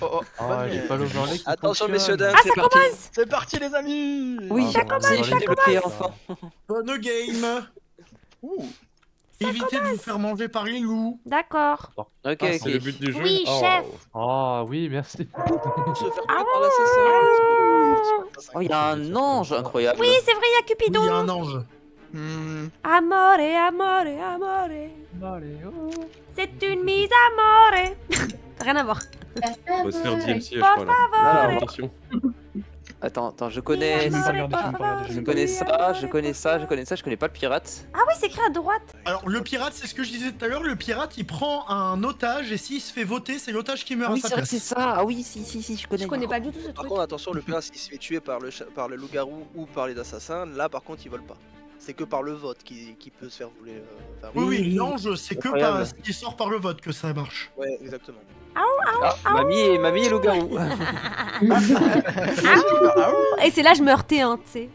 Oh, Ah, j'ai pas l'overlay qui Attention, fonctionne. messieurs, dames, Ah, c'est ça parti. commence. c'est parti les amis. Oui, Ah, bon, ça y est, on j'ai va débloqué aller enfin. Bonne game. Ouh. Évitez de vous faire manger par les loups. D'accord. Ok, Ah, c'est le ok. but du jeu. Oui, Oh. chef. Ah oui, merci. Se faire tuer par l'assassin. Oh, il y a un ange incroyable. Oui, c'est vrai, il y a Oui, il Cupidon. y a un ange. Amore, amore, amore. Allez, oh. C'est une mise à mort. Rien à voir. On va se faire DMC, je crois, là. Alors, Attention. attends, je connais Je vais ça. pas regarder, je vais pas regarder, Je connais ça, je connais ça, je connais ça, je connais pas le pirate. Ah oui, c'est écrit à droite. Alors, le pirate, c'est ce que je disais tout à l'heure. Le pirate, il prend un otage et s'il se fait voter, c'est l'otage qui meurt Ah à oui, sa c'est vrai que place. c'est ça. Ah oui, si, je connais. Je connais pas du tout ce Par truc. contre, attention, le pirate, s'il se fait tuer par le loup-garou ou par les assassins, là par contre, il vole pas. C'est que par le vote qui peut se faire voler. Enfin, Oui, oui, Oui. l'ange, c'est que Incroyable. s'il sort par le vote que ça marche. Ouais, exactement. Ah, mamie et loup-garou. Et c'est là je me heurtais, hein, tu sais.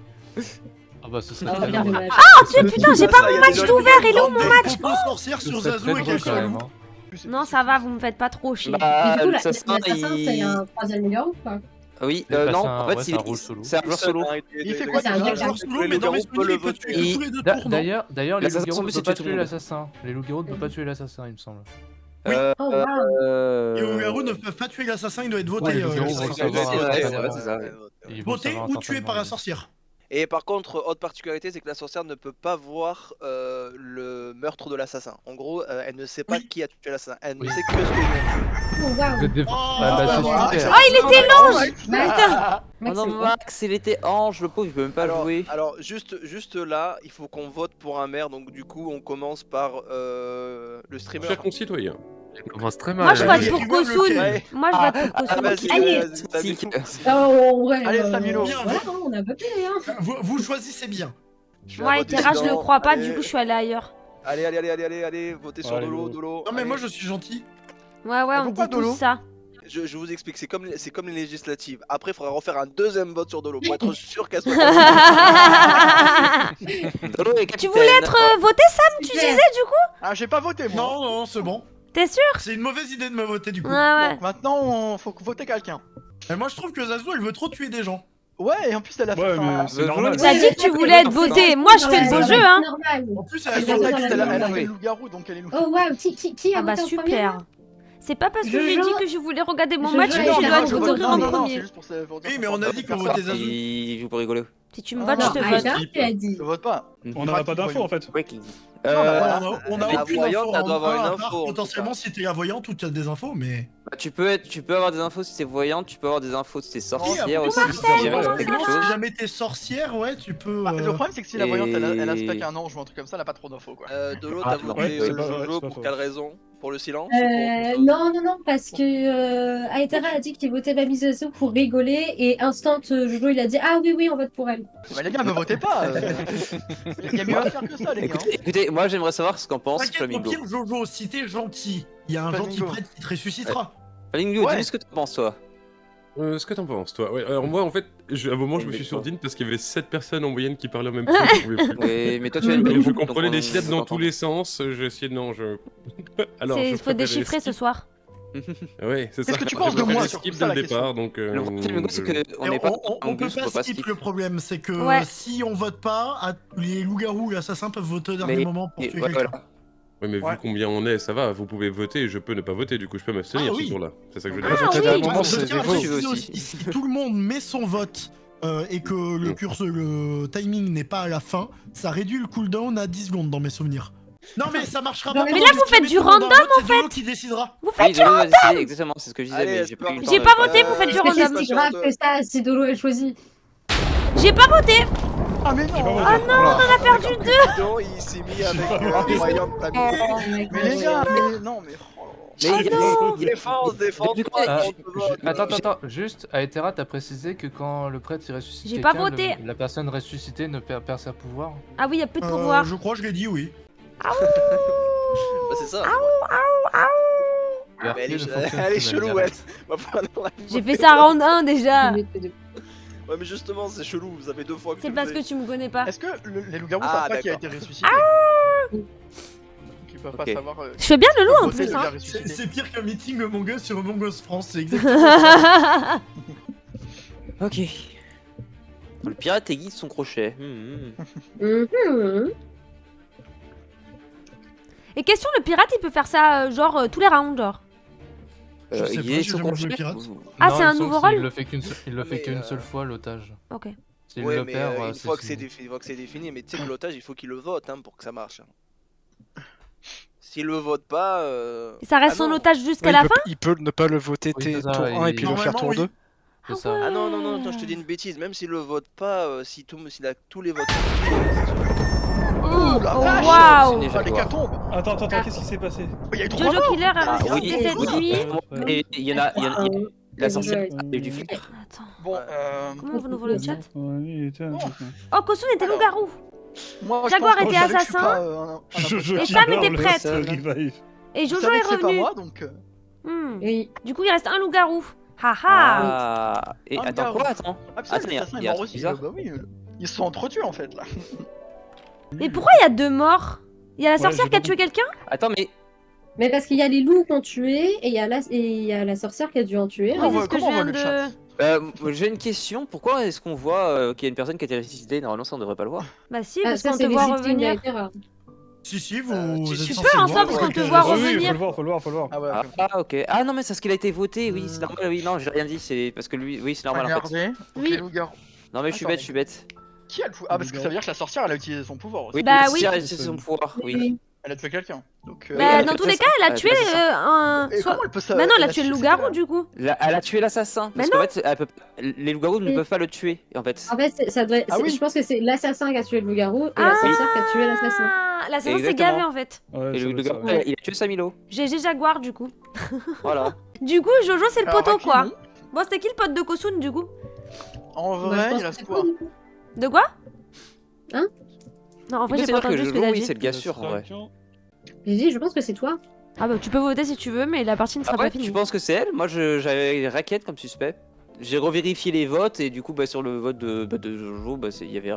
Ah bah ce serait Ah, très regarde, drôle. dommage. Oh Dieu, putain, j'ai pas Ça, y mon a match des d'ouvert. Il est où mon Des match? compos sorcières Ce sur serait Zazu très et drôle quelques quand même. loups. Hein. Non, ça va, vous me faites pas trop chier. Mais Bah, du coup, l'assassin, l'assassin, c'est il... un troisième loup-garou ou pas? Oui, C'est non, un- en fait, ouais, c'est un rôle solo. c'est un joueur solo. Il fait quoi, c'est un déjà mec Un jour solo, mais dans mes souvenirs, il peut tuer que tous les deux tours, non D'ailleurs, les L'assassin loups-garous ne c'est peuvent pas tuer tout le tuer monde. l'assassin. Les loups-garous ne peuvent pas tuer l'assassin, il me semble. Oui. Oh, waouh. Et les loups-garous ne peuvent pas tuer l'assassin, il doit être voté. Ouais, les loups-garous ça, vont c'est- savoir, c'est vrai, ouais, c'est vrai, c'est ça. Ils vont voté savoir ou tué par la instantanément. sorcière. Et par contre, autre particularité, c'est que la sorcière ne peut pas voir le meurtre de l'assassin. En gros, elle ne sait pas Oui. qui a tué l'assassin. Elle ne Oui. sait que ce que Oh, Vous waouh. êtes des- Oh, Ah bah c'est super. Oh, il était l'ange. Putain. Oh Max, non, c'est quoi? Max, il était ange, le pauvre, il peut même pas jouer. alors juste là, il faut qu'on vote pour un maire. Donc du coup, on commence par le streamer. Cher concitoyen. Il commence très mal. Moi je là. vote pour tu vois, Kosun. lequel Moi je vote pour Ah, Kosun. vas-y, Allez. vas-y, Tic. Oh, ouais. Allez, Samilo. Bien, Voilà, on a voté, hein. Vous choisissez bien. Je vais Moi, voter Etera, je le dedans. crois pas, Allez. du coup je suis allé ailleurs. Allez, votez sur Allez, Dolo, go. Dolo. Non, mais allez. moi, je suis gentil. Ouais, on pourquoi dit tous Dolo ça. Je vous explique, c'est comme les législatives. Après, il faudra refaire un deuxième vote sur Dolo pour être sûr qu'elle soit. Dolo est Tu capitaine. voulais être voté, Sam, tu disais du coup? Ah, j'ai pas voté moi. Non, non, c'est bon. T'es sûr? C'est une mauvaise idée de me voter, du coup. Ouais. Donc maintenant, faut voter quelqu'un. Et moi, je trouve que Zazu, elle veut trop tuer des gens. Ouais, et en plus elle a fait. Ouais, enfin, mais c'est Le normal. jeu, T'as dit que tu voulais être voté. Moi je fais le beau jeu, hein. Normal. En plus, en elle plus, a elle a fait Oui. le loup-garou, donc elle est loup. Oh, waouh. Qui a Ah bah voté en premier, super. là? C'est pas parce que j'ai Jojo. dit que je voulais regarder mon Jojo match que et je Jojo. dois être Non, voté en c'est premier. juste pour dire Oui, mais on a dit qu'on votait Zazu. Il joue pour rigoler. Si tu me votes, Non, je te Non, vote. Aïcha, tu as dit. Je vote pas. On n'aura pas d'infos en fait. Breaking. On a La aucune voyante, info elle doit en avoir une un, à info, part en tout potentiellement cas. si t'es la voyante ou tu as des infos, mais... Bah, tu peux avoir des infos si t'es voyante, tu peux avoir des infos si t'es sorcière Oui, aussi. après, si t'as Marcel, quelque Si chose. jamais t'es sorcière, ouais, tu peux... Bah, le problème, c'est que si la voyante elle a Et- stack un ange ou un truc comme ça, elle a pas trop d'infos quoi. Dolo, Ah, t'as non, voté ouais, c'est pas- Jojo c'est pas pour faux. quelle raison? Pour le silence ou pour autre chose Non, parce que Aetera a dit qu'il votait Mamie Zazu pour rigoler et instant Jojo il a dit ah oui on vote pour elle. Bah les gars, me votez pas. Il y a mieux à faire que ça, les gars. Écoutez, moi j'aimerais savoir ce qu'en pense T'inquiète, au Flamingo. pire, Jojo, si t'es gentil, il y a un Flamingo. gentil prêtre qui te ressuscitera. Flamingo, Ouais. dis-nous ce que t'en penses toi. Ce que t'en penses, toi? Ouais, alors moi, en fait, à un moment, je me suis sourdine parce qu'il y avait 7 personnes en moyenne qui parlaient en même temps. Je pouvais plus. Oui, mais toi tu as une Et belle je boucle, donc comprenais on- les syllabes on dans t'entend. tous les sens. J'ai essayé de. Non, je. Alors, je Il faut préférais déchiffrer ce skip. soir. Ouais, c'est ça. Qu'est-ce que tu Je penses de moi, préférais surtout skip ça, dès la le départ, donc. Le problème, Flamingo, c'est qu'on Et n'est pas on peut Angus, pas on peut pas skip skip. le problème, c'est que Ouais. si on vote pas, les loups-garous ou l'assassin peuvent voter au dernier Mais- moment pour et- tuer ouais, quelqu'un. voilà. Ouais, mais Ouais. vu combien on est, ça va. Vous pouvez voter et je peux ne pas voter. Du coup, je peux m'abstenir Ah oui. ce tour-là. C'est ça que je veux Ah dire. oui. À un moment, Moi, c'est je tiens à des votes. préciser aussi. aussi, si tout le monde met son vote et que le timing n'est pas à la fin, ça réduit le cooldown à 10 secondes dans mes souvenirs. Non mais ça marchera pas. Mais pendant là, que vous si faites jamais du tout le monde a un random, vote, c'est Dolo qui décidera. Vous faites Oui, du Dolo, random. c'est exactement, c'est ce que je disais, Allez, mais j'ai pas eu le temps. J'ai pas voté, vous faites du Est-ce que random. c'est si grave que ça si Dolo est choisi? J'ai pas voté. Ah mais non. Ah non, on en a perdu deux. Cupidon, il s'est mis avec la voyante Flamingo. Mais les gars, mais non, mais. Mais il y a- Défense, Du coup, Attends, juste, Aetera, t'as précisé que quand le prêtre il ressuscite J'ai pas quelqu'un, voté. la personne ressuscitée ne perd ses pouvoirs. Ah oui, il y a plus de pouvoir. Je crois que je l'ai dit, oui. Bah, c'est ça. Le Mais elle RP ne est, fonctionne elle est plus, chelou, même ouais. direct. Va falloir la J'ai voter. fait ça round 1 déjà. Ouais, mais justement, c'est chelou. Vous avez 2 fois que C'est tu le parce fais. que tu me connais pas. Est-ce que les loups-garous Ah, savent pas qui a été d'accord. ressuscité? Ok, peuvent Ok. pas savoir. Je fais bien le loup en voter plus, le hein. gars ressuscité. C'est pire qu'un meeting Among Us sur Among Us France, c'est exactement ça. Ok. Le pirate aiguise son crochet. Mhm. Et question, le pirate il peut faire ça genre tous les rounds, genre. Je sais pas, Aiguiser j'ai son jamais joué crochet. pirate. Ah, Non, c'est il un me semble nouveau qu'il rôle le fait qu'une seule- Il le fait Mais, qu'une seule fois, l'otage. Ok. S'il Ouais, le mais perd, une c'est fois que c'est fini. défini, mais tu sais que l'otage, il faut qu'il le vote hein, pour que ça marche. S'il le vote pas. Et ça reste Ah son non. otage jusqu'à la fin? Il peut ne pas le voter Oui, c'est ça, tour 1 et puis le faire Normalement, tour oui. 2. C'est Ah ça. Ah non, non, non, non, je te dis une bêtise, même s'il le vote pas, s'il a tous les votes. c'est Oh la Oh, vache. waouh. Ciné Ah, Jaguar. l'hécatombe. Attends, qu'est-ce qui s'est passé? Il y a eu 3 Jojo morts. Killer a Ah, ressuscité oui, cette oui. nuit. Et il y en a. La sorcière Ouais. a eu du flair. Attends, Bon, comment on ouvre le chat? Ouais, il était un- Oh, Kosun était Alors. loup-garou. moi, Jaguar je pense était que je savais que je suis assassin. pas, un Jojo Et Killer, Sam était le prête. seul revive. Et Je Jojo savais est que c'est pas revenu. moi, donc. Hmm. Du coup, il reste un loup-garou. Haha. Ah. Et Un attends, garou. quoi? Attends. Ah, putain, Attends, les assassins, il y a un ils truc aussi. bizarre. Bah oui, ils se sont entretués en fait là. Mais pourquoi il y a 2 morts? Il y a la Ouais, sorcière j'ai qui a pas tué quelqu'un? Attends, mais. Mais parce qu'il y a les loups qui ont tué et il y a la sorcière qui a dû en tuer. Ouais, Oui, on c'est voit- ce que je comment on voit viens le chat de... J'ai une question. Pourquoi est-ce qu'on voit qu'il y a une personne qui a été ressuscitée? Normalement, ça on devrait pas le voir. Bah si, Ah, parce ça, qu'on c'est te les voit victimes revenir. d'Aetera. Si, vous si, êtes tu censé peux, en le soi, voir, parce qu'on ouais, te que- voit Oui, oui, revenir. faut le voir. Ah ouais, ok. Ah, ok. Ah non, mais c'est parce qu'il a été voté. Oui, c'est normal. Oui, non, j'ai rien dit. C'est parce que lui. Oui, c'est normal en fait. Regardez. Oui. Ok, loup-garou. Non, mais je suis Attends, bête, je suis bête. Qui a le pouvoir? Ah, parce que ça veut dire que la sorcière elle a utilisé son pouvoir aussi. Oui, Bah la oui. sorcière, c'est son pouvoir. Oui. Elle a tué quelqu'un. Donc. Oui, Bah, elle a dans fait tous les ça. cas, elle a Elle a tué fait ça. un... Et soit- comment elle peut ça? Bah non, elle a tué su le que loup-garou, c'était du coup. Elle a tué l'assassin. Mais Parce qu'en fait, les loups-garous ne Oui. peuvent pas le tuer, en fait. En fait, ça doit... Ah oui. je pense que c'est l'assassin qui a tué le loup-garou et la sorcière qui a tué l'assassin. Ah, l'assassin s'est Exactement. gavé en fait. Ouais, Et ça le doit être ça, loup-garou, ouais. il a tué Samilo. GG Jaguar, du coup. Voilà. Du coup, Jojo, c'est le Alors, poteau, Aki, quoi. non. Bon, c'était qui le pote de Kosun, du coup? En Bah, je vrai, pense il que reste c'est quoi? toi, du coup. De quoi? Hein? Non, en fait, Mais j'ai c'est pas vrai que entendu ce que Jojo, t'as oui, dit. c'est le gars sûr, en vrai. J'ai dit, je pense que c'est toi. Ah bah, tu peux voter si tu veux, mais la partie ne sera Après, pas finie. tu penses que c'est elle? Moi, j'avais Raquette comme suspect. J'ai revérifié les votes et du coup, bah, sur le vote de Jojo, bah, il y avait.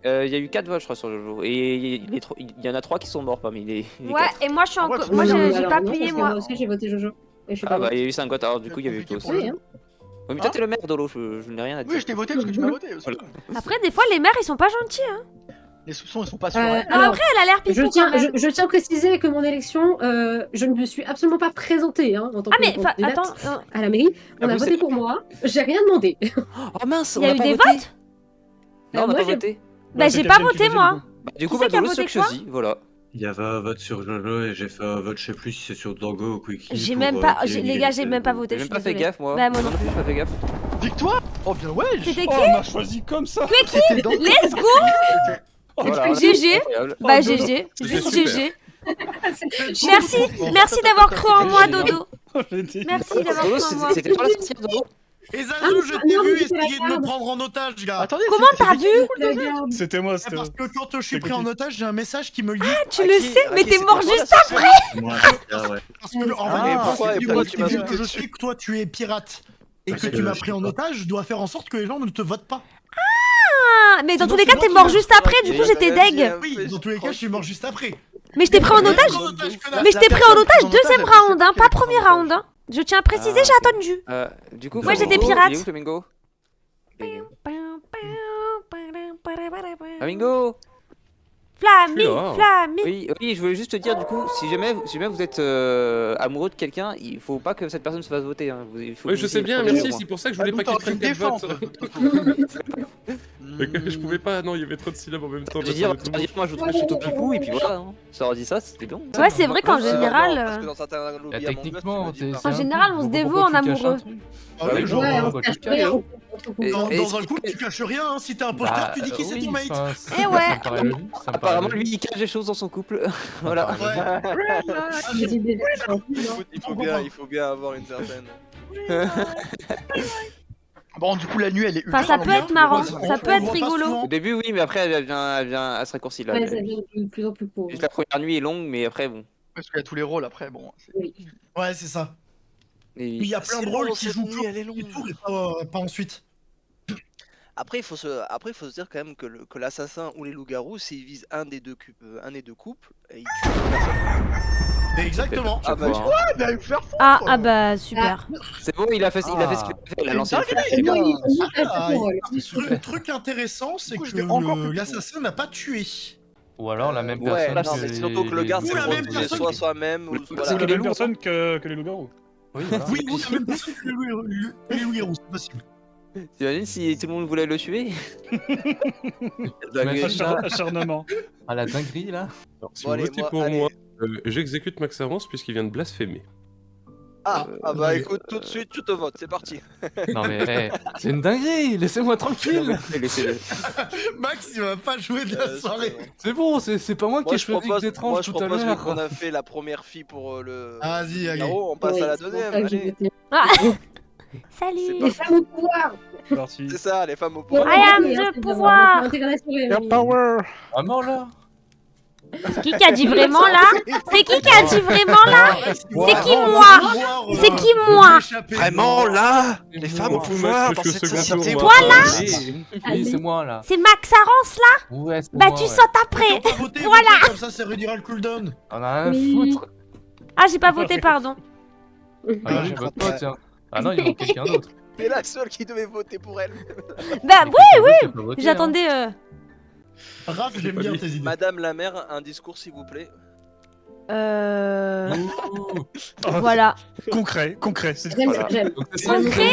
Il y a eu 4 votes, je crois, sur Jojo. Et il y en a 3 qui sont morts parmi les Ouais, quatre. et moi, je suis en... Ah ouais, Moi, Non, j'ai alors pas non, plié, parce que moi. Moi aussi, j'ai voté Jojo. Et je suis Ah pas bah, voté. il y a eu 5 votes, alors du coup, il y avait eu toi aussi. Oui, hein. Ouais, mais toi, t'es le maire, Dolo, je n'ai rien à dire. Oui, je t'ai voté parce que tu m'as voté aussi. Après, des fois, les maires, ils sont pas gentils, hein. Les soupçons ils sont pas sur Euh, elle. Non, alors, après, elle a l'air je pipou, quand tiens, même. je tiens à préciser que mon élection, je ne me suis absolument pas présentée hein, en tant Ah, que mais, candidate attends, à la mairie. On Ah, a vous, voté c'est- pour moi. J'ai rien demandé. Oh mince, il y a on eu n'a pas des voté. votes? Non, on n'a moi, pas j'ai- voté. Bah, Ouais, c'est j'ai pas Katia qui voté, faisait, moi. du coup. Du coup, Qui c'est qui a Dolo, voté c'est quoi Xosi, voilà. Il y avait un vote sur Jojo et j'ai fait un vote, je sais plus si c'est sur Dango ou Quickie. J'ai pour, même pas... qu'il y ait une Les gars, j'ai égalité. même pas voté, J'ai je même suis pas fait désolée. gaffe, moi. Bah, moi non plus, j'ai pas fait gaffe. Victoire. Oh bien ouais. C'était Oh, qui? on m'a choisi comme ça. C'était dans. Let's go. Voilà. GG. Incroyable. Bah, Oh, Dodo. GG. C'était Juste super. GG. Merci d'avoir cru en moi, Dodo. J'ai dit- Merci d'avoir Dodo, cru en moi. c'était toi la sorcière, Dodo? Et Zazu, Ah, je non, t'ai mais vu c'est la essayer de me garde. prendre en otage, gars. Attendez. Comment c'est- t'as c'est qui, vu du coup, le La deuxième garde. Ah, C'était moi, c'était moi. parce que quand je suis C'est pris en Quickie. otage, j'ai un message qui me dit. Tu le sais, mais t'es mort juste après. Moi, ah ouais. Parce que, en Ah, fait, pourquoi- vu pourquoi que tu m'as vu sauté que je dessus sais que toi tu es pirate et Parce que que tu m'as je pris sais en pas. otage, je dois faire en sorte que les gens ne te votent pas. Ah, mais dans Sinon, tous les cas, c'est t'es moi mort qui juste après, du coup, j'étais deg. Oui, dans tous les cas, je suis mort juste après. Mais je t'ai pris en otage. Mais je t'ai pris en otage deuxième round, hein, pas premier round. Hein. Je tiens à préciser, Ah, j'ai attendu. Du coup, Moi, j'étais Flamingo, pirate. il est où, Flamingo? Flamingo! Flammy, là. Flammy. Oui, je voulais juste te dire, du coup, si jamais vous êtes amoureux de quelqu'un, il faut pas que cette personne se fasse voter. Hein. Il faut Ouais, que je vous sais ayez bien, le premier merci, au moins. c'est pour ça que je Ah, voulais donc pas t'es en qu'il train de prenne 4 défendre. votes. Je pouvais pas, non, il y avait trop de syllabes en même temps. Je veux dire, moi je vous trouve plutôt pipou, et puis voilà. Hein. Ça aurait dit ça, c'était bon. Ouais, c'est vrai qu'en Non, c'est général. marrant, parce que dans certains lobbies Bah, Among Us, techniquement, tu me dis t'es- pas. En général, on se dévoue en amoureux. Ah oui, Ouais, genre, Ouais, on bah, se cache quelqu'un, rien. hein. Et- dans, et- dans un couple, tu caches rien. Hein. Si t'es imposteur, Bah, tu dis qui c'est oui, ton mate. enfin, Eh ouais. Ça me paraît logique, ça me paraît Apparemment, logique. lui, il cache des choses dans son couple. Ça me Voilà. paraît logique. Ouais. Ah, j'ai dit déjà, c'est un peu, non. Écoute, il faut bien avoir une certaine. Bon, du coup, la nuit, elle est Enfin, ultra ça peut longue. être marrant, On- ça on peut être voit pas rigolo. souvent. Au début, oui, mais après, elle se raccourcit là. Ouais, ça devient de plus en plus court. Juste la première nuit est longue, mais après, bon. Parce qu'il y a tous les rôles après, bon. Ouais, c'est ça. Et- Il y a plein de C'est rôles long, qui cette jouent nuit, elle est longue. et tout, et pas ensuite. Après, il faut se dire quand même que l'assassin ou les loups-garous, s'ils visent un des deux couples, et ils tuent la personne. Exactement. Ah bah, Ouais, tu Ouais, vois, mais faire fort. Ah bah super. C'est bon, il a fait ce qu'il a fait. Il a lancé le feu. C'est bon, il est Ah, pour Le truc intéressant, c'est Du coup, que je vais encore plus l'assassin n'a pas tué. Ou alors la même ouais, personne. non, mais c'est surtout que le garde Ou s'est la même protégé personne soit qui- soi-même ou C'est voilà. C'est que la les même loups, personne que les loups-garous. Oui, voilà. Oui, ou la même personne que les loups-garous, c'est possible. T'imagines si tout le monde voulait le tuer? Imagine là, Acharnement. à la dinguerie là. Alors, si Bon, vous allez, votez moi, pour allez. moi, j'exécute Maxarance puisqu'il vient de blasphémer. Ah bah allez. écoute, tout de suite, tu te votes, c'est parti. Non mais c'est une dinguerie, laissez-moi tranquille. Laissez-le. Max, il va pas jouer de la soirée. C'est bon, c'est pas moi qui Moi ai je choisi propose, d'étrange tout à vu l'heure. qu'on a fait la première fille pour le Vas-y, allez. Garo, on passe à la deuxième. Allez, Ah. C'est Salut. Les femmes au pouvoir. C'est parti. c'est ça, les femmes au pouvoir. I am the pouvoir. Power. Vraiment là. C'est qui a dit vraiment là? C'est qui a dit vraiment là? C'est qui moi? C'est qui moi? Vraiment là, Et les moi, femmes au Max, pouvoir le dans cette second société. tour, Toi, moi. là Oui, c'est moi là. C'est Max Arance là? Ouais, c'est Bah moi, tu ouais. sautes après. Voter, Voilà. voter, comme ça réduira le cooldown. On a rien à Oui. foutre. Ah j'ai pas voté pardon. Ah, je vote pas, tiens. Ah non, il manque quelqu'un d'autre. T'es la seule qui devait voter pour elle. Bah oui, J'ai pas voté, hein. j'attendais. Raph, j'aime bien tes idées. Madame la mère, un discours s'il vous plaît. Ouh. Voilà. Concret. C'est J'aime, Voilà. j'aime. Donc, c'est Concret, Et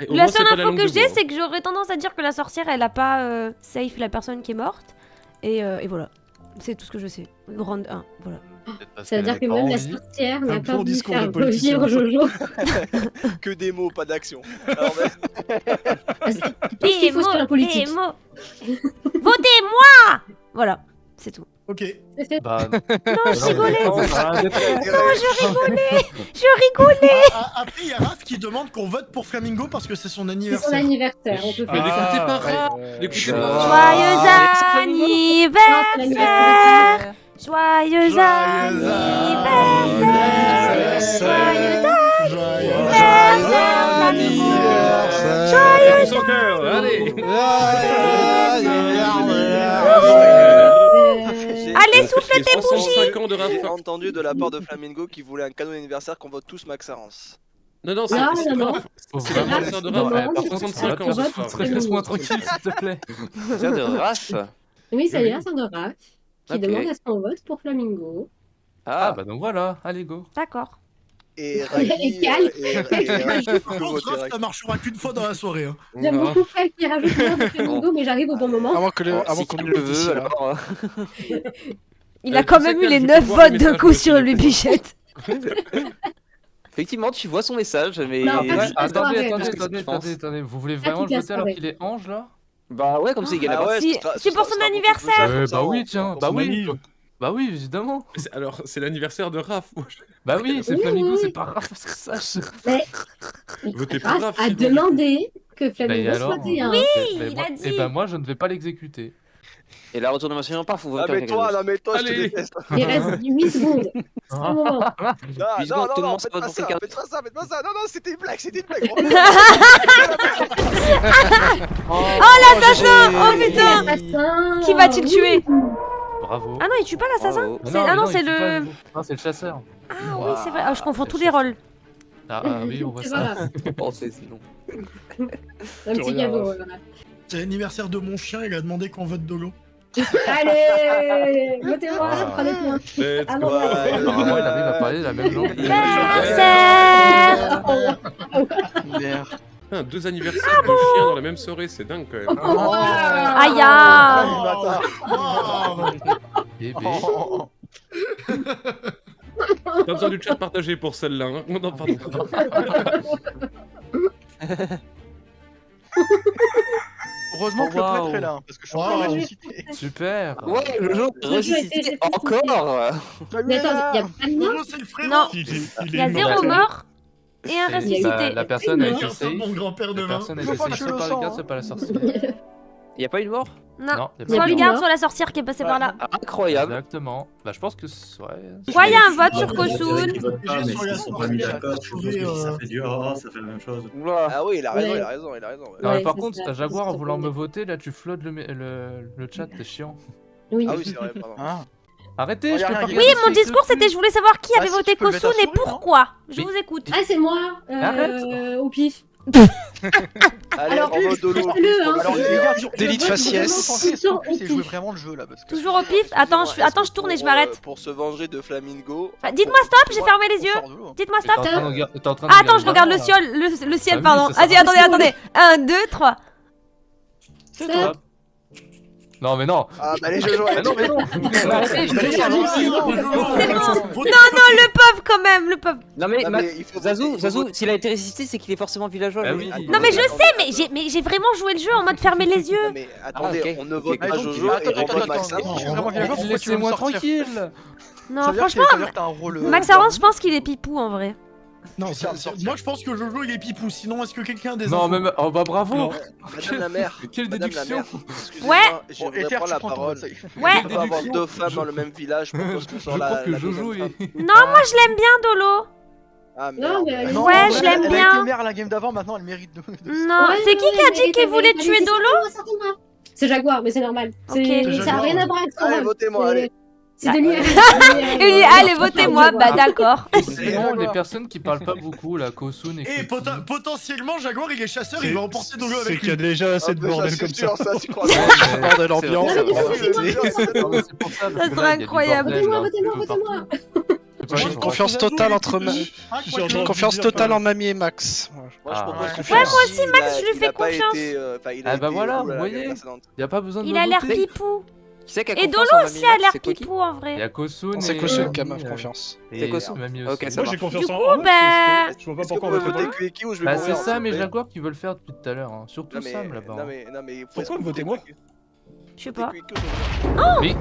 au moins, la c'est seule pas la info langue que de j'ai, bois. c'est que j'aurais tendance à dire que la sorcière, elle a pas safe la personne qui est morte. Et voilà. C'est tout ce que je sais. Grande 1, voilà. Ça veut dire que même la sorcière n'a Un pas bon voulu discours faire de politicien. revivre Jojo. Que des mots, pas d'action. Alors, Parce que tout ce qu'il faut sur la politique. Votez-moi. Voilà, c'est tout. Ok. Bah, Non, je rigolais. mais- Je rigolais. Après, il y a Raph qui demande qu'on vote pour Flamingo parce que c'est son C'est son anniversaire. anniversaire, on peut Mais faire ça. n'écoutez pas ouais, Raph. ouais. Écoutez Ah. pas. Joyeux Non, c'est anniversaire. Joyeux Joyeux Joyeux son cœur, allez. Allez, souffle tes bougies. 65 ans de J'ai Raph. entendu de la part de Flamingo qui voulait un cadeau d'anniversaire qu'on vote tous Max Arance. Non, non, Non, c'est non, Raph. Faut C'est vraiment- l'anniversaire de Non, Raph. non, par c'est contre, 65 ans pas ce vrai. soir. Laisse-moi tranquille, s'il te plaît. Tiens, de race. Oui, c'est l'anniversaire de Raph qui Ok. demande à ce qu'on vote pour Flamingo. Ah Ah, bah donc voilà, allez go. D'accord. Et Raki, Et Cal. et Raki peut Par contre, voter Raph, Raki. ça marchera qu'une fois dans la soirée. Hein. J'aime Non. beaucoup Cal qui rajoute l'heure de Flamingo, mais j'arrive au bon moment. Avant que le, bon, avant si qu'on tu nous le le veux, dise, là. alors. Il a tu quand sais même eu quel, les je 9 peux voir les votes d'un messages coup aussi, sur lui, peut-être. Bichette. Effectivement, tu vois son message, mais. Non, pas Ouais, toute la attendez, soirée, attendez, parce que attendez, je pense. attendez. Vous voulez Pas vraiment toute le la voter alors soirée. qu'il est ange là? Bah ouais, comme c'est égal à Ah Raph. ouais, Si- ce sera- c'est ce pour sera- son ce sera beaucoup plus anniversaire. simple, comme ça, Bah oui, on- tiens, on- bah Son oui. anniv. Bah oui, évidemment. Alors, c'est l'anniversaire de Raph. Bah oui, c'est Oui, Flamingo, oui. c'est pas grave que ça. Votez pour Raph Raph. a sinon. demandé que Bah et Flamingo alors soit dit. Hein. il a dit. Et bah moi, je ne vais pas l'exécuter. Et la retournation par, faut Ah voter mais quelqu'un toi, d'autre. non mais toi, je te Allez. déteste. Il reste 8 secondes. C'est le moment. Non, Huit non, secondes, tout le non, monde se faites pas vote pour ça, quelqu'un. faites pas ça, faites pas ça. Non, non, c'était une blague, c'était une blague. Oh l'assassin! Oh putain! Assassin. Qui va-t-il tuer? Bravo. Ah non, il tue pas l'assassin? Bravo. Mais C'est- Ah non, il c'est tue pas, le. nous. Non, c'est le chasseur. Ah oui, c'est vrai. Ah, je confonds tous les rôles. Ah oui, on voit C'est ça. voilà. Oh, c'est long. Un petit rien, cadeau. Raph. Voilà. C'est l'anniversaire de mon chien, il a demandé qu'on vote Dolo. Allez, votez-moi, Ah. prenez point. Let's Ah go. non, Apparemment, il arrive à parler la même langue. Anniversaire! Merde. Putain, 2 anniversaires de chiens dans la même soirée, c'est dingue quand même. Aïe ah. Bébé. Pas besoin du chat partagé pour celle-là. Hein. Non, pardon. Heureusement que le Oh, prêtre wow. est là, hein, parce que je suis Wow. pas ressuscité. Super. Ouais, le jour Le jeu a été ressuscité ressuscité. encore. Mais attends, il y a pas de mort. Dolo, c'est le frère. Non, Il est il y a mort. 0 mort et un Et ressuscité. la personne a été Regarde ça, safe. mon grand-père de La vin. personne a Faut été pas que safe je le par les sens, gars, hein. c'est pas la sorcière. Y a pas une mort? Non, Non. y a pas Y a Soit plus le de garde, mort. soit la sorcière qui est passée par là. Incroyable. Exactement. Bah, je pense que c'est. Ouais. Soit il y a un vote Ah, sur bon, je dirais Kosun. qu'ils votent pas, mais Sur la s'ils sont pas mis sorcière, d'accord, je suppose que si ça fait du ah, ça fait la même chose. Oula. Ah oui, il a raison, Ouais. il a raison, il a raison. ouais. Non, mais Ouais, par c'est contre, ça, Jaguar, c'est en ça, voulant c'est me ça. voter, là, tu flottes le chat, t'es chiant. Oui. Ah oui, c'est vrai, pardon. Ah. Arrêtez, Oh, je y a peux rien, pas y a Oui, regarder mon ce qui est discours écrit. c'était je voulais savoir qui Ah, avait si, voté tu peux le mettre à Kosun et souris, non pourquoi. Je Mais- vous écoute. Ah, c'est moi. Arrête. Au pif. Allez, Alors, en mode de l'eau. faites-le, hein. Alors les gars, Délit de Je vote faciès. vraiment concentrez-vous tout le temps plus et au jouez pif. vraiment le jeu là parce que. Toujours au pif. Attends, je tourne et je m'arrête. Pour se venger de Flamingo. Enfin, dites-moi stop, j'ai fermé les On yeux. sort de l'eau. Dites-moi T'es en stop. train de regarder- t'es en train de Ah, attends, je regarde le derrière, là. ciel, le ciel, Ah oui, pardon. ça Vas-y, sert à attendez. 1, 2, 3. Stop. Stop. Non, mais non. Ah bah les jeux jouent. Ah non, mais non. Arrêtez, je vais dire, non, C'est bon. Non, le pauvre quand même, le pauvre. Non mais, Non, mais il faut Zazou, voter, il faut Zazou, voter. s'il a été ressuscité, c'est qu'il est forcément villageois. Ah lui. oui. Non, mais je Attendez, sais, mais j'ai vraiment joué le jeu en mode fermer les yeux. Non, mais attendez, Ah, ok. on ne vote Ok. pas Ah, donc, Jojo attends, et on attends, vote attends, Maxence. je suis vraiment villageois, pourquoi tu veux me Laissez-moi sortir tranquille. Non, Ça veut dire que- franchement, ça veut dire que t'as un rôle. Max Arance, je pense qu'il est pipou en vrai. Non, C'est un sorcier. moi je pense que Jojo il est pipou, sinon est-ce que quelqu'un a des Non, infos même. Oh, bah bravo. Non. Madame la mère. Quelle Madame la déduction. mère, excusez-moi, Ouais. je Bon, voudrais Ether, prendre tu la prends ton parole. vote, ça y est. Ouais. On peut avoir deux femmes dans le même village pour qu'on se Je sur la crois que la Jojo deuxième est. femme. Non, moi je l'aime bien, Dolo. Ah Non, merde. mais Non, Ouais, en je vrai, l'aime elle bien. a été mère à la game d'avant, maintenant elle mérite de. Non, Ouais, c'est qui ouais, qui a dit mais qu'il voulait allez, tuer allez, Dolo? certainement. C'est Jaguar, mais c'est normal. Ok. Ça n'a rien à voir avec son Allez, rôle. votez-moi, C'est- allez. C'est de lui. Et allez, votez-moi, bah d'accord. Sinon, les personnes qui parlent pas beaucoup, la Kosun et. Et potentiellement Jaguar il est chasseur, C'est- il va emporter Dodo C'est avec qu'il y a lui. déjà assez Ah, de mais bordel c'est comme sûr, ça. tu crois Bordel ambiant. Non, mais du coup, Oui, c'est moi. Non, mais c'est pour ça, parce Ça que serait là, il y a du incroyable. bordel, Votez-moi, un votez-moi, peu votez-moi. partout. C'est pas J'ai grave. une confiance totale entre Ah, J'ai quoi entendu que- confiance dire totale pareil. en Mamie et Max. Voilà. Moi je propose Ouais, confiance. moi aussi, Max, je lui Il fais a pas confiance. été, enfin, il a Ah bah été voilà, nul à vous la voyez. game précédente. Y a pas besoin de Il me a l'air voter. pipou. Qui c'est qui a Et confiance Dolo en aussi Mamie a Max, l'air c'est quoi qui pipou en Il y vrai. a Kosun C'est et. Kosun qui a ma confiance. Et C'est Kosun. Mamie Ok, aussi. ça Moi j'ai marche. confiance Du en coup, Max, bah- je vois pas Est-ce que pourquoi vous on pouvez voterait voter pas. Kueki ou je vais Bah mourir, c'est s'il ça, vous mais plaît Jaguar qui veut le faire depuis tout à l'heure. Hein. Surtout Non, mais- Sam là-bas. Non mais Pourquoi votez-moi Je sais pas. Mais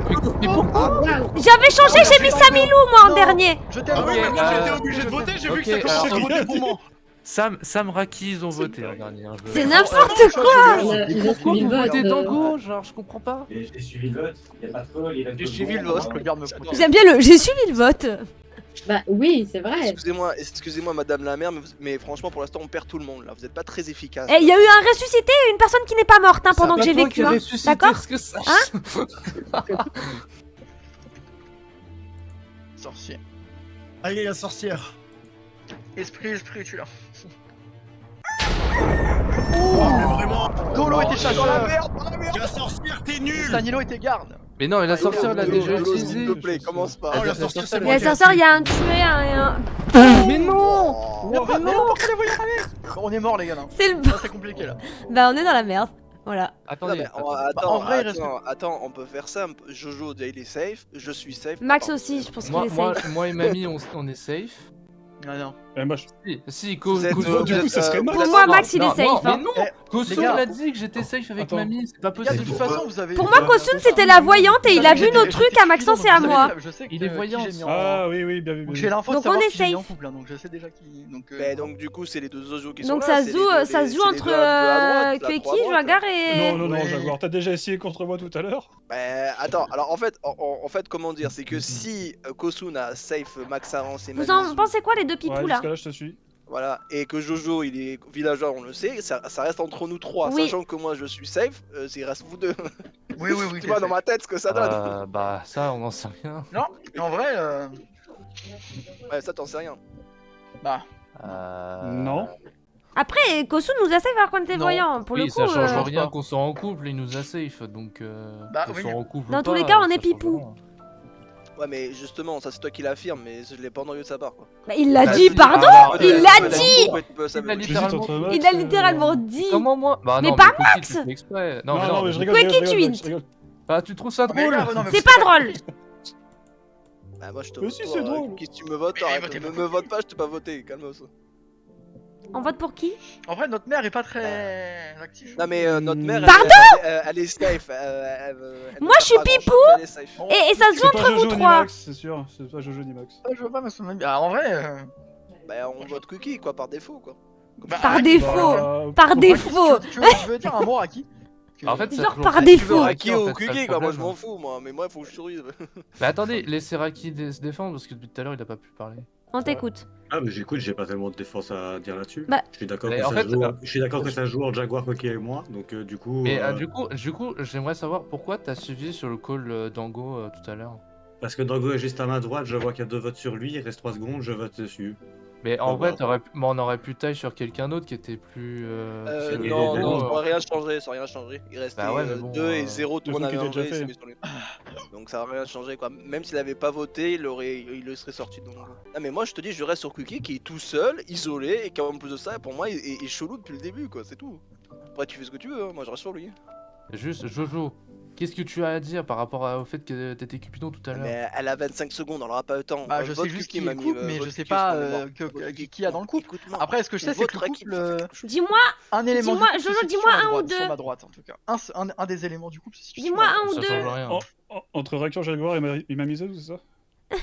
pourquoi? Waouh. J'avais changé, j'ai mis Samilou moi en dernier. Je t'aime. Ah ouais, mais moi Ok, j'étais obligé de voter, j'ai vu que ça ok, commençait à alors- voter pour moi. Sam Raki, ils ont voté en dernier. Hein, C'est n'importe quoi. Il a suivi le vote. T'es Dango, genre, je comprends pas. J'ai suivi le vote, il n'y a pas de folle, il a J'ai suivi le vote. Regarde me foutre. J'aime bien le. J'ai suivi le vote. Bah oui, c'est vrai. Excusez-moi madame la mère, mais franchement pour l'instant on perd tout le monde là, vous êtes pas très efficace. Et il y a eu un ressuscité et une personne qui n'est pas morte hein, pendant que j'ai vécu. Hein. D'accord. Sorcier. Allez, la sorcière. Esprit, tu là. Oh, mais vraiment. Dolo était Dans la chasseur. merde. La sorcière, t'es nul. Danilo était garde. Mais non, et la sorcière l'a déjà Dolo, utilisé. s'il te plaît, commence pas. Oh, la sorcière, c'est Et moi la qui ai sorcière, il y a un tué, un. Mais non. Mais pourquoi les voyez aller? On est mort les gars là. C'est le. Là, c'est compliqué là. Bah on est dans la merde. Voilà. Non, Attendez. mais, en vrai, il reste- attends, on peut faire ça. Jojo, il est safe, je suis safe. Max Attends. aussi, je pense qu'il Moi, est moi, safe. moi et Mamie, on est safe. Ah non. Moi, Si, Vous êtes, du coup, ça serait mal. Pour moi, Max, il est safe. Mais Hein. non, Eh, Kosun les gars. l'a dit que j'étais safe avec Attends. Mamie, c'est pas Les gars, de possible. toute façon, vous avez. Pour moi, Kosun, c'était la voyante et il a vu nos trucs à Maxence et à moi. Je sais Il est qui voyant. j'ai mis en- Ah oui, oui, bien vu. Donc bien j'ai vu. l'info de Donc, savoir on est qui j'ai mis en safe. couple, hein, donc je sais déjà qui. Donc, Donc du coup c'est les deux Jojo qui sont Donc là. ça c'est se les joue, deux- ça les- se joue c'est les entre deux à droite, la Kueki, trois à droite. Jaguar et. Non, Ouais. Jaguar, t'as déjà essayé contre moi tout à l'heure. Bah, attends, alors en fait, comment dire, c'est que si Kosun a safe Max Arance et Vous Mamie, en pensez quoi les deux pipous Ouais, là? jusqu'à là, je te suis. voilà, et que Jojo il est villageois, on le sait, ça reste entre nous trois, Oui. sachant que moi je suis safe, il reste vous deux. Oui, oui, oui. Tu vois dans ma tête ce que ça donne. Bah, ça, on en sait rien. Non, en vrai, Ouais, ça t'en sais rien. bah. Non. Après, Kosun nous a safe alors qu'on était Non. voyants. Pour Oui, le coup, ça change euh, rien qu'on soit en couple, il nous a safe, donc Bah, qu'on oui. soit en couple Dans ou tous pas, les cas, on ça est change pipou. rien. Ouais, mais justement, ça c'est toi qui l'affirme, mais je l'ai pas entendu de sa part quoi. Bah, il l'a Ah, dit, si, pardon. alors, Il l'a dit. Ça Il a me- J'hésite littéralement- entre Max Il a et- littéralement dit. Comment moi? Bah Mais non, pas Cookie, Max. tu fais exprès. Non, mais non, mais je rigole. Quickie, je rigole, tu je rigole. Bah, tu trouves ça Mais drôle? là, non, mais C'est pas drôle. Bah, moi je te Mais vote. si, toi, c'est drôle. Qui tu me votes, Mais arrête, votez ne pas. me vote pas, je t'ai pas voté, calme-toi. On vote pour qui? En vrai, notre mère est pas très active. Non mais notre mère, Pardon elle est safe. Moi, je suis pipou. Et ça se joue C'est pas entre vous Jojo ni trois. Max, c'est sûr. C'est pas Jojo ni Max. Je veux pas me souvenir. Ah, en vrai. Bah on vote Cookie quoi, par défaut quoi. Bah, Par arrête, défaut. Bah, Par Bon, défaut. Tu veux dire un mot à qui? En fait, ça Genre plonge- par tu veux défaut. Raki en ou fait, c'est Kuki, le quoi, moi je problème. m'en fous, moi, mais moi faut que je survive. Bah attendez, laissez Raki se défendre parce que depuis tout à l'heure il a pas pu parler. On t'écoute. Ah, mais j'écoute, j'ai pas tellement de défense à dire là-dessus. Bah- Je suis d'accord Mais que, en ça fait, joue... je suis d'accord que ça joue en Jaguar, Koki et moi, donc du coup... Mais du coup, j'aimerais savoir pourquoi t'as suivi sur le call d'Ango tout à l'heure. Parce que Dango est juste à ma droite, je vois qu'il y a 2 votes sur lui, il reste 3 secondes, je vote dessus. Mais en Bah, vrai, on aurait pu taille sur quelqu'un d'autre qui était plus. parce que Non, Ango, ça aurait rien changé, ça aurait rien changé. Il restait Bah ouais, mais bon, 2 et 0, tout le monde le avait truc était enlevé, déjà il fait. s'est mis sur lui. Donc ça aurait rien changé quoi. Même s'il avait pas voté, il le serait sorti de Dongo. Ah mais moi je te dis, je reste sur Kuki qui est tout seul, isolé, et qui en plus de ça, pour moi, est chelou depuis le début quoi, c'est tout. Après tu fais ce que tu veux, hein, moi je reste sur lui. Juste, Jojo, qu'est-ce que tu as à dire par rapport au fait que t'étais Cupidon tout à l'heure? Mais elle a 25 secondes, on aura pas le temps. Bah, je Vote sais juste Kuki, qui est le mamie, couple, mais vote je sais Kuki, pas parce qu'on est mort. Vote qui y a dans le couple. Écoute-moi. Après, ce que je sais, c'est que le Vote Raki, couple. ça fait quelque chose. Dis-moi, Un élément Dis-moi, du couple se Jojo, situe dis-moi sur ma un ou droite, deux. Sur ma droite, en tout cas. Un des éléments du couple se situe sur dis-moi ma un ou Ça deux. change rien. Entre Rakian, Jaguar et Mamizazu, c'est ça?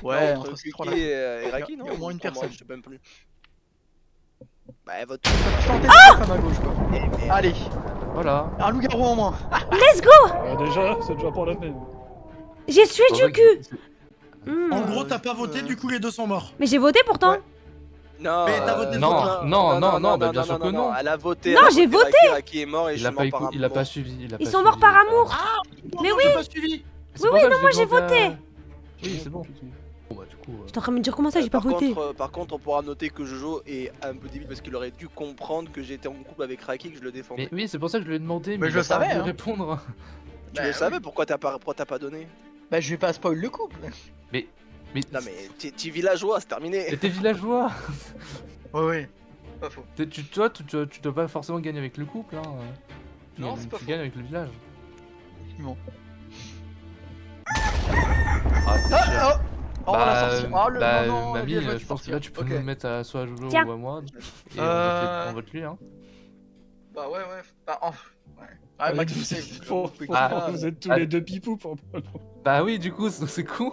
droite. Ouais, Entre entre ces Kuki trois-là. et Raki, Il y a non au moins une Pour moi, personne. Je sais même plus. Bah, elle vote. Tentez de femme à gauche, quoi. Eh, merde. Allez, Voilà. un loup-garou en moins. Let's go. Déjà, c'est déjà pour la peine. J'ai sué En du vrai, cul. c'est- Hmm. En gros, t'as pas voté, du coup les deux sont morts. Mais j'ai voté pourtant. Ouais. Non, Mais t'as voté non, pour non, bah bien sûr que non. Elle a voté. Non, elle a j'ai voté. voté. Raki est mort et je Il a suis pas, mort par il a amour. pas suivi. Ils sont morts par amour. Mais non, oui. j'ai pas suivi. C'est pour ça que je moi, l'ai j'ai demandé à- voté. Oui, c'est bon. Bon bah du coup. J'étais en train de me dire comment ça, j'ai pas voté. Par contre, on pourra noter que Jojo est un peu débile parce qu'il aurait dû comprendre que j'étais en couple avec Raki, que je le défendais. Mais oui, c'est pour ça que je lui ai demandé. Mais Mais je il a le savais, pas voulu hein. répondre. Tu Bah, le oui. savais, pourquoi t'as pas donné? Bah, je vais pas spoil le couple. Mais Non mais t'es villageois, c'est terminé. mais t'es villageois. Ouais. Pas faux. Toi, tu dois pas forcément gagner avec le couple, hein. Non, c'est pas Tu faux. gagnes avec le village. Effectivement. Ah, c'est sûr. Oh, la sortie. Oh, le. bah, non, non, mamie, bien joué de je pense que sortir. là tu peux Ok. nous mettre à soit à Jojo Tiens. ou à moi. Et on vote lui, hein. Bah, ouais. Bah, ouais. Ah, Max, tu sais, Vous êtes tous Ah. les deux pipous pour moi. Bah oui, du coup, c'est con.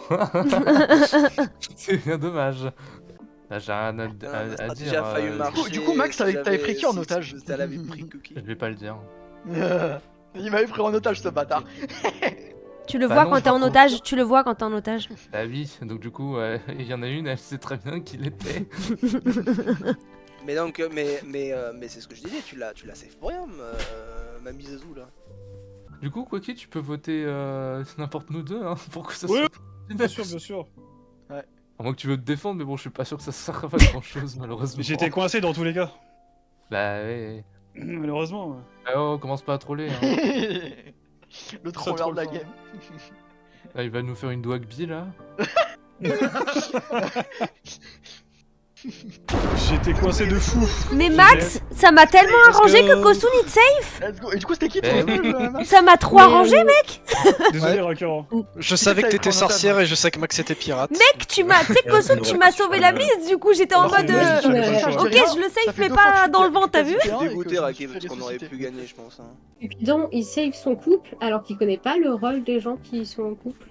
C'est bien dommage. Là, j'ai rien à La dire. stratégie a failli marcher. Du coup, Max, si t'avais pris qui en si- otage si elle avait pris Cookie. Je vais pas le dire. Il m'avait pris en otage, ce bâtard. Tu le Bah vois non, quand t'es en par contre. otage. Tu le vois quand t'es en otage. Bah oui, donc du coup, il y en a une, elle sait très bien qui l'était. Mais donc, mais c'est ce que je disais, tu l'as safe pour rien, ma Mizazou là. Du coup, quoi qu'il, tu peux voter n'importe nous deux, hein, pour que ça Ouais, soit. bien sûr, bien sûr. À moins que tu veux te défendre, mais bon, je suis pas sûr que ça serve à grand chose, malheureusement. J'étais coincé dans tous les cas. Bah ouais. Malheureusement. Ouais. Ah, oh, commence pas à troller. Hein. Le trolleur de la trop game. Là, il va nous faire une Dwagby là. J'étais coincé de fou. Mais Max, ça m'a tellement arrangé que Kosun il te save. Let's go. Et du coup, c'était qui Eh toi Ça m'a trop arrangé, mec. Désolé, Rakian. Je savais que t'étais sorcière et je sais que Max était pirate. Mec, tu m'as. Tu sais, Kosun, tu m'as sauvé la mise. Du coup, j'étais en mode. Ok, je le save, mais pas dans le vent, t'as vu? Dégoûté Raki parce qu'on aurait pu gagner, je pense. Hein. Cupidon, il save son couple alors qu'il connaît pas le rôle des gens qui sont en couple.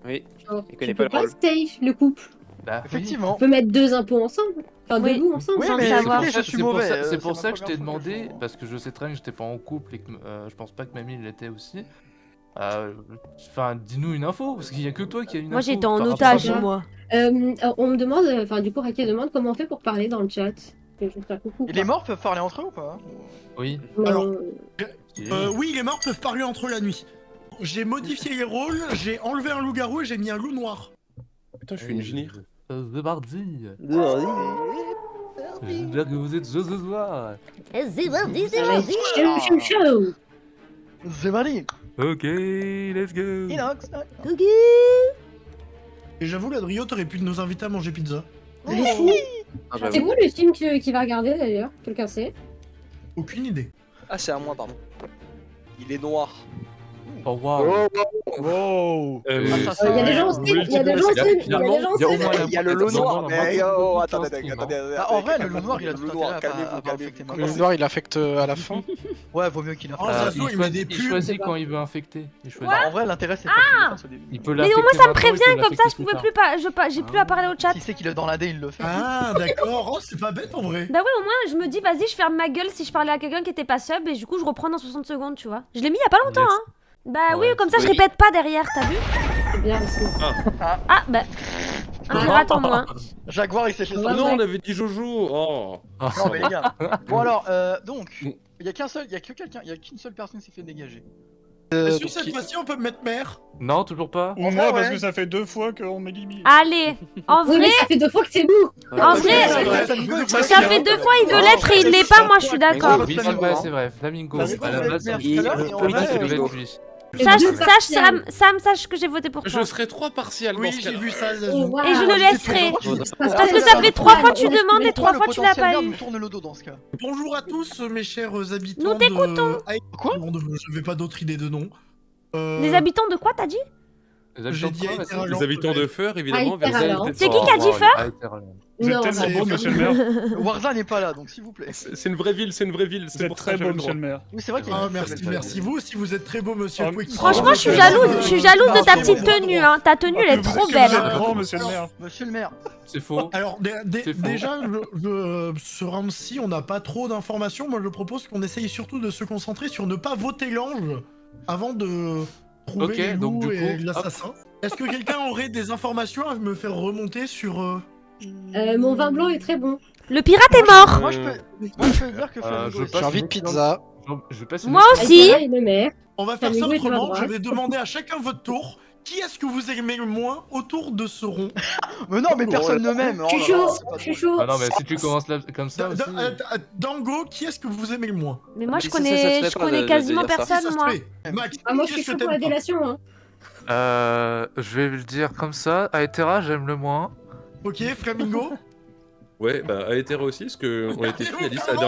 Oui. Genre, Il connaît tu peux pas le pas rôle. save le couple. Bah, oui. Effectivement. On peut mettre deux impôts ensemble. Enfin, Oui. deux loups ensemble. Oui, sans mais le savoir. écoutez, je suis C'est pour mauvais. ça- C'est c'est pour ma ça que je t'ai première fois demandé, que je- parce que je sais très bien que j'étais pas en couple et que je pense pas que mamie l'était aussi. Enfin, dis-nous une info, parce qu'il y a que toi qui a une Moi, info. j'étais en Enfin, otage, enfin, moi. On me demande, enfin du coup Raki demande comment on fait pour parler dans le chat. Je vais juste faire coucou. Et les morts peuvent parler entre eux ou pas? Oui. Mais Alors, on- Oui, les morts peuvent parler entre eux la nuit. J'ai modifié les rôles, j'ai enlevé un loup-garou et j'ai mis un loup noir. Putain, je suis une génie. C'est parti. Vas-y. J'espère que vous êtes chaud ce soir. C'est parti, ça va être chaud, chaud, chaud. C'est parti. Ok, let's go. Inox. Et j'avoue, l'Adrio, t'aurais pu nous inviter à manger pizza. Le fou. Ah, bah, C'est quoi le film qu'il va regarder d'ailleurs? Quelqu'un sait? Aucune idée. Ah, c'est à moi, pardon. Il est noir. Oh waouh. Wow. Il y a des gens aussi, il y a des gens aussi, il y a des gens aussi. Il y a le loup noir, mais oh, attendez. Ah, en vrai, le loup noir, il a tout intérêt à pas affecter Le maintenant. noir il affecte à la fin. Ouais, vaut mieux qu'il Oh, affecte. Zazu, il met des Il pubs. choisit quand il veut infecter. Il choisit. Bah, en vrai, l'intérêt, c'est pas qu'il le fasse au début. Il peut Mais au l'affecter moins ça me maintenant, il prévient, peut comme ça l'affecter je pouvais tard. plus j'ai plus à parler au chat. Si c'est qu'il est dans l'AD, il le fait. Ah, d'accord. Oh, c'est pas bête en vrai. Bah ouais, au moins je me dis, vas-y, je ferme ma gueule si je parlais à quelqu'un qui était pas sub et du coup je reprends dans 60 secondes, tu vois. Je l'ai mis il y a pas longtemps, Yes. hein. Bah oui, Ouais, comme ça je oui. répète pas derrière, t'as vu? C'est bien aussi. Ah, bah. Un pirate en moins. Jaguar, il s'est fait ça. Ah non, on avait dit Jojo. Oh. Non, mais les gars. Bon, alors, donc, il y a qu'une seule personne qui s'est fait dégager. Est-ce que cette fois-ci on peut me mettre maire? Non, toujours pas. Ou moi, parce que ça fait 2 fois qu'on m'élimine. Allez, en Oui, mais vrai, ça fait 2 fois que c'est nous. en vrai, ça fait 2 fois il veut l'être et il l'est pas, moi je suis d'accord. Oui, c'est vrai. Flamingo. Flamingo, À la on va base, être il maire tout à l'heure, et en politique vrai, devait Flamingo. être lui. Sam, sache que j'ai voté pour toi. Je serai 3 partial dans Oui, ce j'ai cas-là. vu ça, Oh, Zazu. wow. Et je le laisserai. Parce Parce que ça fait 3 fois que tu demandes et 3 Le fois tu l'as pas potentiel eu. nous tourne le dos dans ce cas. Bonjour à tous, mes chers habitants. Nous t'écoutons. Quoi Je n'avais pas d'autre idée de nom. Les habitants de quoi t'as dit? J'ai dit Aetherland. Les habitants de Feur, évidemment. Ah, vers Aetherland. C'est qui a dit Feur? Vous êtes Non, tellement c'est- beau, monsieur le maire. Warzone n'est pas là, donc s'il vous plaît. C'est une vraie ville, c'est une vraie ville. Vous C'est êtes pour ça très que j'avais beau, le droit. monsieur le maire. Oui, c'est vrai qu'il y a Ah, une merci. Vous aussi, vous êtes très beau, monsieur Ah, Quick. Franchement, je suis jalouse de ta petite tenue, hein. Ta tenue, elle est trop Vous belle. êtes grand, monsieur le maire. Monsieur le maire. C'est faux. Alors, C'est faux. déjà, ce round-ci, on n'a pas trop d'informations. Moi, je propose qu'on essaye surtout de se concentrer sur ne pas voter l'ange avant de trouver Ok, les donc loups du et coup, l'assassin. Est-ce que quelqu'un aurait des informations à me faire remonter sur... Mon vin blanc est très bon. Le pirate est mort. Moi, je peux dire que Flamingo je est passe J'ai envie de pizza. Je vais passer Moi aussi. Aïtera, il est maire. On va faire ça Flamingo est autrement. droit. Je vais demander à chacun votre tour. Qui est-ce que vous aimez le moins autour de ce rond? Mais non, mais personne ne m'aime. Je suis chaud, je suis chaud. Ah non, mais si tu commences là comme ça aussi. Dango, qui est-ce que vous aimez le moins? Mais moi, je Mais ça se fait pas connais de quasiment dire ça. Si, ça personne, se moi. fait. Max, Ah, moi, je qui suis est-ce chaud que pour la t'aimes pas? délation. Hein. Je vais le dire comme ça. Aetera, j'aime le moins. Ok, Flamingo. Ouais, bah Aetera aussi, parce qu'on était finaliste à la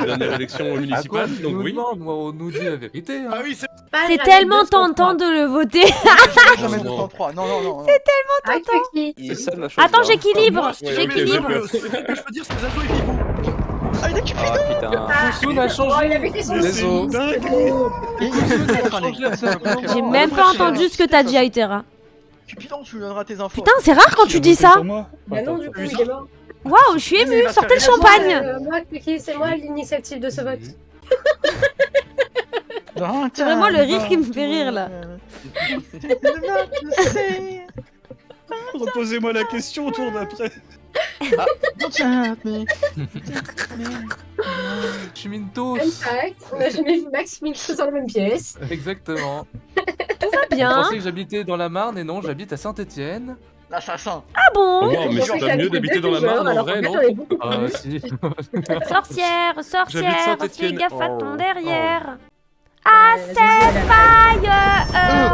dernière élection municipale, Tu donc nous oui. demandes, moi, on nous dit la vérité. Hein. Ah oui, c'est... C'est tellement tentant de le voter. Jamais Non. 203. Non. Ah, Quickie. C'est ça ma chose. Attends, là. j'équilibre. Moi, si Ouais, jamais J'équilibre. le seul truc que je peux dire, c'est Zazo et Pipou. Ah, il est cupide. Ah putain. Soun a Oh, il changé. avait fait son Désolé. Et il peut être un exemple. J'ai même pas entendu ce que t'as dit, Aetera. Cupidon, tu lui donneras tes infos. Putain, c'est rare quand tu dis ça. Bah non, du coup, il est mort. Waouh, je suis émue. Sortez le champagne. Moi, Quickie, c'est moi l'initiative de ce vote. C'est vraiment le rire qui me fait rire, là. Reposez-moi la question au tour d'après. Je suis Mintos. Impact, on a jamais vu Max Mix dans la même pièce. Exactement. Tout va Je bien. pensais que j'habitais dans la Marne et non, j'habite à Saint-Étienne. L'assassin. Ah bon? Oh, mais c'est pas mieux d'habiter dans la Marne en vrai, non? Ah si. Sorcière, J'habite fais Saint-Étienne. gaffe à ton Oh. derrière. Ah, c'est faille.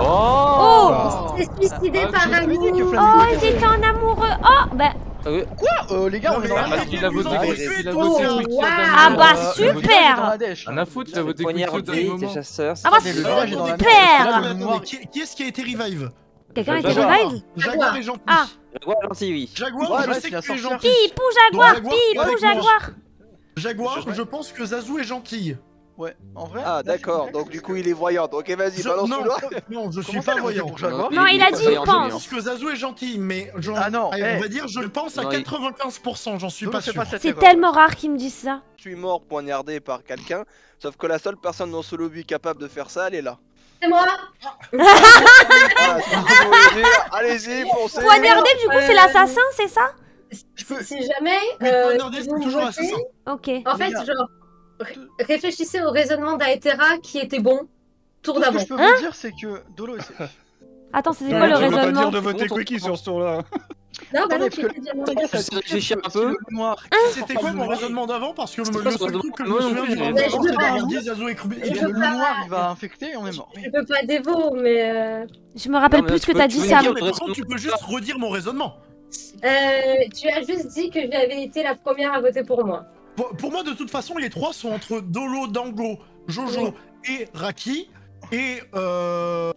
Oh. C'est suicidé Ah, par j'ai jamais dit que amour. Flamingo Oh, ils étaient en amoureux. Oh, bah. Les gars, on est dans la Parce qu'il a voté Ah, Quick, il a oh, voté wow. Quick. Ah bah, super. Rien à foutre, il a voté Quick au Poignardé, dernier t'es moment. chasseur. Ah bah, Le village est dans la super. merde. Attendez, qui est-ce qui a été revive? Quelqu'un a été Jaguar. revive? Jaguar est gentil. Ah. Jaguar gentil, oui. Jaguar, Ouais, je ouais, sais c'est que la tu es sorcière. gentil. Pipou Jaguar, Jaguar, Pipou avec moi. Jaguar. Jaguar, je pense que Zazu est gentil. Ouais, en vrai. Ah d'accord, donc du coup il est voyant. Ok vas-y, Non, balance-le. non, je suis Comment pas ça, voyant. pour Jaguar Non, il a dit il Je pense. pense que Zazu est gentil, mais Ah non, allez, on va dire, je le pense à Non, il- 95%, j'en suis Non, pas c'est sûr. pas cette C'est erreur. tellement rare qu'ils me disent ça. Je suis mort poignardé par quelqu'un, sauf que la seule personne dans ce lobby capable de faire ça, elle est là. C'est moi. Voilà, c'est ce que je voulais dire. Allez-y, foncez. Poignardé, du coup, c'est l'assassin, c'est ça? Si jamais Mais poignardé, c'est vous toujours votez, assassin. Ok. en fait, Les gars. genre, réfléchissez au raisonnement d'Aetera qui était bon. Tour Tout ce que d'avant. je peux vous dire, c'est que Dolo, Attends, c'était Non, quoi le tu peux pas raisonnement? dire de voter Quickie sur ce tour-là. Non, bah non, Attendez, tu parce peux dire que- Je réfléchir un peu. C'était quoi mon raisonnement d'avant? Parce que C'était le quoi seul son truc que je raisonnement? me souviens Non, du non, raisonnement mais d'avant, je c'est peux pas- d'avoir dit Zazu est je le peux loup pas- noir, il va infecter et on est mort. Je peux pas dévo, mais Je me rappelle Non, mais plus ce que tu t'as peux- dit, tu peux Sam. dire- Mais par contre, tu peux juste redire mon raisonnement. tu as juste dit que j'avais été la première à voter pour moi. Pour moi, de toute façon, les trois sont entre Dolo, Dango, Jojo et Raki. Et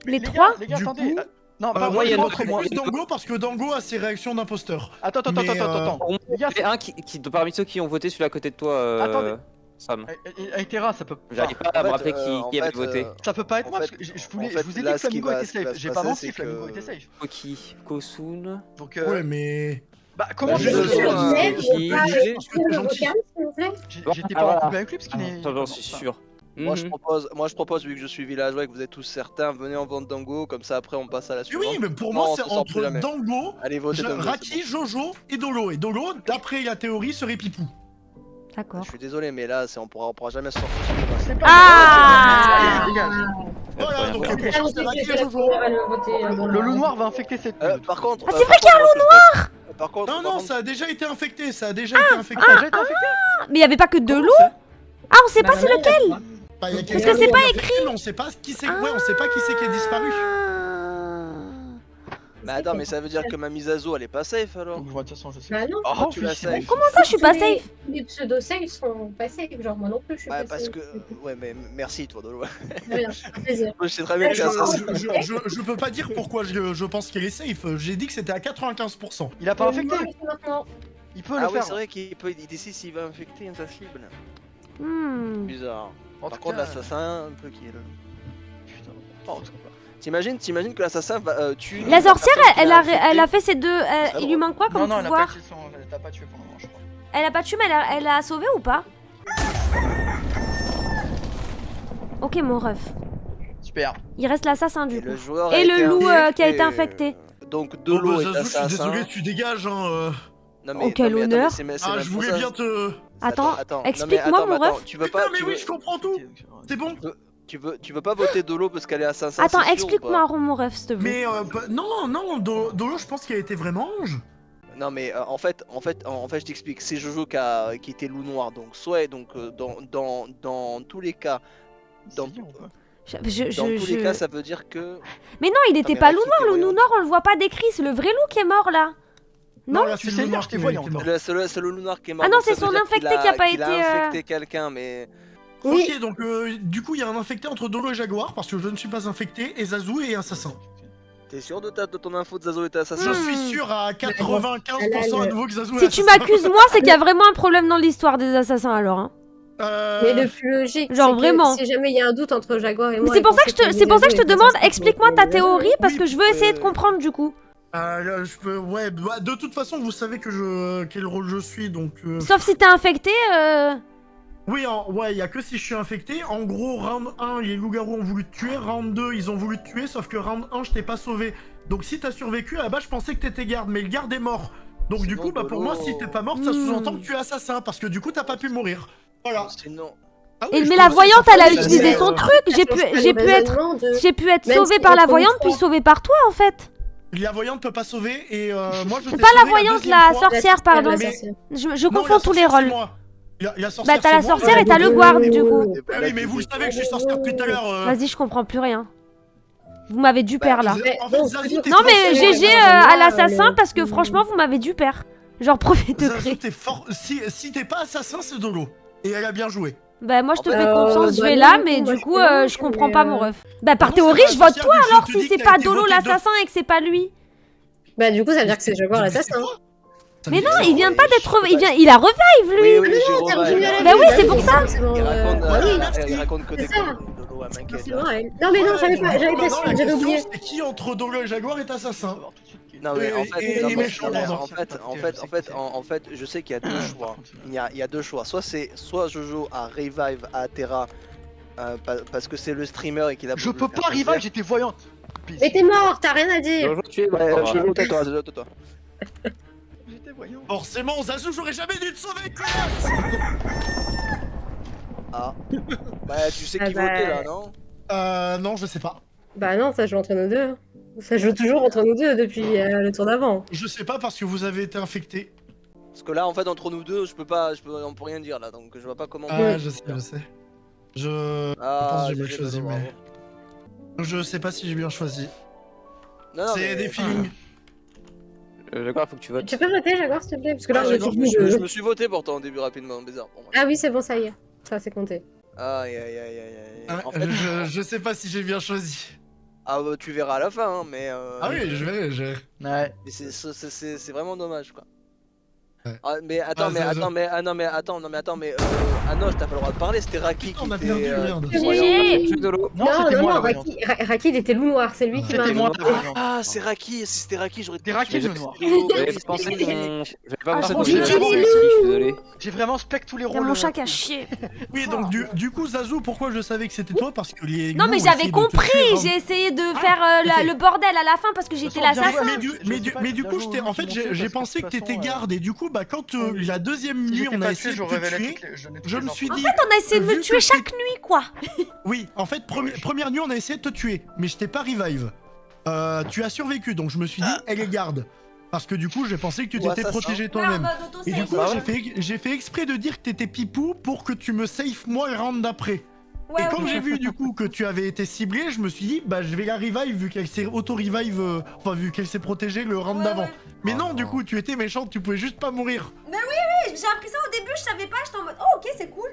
Les trois Les gars, Du attendez. coup, Non, pas moi moi, je il y a pense d'autres que moi. plus Dango parce que Dango a ses réactions d'imposteur. Attends. Mais, Pour moi, Les gars, il y en a un qui, parmi ceux qui ont voté celui à côté de toi, Attendez. Sam. Aetera, ça peut J'arrive pas En à me fait, rappeler en qui avait fait, voté. Ça peut pas être En moi fait- parce que je en fait, vous ai dit là, que ce qui Flamingo va- était ce qui va safe. se J'ai pas passer, menti, c'est Flamingo que- était safe. Koki, Kosun. Donc, Ouais, mais. bah comment Bah, je je sais sais pas, pas, qui- parce que t'es gentil. s'il vous plaît. J'étais pas en couple avec lui parce qu'il est. Attends, j'en suis sûr. Moi je Mhm. propose, vu que je suis villageois et que vous êtes tous certains, venez en vente Dango, comme ça après on passe à la Mais suivante. oui, mais pour Non, moi on c'est se sort plus entre jamais. Dango, Allez, votez Dango. c'est Raki, Jojo et Dolo. Et Dolo, d'après la théorie, serait Pipou. bon. D'accord. Je suis désolé, mais là on pourra jamais se sortir. C'est pas Ah les gars, Voilà, donc Ok. pour moi c'est Raki et J'étais la Jojo. première à le voter. le loup noir va infecter cette. Par contre. Ah, c'est vrai qu'il y a un loup noir. Par contre. Non, par non, contre- ça a déjà été infecté, ça a déjà été infecté. Attends, j'ai été infecté. Mais il y avait pas que deux loups. Ah, on sait pas c'est lequel. Bah, y a Est-ce quelqu'un que c'est qui pas l'a infecté, mais on sait pas qui c'est. Ouais, on sait pas qui c'est qui est disparu. Mais attends, mais ça veut dire que ma Misazo elle est pas safe alors. Donc, de toute façon, je sais. Bah non. Oh, tu la safe. Comment ça, je suis pas safe? Les pseudo-safe sont pas safe, genre moi non plus je suis Bah pas parce safe. que. Ouais, mais merci toi, Dolo. Très bien, plaisir. Je sais très bien que c'est assassin. Je peux pas dire pourquoi je pense qu'il est safe. J'ai dit que c'était à 95%. Il a pas infecté. Maintenant. Il peut Ah le oui, faire. c'est vrai qu'il peut, il décide s'il va infecter sa cible. Hmm. Bizarre. En Par tout contre, cas, l'assassin, un peu qui est là. Putain. Oh, en tout cas. T'imagines que l'assassin va tuer. La sorcière, elle a fait fait ses deux. Il lui manque quoi Non, comme non, elle a pas pouvoir? tué son. Elle t'a pas tué pour le moment, je crois. Elle a pas tué, mais elle a sauvé ou pas? Ok, mon ref. Super. Il reste l'assassin du Et coup. le joueur Et a le été loup qui a été infecté. infecté. Donc Oh, Dolo bah, est Zazu, je suis assassin. désolé, tu dégages, hein. Non, Oh, quel attends, honneur. c'est Ah, même je pas voulais ça. bien te. Attends, Non, mais explique-moi, mon attends, ref. Tu veux Putain, pas. mais tu oui, veux- je comprends tout. C'est bon. Tu veux pas voter Dolo parce qu'elle est assassin. Attends, c'est sûr ou explique-moi, pas mon ref, s'il te plaît. Mais non, Dolo, je pense qu'il a été vraiment ange. Non mais en fait je t'explique, c'est Jojo qui était loup noir, donc soit dans tous les cas, dans tous les cas ça veut dire que... Mais non, il était mais pas loup Raki, t'es noir, le loup voyante. noir, on le voit pas décrit, c'est le vrai loup qui est mort là. Non, là, tu c'est sais le lire, noir je t'ai qui voyant. est mort. C'est le loup noir qui est mort. Ah non, donc ça c'est veut son dire infecté qu'il qui a pas qu'il été, infecté quelqu'un, mais... Oui. Ok, donc du coup, il y a un infecté entre Dolo et Jaguar parce que je ne suis pas infecté et Zazu est assassin. T'es sûr de ton info de Zazo était assassin Je suis sûr à 95% à nouveau que Zazu est Si tu assassin. m'accuses moi, c'est qu'il y a vraiment un problème dans l'histoire des assassins alors. Hein. Mais le plus logique, Genre c'est que vraiment. si jamais il y a un doute entre Jaguar et moi. C'est pour ça que je te demande, explique-moi ta théorie parce Oui, que je veux essayer de comprendre du coup. Là, je peux, ouais, bah, de toute façon, vous savez que quel rôle je suis, donc. Sauf si t'es infecté. Oui, ouais, y a que si je suis infecté. En gros, round 1, les loups-garous ont voulu te tuer. Round 2, ils ont voulu te tuer, sauf que round 1, je t'ai pas sauvé. Donc si t'as survécu, à la base, je pensais que t'étais garde, mais le garde est mort. Donc du Sinon, coup, bah pour Dolo- moi, si t'es pas morte, ça sous-entend que tu es assassin, parce que du coup, t'as pas pu mourir. Voilà. Sinon... Ah Et, oui, je mais la trouve voyante, ça elle a facile, utilisé mais, son truc. J'ai pu être Même sauvée si par la on tombe voyante puis fort. sauvée par toi en fait. La voyante peut pas sauver, et moi, je t'ai Pas la sauvé voyante, deuxième la fois. sorcière, pardon. Mais- Je Non, confonds la tous les sorcière, c'est rôles. moi. La sorcière, Bah t'as la c'est moi. sorcière et t'as le guard du coup. Ah oui, mais vous le savez que je suis sorcière depuis tout à l'heure. Vas-y, je comprends plus rien. Vous m'avez du père là. En fait, Zazu, t'es Non mais fort. GG à l'assassin parce que franchement vous m'avez du père. Genre premier Zazu, degré. t'es fort. Si t'es pas assassin, c'est Dolo. Et elle a bien joué. Bah moi je te En fais fait, confiance, je bah vais non, là du mais coup, moi, du je coup peux pas, je comprends mais, pas mon ref. Bah par non, théorie c'est je pas vote la toi sorcière, alors vu que je te si dis c'est que t'as pas été Dolo voté deux l'assassin et que c'est pas lui. Bah du coup ça veut dire que c'est Jaguar l'assassin. Mais non il vient pas d'être... Il a revive lui. Oui, j'ai t'as revive. revenu à la Bah vie, oui, c'est pour ça. Il raconte, Bah oui, il raconte que c'est des ça. conneries, Dolo, m'inquiète. c'est vrai. Non mais non, j'avais pas Maintenant, su, la j'avais question, oublié. c'est qui entre Dolo et Jaguar est assassin? Non mais en fait, Et non, mais- méchant, non, mais pardon. en fait, je sais qu'il y a deux choix. Il y a deux choix. Soit Jojo a revive à Terra parce que c'est le streamer et qu'il a. Je peux pas arriver, j'étais voyante. Mais t'es mort, t'as rien à dire. Jojo, tu es Ouais, mort. Jojo, tais-toi. J'étais voyante. Forcément, Zazu, j'aurais jamais dû te sauver, connasse. Ah. Bah tu sais Ah qui bah. voter là, non? Non, je sais pas. Bah non, ça joue entre nous deux. Ça joue toujours entre nous deux depuis le tour d'avant. Je sais pas parce que vous avez été infecté. Parce que là, en fait, entre nous deux, on peut rien dire là, donc je vois pas comment. Ah, je sais. Je Ah, pense que j'ai mal GG, choisi, bravo. mais. Je sais pas si j'ai bien choisi. Non, non, C'est mais- des feelings. Jaguar, faut que tu votes. Tu peux voter Jaguar s'il te plaît? Parce que là Ah, on est Jaguar, tous Je deux. me suis voté pourtant au début rapidement, bizarre pour moi. Ah oui, c'est bon, ça y est. Ça c'est compté. Aïe aïe aïe aïe aïe. En fait, Je sais pas si j'ai bien choisi. ah bah, tu verras à la fin, hein, mais. Ah oui, je verrai. Ouais. Mais c'est vraiment dommage quoi. Ouais. Ah, mais attends, Ah, mais ça- attends, mais ah non, mais attends, non, mais attends, mais ah non, t'as pas le droit de parler, c'était Raki Putain, qui on a était. perdu, merde. GG. Dolo. Non, c'était moi la voyante. Raki, il était loup noir, c'est lui qui m'a. C'était moi la voyante. Ah, c'est Raki, si c'était Raki, j'aurais C'était Raki le noir. J'avais pas pensé qu'on. J'avais pas pensé qu'on franchement, faisait j'ai- la je suis désolé. J'ai vraiment spec tous les Il y a rôles. mon chat qui a chié. Oui, donc du coup, Zazu, pourquoi je savais que c'était toi? Parce que les. Non, gnous mais ont j'avais essayé de te compris. tuer, hein. J'ai essayé de faire ok. le bordel à la fin parce que j'étais façon, bien l'assassin. joué. Mais du coup, en fait, j'ai pensé que t'étais garde et du coup, bah quand la deuxième nuit on a essayé de te tuer, je me suis dit. En fait, on a essayé de me vu tuer que chaque nuit, quoi. Oui, en fait, première nuit on a essayé de te tuer, mais je t'ai pas revive. Tu as survécu, donc je me suis dit, elle est garde. Parce que du coup, j'ai pensé que tu Ouais, t'étais ça, protégé Ouais, en toi-même. mode Et du autosave. coup, j'ai fait exprès de dire que t'étais pipou pour que tu me safe moi et round d'après. Ouais, Et quand ouais. j'ai vu du coup que tu avais été ciblé, je me suis dit, bah je vais la revive vu qu'elle s'est auto-revive, enfin vu qu'elle s'est protégée le round Ouais, d'avant. ouais. Mais non, du coup, tu étais méchante, tu pouvais juste pas mourir. J'ai appris ça au début, je savais pas, j'étais en mode oh ok c'est cool.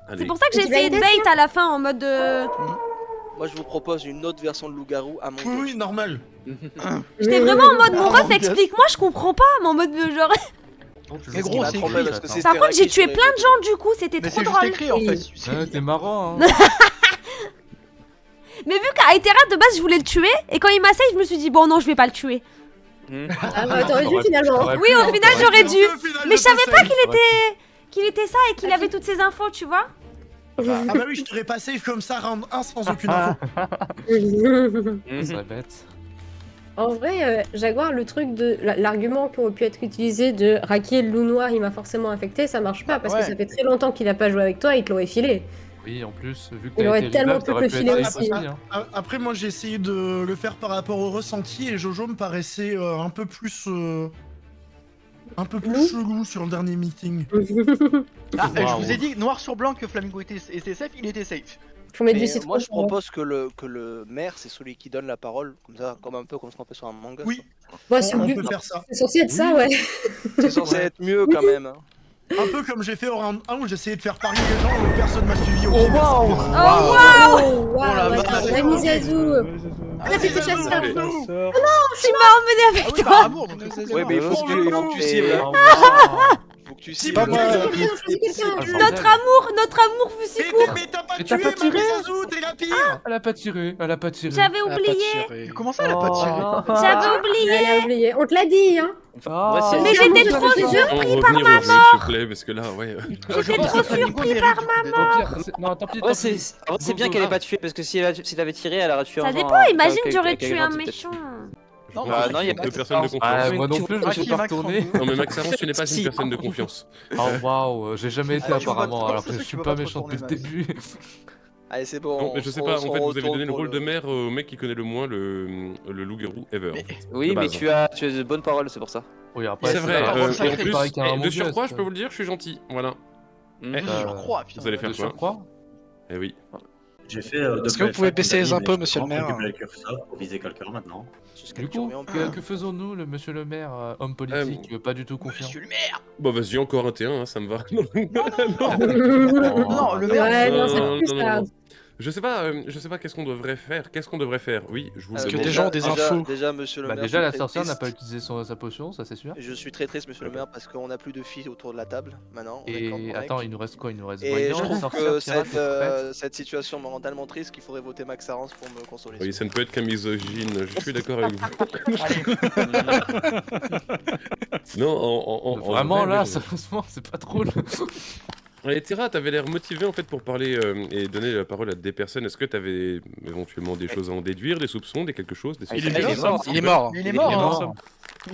Allez. C'est pour ça que j'ai Tu vas essayé de aider, bait à la fin en mode Moi, je vous propose une autre version de loup-garou à mon Oui, dos. oui, normal. j'étais vraiment en mode mon Ah, ref mon explique-moi, je comprends pas, mais en mode genre Mais gros, c'est trompé écrit. parce que ça. c'était par contre, Raki j'ai tué sur les plein de photos. gens du coup, c'était Mais trop c'est juste drôle. écrit en fait. Ouais, t'es marrant, hein. Mais vu qu'à Aetera de base je voulais le tuer et quand il m'a save, je me suis dit bon non, je vais pas le tuer. Ah bah t'aurais dû finalement. Oui, au final j'aurais dû. Mais je savais pas qu'il qu'il était ça et qu'il avait toutes ces infos, tu vois. Ah bah oui, je t'aurais pas safe comme ça, round 1 sans aucune info. Ça serait bête. En vrai, Jaguar, le truc de l'argument qui aurait pu être utilisé de Raki le loup noir, il m'a forcément infecté, ça marche pas parce que Ouais. ça fait très longtemps qu'il a pas joué avec toi, il te l'aurait filé. Oui, en plus, vu que Il t'as aurait été tellement rival, pu t'aurais te pu filer être aussi. safe aussi, hein. Après, moi j'ai essayé de le faire par rapport au ressenti et Jojo me paraissait un peu plus. Un peu plus chelou sur le dernier meeting. Ah, je Waouh. vous ai dit noir sur blanc que Flamingo était safe, il était safe. Faut mettre Mais du citron. moi, je pour moi. propose que le maire, c'est celui qui donne la parole, comme ça, comme un peu comme ce qu'on fait sur un manga. Oui, Moi, c'est on le peut but. faire ça. C'est censé être ça, ouais. C'est censé être mieux quand même. hein. Un peu comme j'ai fait au round 1 où j'essayais de faire parier les gens et personne m'a suivi au Oh pied. waouh. Oh waouh! Oh la Attends, vache. on a mis Zazu. Ah, Ah, c'était Zazu, chasseur. allez. Tu m'as emmené avec Ah oui, toi. par amour, donc Ouais, mais il faut que tu cibles. hein. Oh, waouh. Faut que tu C'est cibles. pas le moi. mec. Notre amour fut si court. Mais t'as pas Mais tué, t'as pas tiré. Zazu, t'es la pire. Elle a pas tiré, elle a pas tiré. J'avais Ah, pas oublié. tiré. Mais comment ça, elle a pas tiré J'avais oublié. Elle a oublié. On te l'a dit, hein. Ah. Ouais, c'est- Mais j'étais trop On sûre. revenir au jeu, s'il vous plaît, parce que là, ouais. J'étais trop surpris par Au pire, non, tant pis. Ouais, c'est bien qu'elle ait pas tué parce que s'il avait tiré, elle aurait tué un Ça genre, dépend, imagine quelqu'un j'aurais qui a tué un grandi, peut-être. méchant. Non, Bah, non, y a Deux personnes de confiance. Ah, moi non plus, je me suis Raki, pas Max, retourné. Rambo. Non, mais Max Avance, tu n'es pas une Si. personne de confiance. Oh waouh, j'ai jamais été Ah, tu vas apparemment, te- alors c'est que sûr je que suis tu pas vas pas méchant te depuis le retourner, début. Allez, c'est bon. Non, mais je sais on- pas, en on fait, vous avez retourne donné le pour rôle de maire au mec qui connaît le moins le loup-garou ever. Mais- en fait. Oui, De mais base. tu as de bonnes paroles, c'est pour ça. Oui, après, C'est vrai, pas et ça, en plus, pareil qu'un de Among surcroît, Us. je peux vous le dire, je suis gentil. Voilà. Hmm. Eh, Je surcrois, putain. Vous allez faire De quoi surcroît. Eh oui. J'ai fait. Est-ce que vous pouvez baisser les impôts, monsieur le maire? Récupérer le curseur pour viser quelqu'un maintenant. Du coup, que faisons-nous, le monsieur le maire, homme politique, pas du tout confiant? Monsieur le maire. Bon, vas-y, encore un T1, hein, ça me va. Non, Non, le maire. Ouais, non, non, ça non, pue, non, ça. non. Je sais pas qu'est-ce qu'on devrait faire. Qu'est-ce qu'on devrait faire? Oui, je vous Parce le que demande. des gens ont des infos. Déjà, monsieur le Bah maire. déjà, je la suis très sorcière n'a triste. pas utilisé sa potion, ça c'est sûr. Je suis très triste, monsieur le maire, parce qu'on a plus de filles autour de la table maintenant. on est Et correct. attends, il nous reste quoi? Il nous reste Et Voyant, je trouve sorcière, que pirate, cette situation me rend tellement triste qu'il faudrait voter Max Arance pour me consoler. Oui, ça ne peut être qu'un misogyne, je suis d'accord avec vous. Non, en Vraiment vrai, là, oui, sérieusement, c'est pas drôle. Et Tira, t'avais l'air motivé en fait pour parler et donner la parole à des personnes. Est-ce que t'avais éventuellement des choses à en déduire, des soupçons, des choses, des Il est suspicions mort, Il est mort. Il est mort. mort.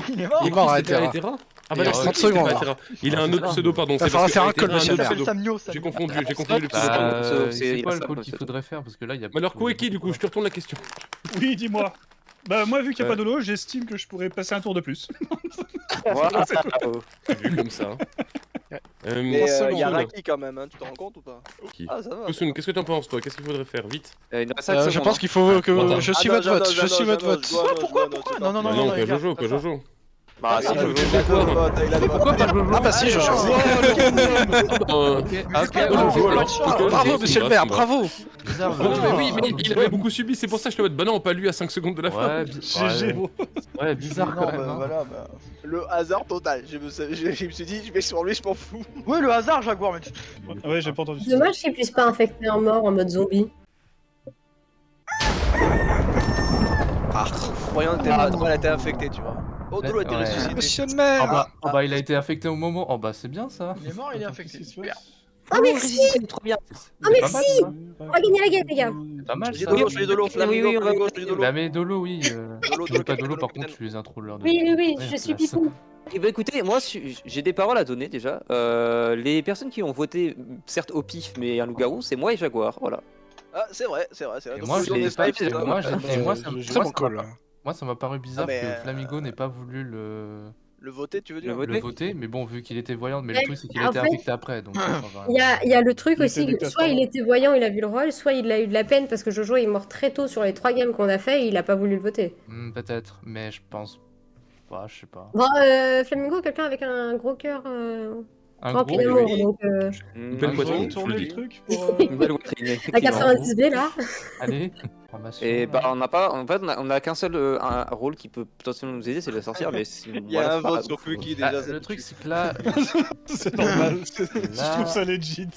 Il est mort. Il est mort à C'était Etera. Ah Il bah non, reste c'est 30 secondes. Etera. Il a un autre pseudo, pardon. Ça c'est fera parce que faire un Etera call, a monsieur le autre maire. pseudo. Samio, J'ai confondu le pseudo. Bah, c'est- c'est il quoi a le ça, call le qu'il pseudo. faudrait faire? Parce que là, il y a. Alors, Koeki, du coup, je te retourne la question. Oui, dis-moi. Bah moi vu qu'il n'y a pas de lot, j'estime que je pourrais passer un tour de plus. Voilà. Vu comme ça. Mais il y a Kosun, Raki quand même, hein, tu te rends compte ou pas? Qui Ah, ça va. Kosun, qu'est-ce que t'en penses, toi? Qu'est-ce qu'il faudrait faire? Vite. Il nous reste 5 Je secondes, pense hein. qu'il faut que Attends. je suis Ah, votre non, vote. Je non, suis non, votre non, vote. je dois- Pourquoi? je dois- Non, non, Bah non, non, non, pas les gars, Jojo, pas pas ça. Jojo. Bah, si, il a je le joue. vote, il a le vote. Pourquoi pas Jojo Ah bah si, je joue. Ok, ah, ok, Bravo, monsieur le maire, bravo. Bizarre, Oh, Jojo. mais oui, mais il avait beaucoup subi, c'est pour ça que je te vote. Bah non, pas lui à 5 secondes de la fin. Ouais, GG, bro. ouais, bizarre Non, quand même. bah, hein. voilà, bah. Le hasard total. Je me suis dit, je vais sur lui, je m'en fous. Ouais, le hasard, Jaguar, mais Ouais, j'ai pas entendu ça. Dommage qu'il puisse pas infecter un mort en mode zombie. Voyons, elle a été infectée, tu vois. Oh, Dolo a été Ouais. ressuscité. Monsieur le Oh maire. bah, il a été affecté au moment. Oh bah, c'est bien ça. il est mort, il est Attends, infecté. qu'est-ce qui se Super. passe Oh merci. C'est trop bien. C'est pas mal ça. On va gagner la game, les gars. C'est pas mal Je dis ça. Dolo, je dis Dolo, Flamingo, Oui, oui, Flamingo, je dis Dolo. Bah, mais Dolo, oui. Dolo, Tu dis pas capitaine, Dolo, par capitaine. contre, tu les introleurs de. Oui, Ouais, je suis classe. Pipou. Eh ben écoutez, moi j'ai des paroles à donner déjà. Les personnes qui ont voté, certes au pif, mais un loup-garou, c'est moi et Jaguar, voilà. Ah, c'est vrai, c'est vrai. Et Donc, moi, vous je donnez l'ai pas safe, fait. c'est ça Moi, et moi, Très bon call. moi, ça m'a paru bizarre mais, que Flamingo n'ait pas voulu Le voter, tu veux dire Le le voter, mais bon, vu qu'il était voyant, mais le Ouais, truc c'est qu'il a en été fait, affecté après, donc ça change rien. Il y a le truc Il aussi, était dictateur. soit il était voyant, il a vu le rôle, soit il a eu de la peine parce que Jojo est mort très tôt sur les 3 games qu'on a fait et il a pas voulu le voter. Peut-être, mais je pense pas, je sais pas. Bon, Flamingo, quelqu'un avec un gros cœur Un rempli gros, d'amour, oui. donc Une belle Un poitrine, gros je Tourner le le dis. truc pour. Une belle poitrine, à effectivement. 90B là. Allez, formation. Et là. bah on n'a pas, en fait on a qu'un seul un rôle qui peut potentiellement nous aider, c'est la sorcière, mais Il y a un vote sur Quickie Ah, déjà. ça le me truc tue. c'est que là, C'est normal. Je là, trouve ça legit.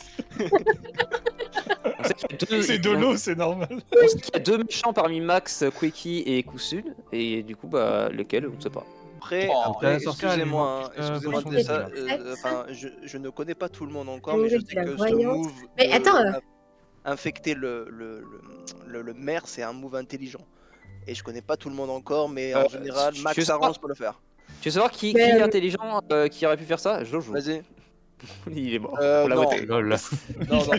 On sait qu'il y a deux- C'est de l'eau, c'est normal. On sait qu'il y a 2 méchants parmi Max, Quickie et Kusun, et du coup bah lequel on ne sait pas. Après, Oh, après, la sorcière, elle excusez-moi, manque, excusez-moi potion de de ça. vie. Enfin, je ne connais pas tout le monde encore, Oui, mais je oui, sais la que ce voyante. move Mais de attends, infecter le maire, c'est un move intelligent. Et je connais pas tout le monde encore, mais en général, je Max sais Arance pas. peut le faire. Tu veux savoir qui Mais, est intelligent qui aurait pu faire ça? Jojo. Vas-y. Il est mort. On l'a non. voté. lol. Non, non,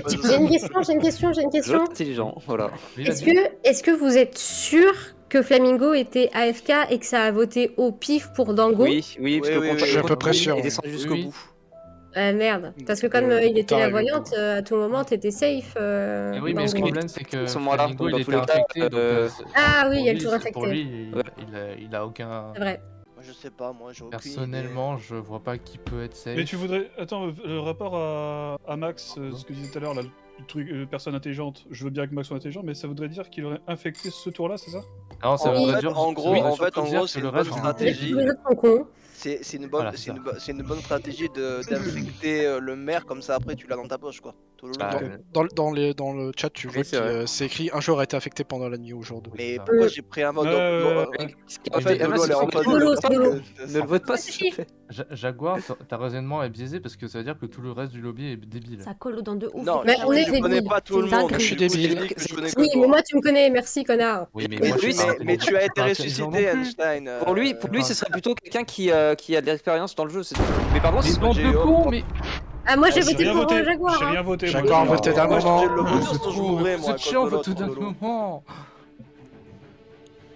j'ai une question. Jojo est intelligent, voilà. Oui, Est-ce vas-y. que vous êtes sûr que Flamingo était AFK et que ça a voté au pif pour Dango? Oui, parce Oui, que le oui, compte oui, je suis à peu près sûr, est oui. descendu jusqu'au Oui, oui. bout. Ah merde, parce que comme il était la voyante, à tout moment t'étais safe. Eh oui, mais le Dango. problème c'est que Ils sont morts là, Flamingo donc dans il tous était les cas, infecté, donc Ah oui, pour il y a le lui, tour pour infecté. lui, il a aucun. C'est vrai. Moi, je sais pas, moi j'ai aucune Personnellement, je vois pas qui peut être safe. Mais tu voudrais. Attends, le rapport à Max, ce que disait tout à l'heure, là, le truc, personne intelligente, je veux bien que Max soit intelligent, mais ça voudrait dire qu'il aurait infecté ce tour-là, c'est ça? Non, ça En voudrait fait, dire. en gros, oui, en surtout fait, en dire gros, que c'est le une bonne reste du- stratégie. Les autres sont cons. C'est une bonne, Voilà, c'est ça. c'est une bonne stratégie d'infecter le maire, comme ça après tu l'as dans ta poche quoi. Tout le long. Bah, Dans le chat, tu vois c'est vrai. c'est écrit un joueur a été affecté pendant la nuit au jour 2. Mais ça. pourquoi j'ai pris un vote En fait, Dolo elle est en face de Dolo, l'autre. Dolo. Ne le vote pas s'il te plaît. Jaguar, ta raisonnement est biaisé parce que ça veut dire que tout le reste du lobby est débile. Ça colle aux dents de ouf. Non, Mais je on est connais débiles. pas tout le C'est une monde. dinguerie. Je suis Du coup, j'ai débile. dit que je connais que Oui, mais toi. moi tu me connais, merci connard. Oui, mais Oui, moi je oui, suis pas Mais tu as été intelligent non ressuscité, plus. Einstein. Pour lui, ce serait plutôt quelqu'un qui a de l'expérience dans le jeu. Mais par contre, Mais bande de cons, mais. Ah, moi j'ai J'ai voté rien pour voté, Jaguar. j'ai hein. rien voté. moi, Jaguar a j'ai- voté d'un Moi, je faisais moment. le vote C'est sans trop, j'ouvrais moi. c'est chiant, contre tout d'un l'autre, Dolo. moment.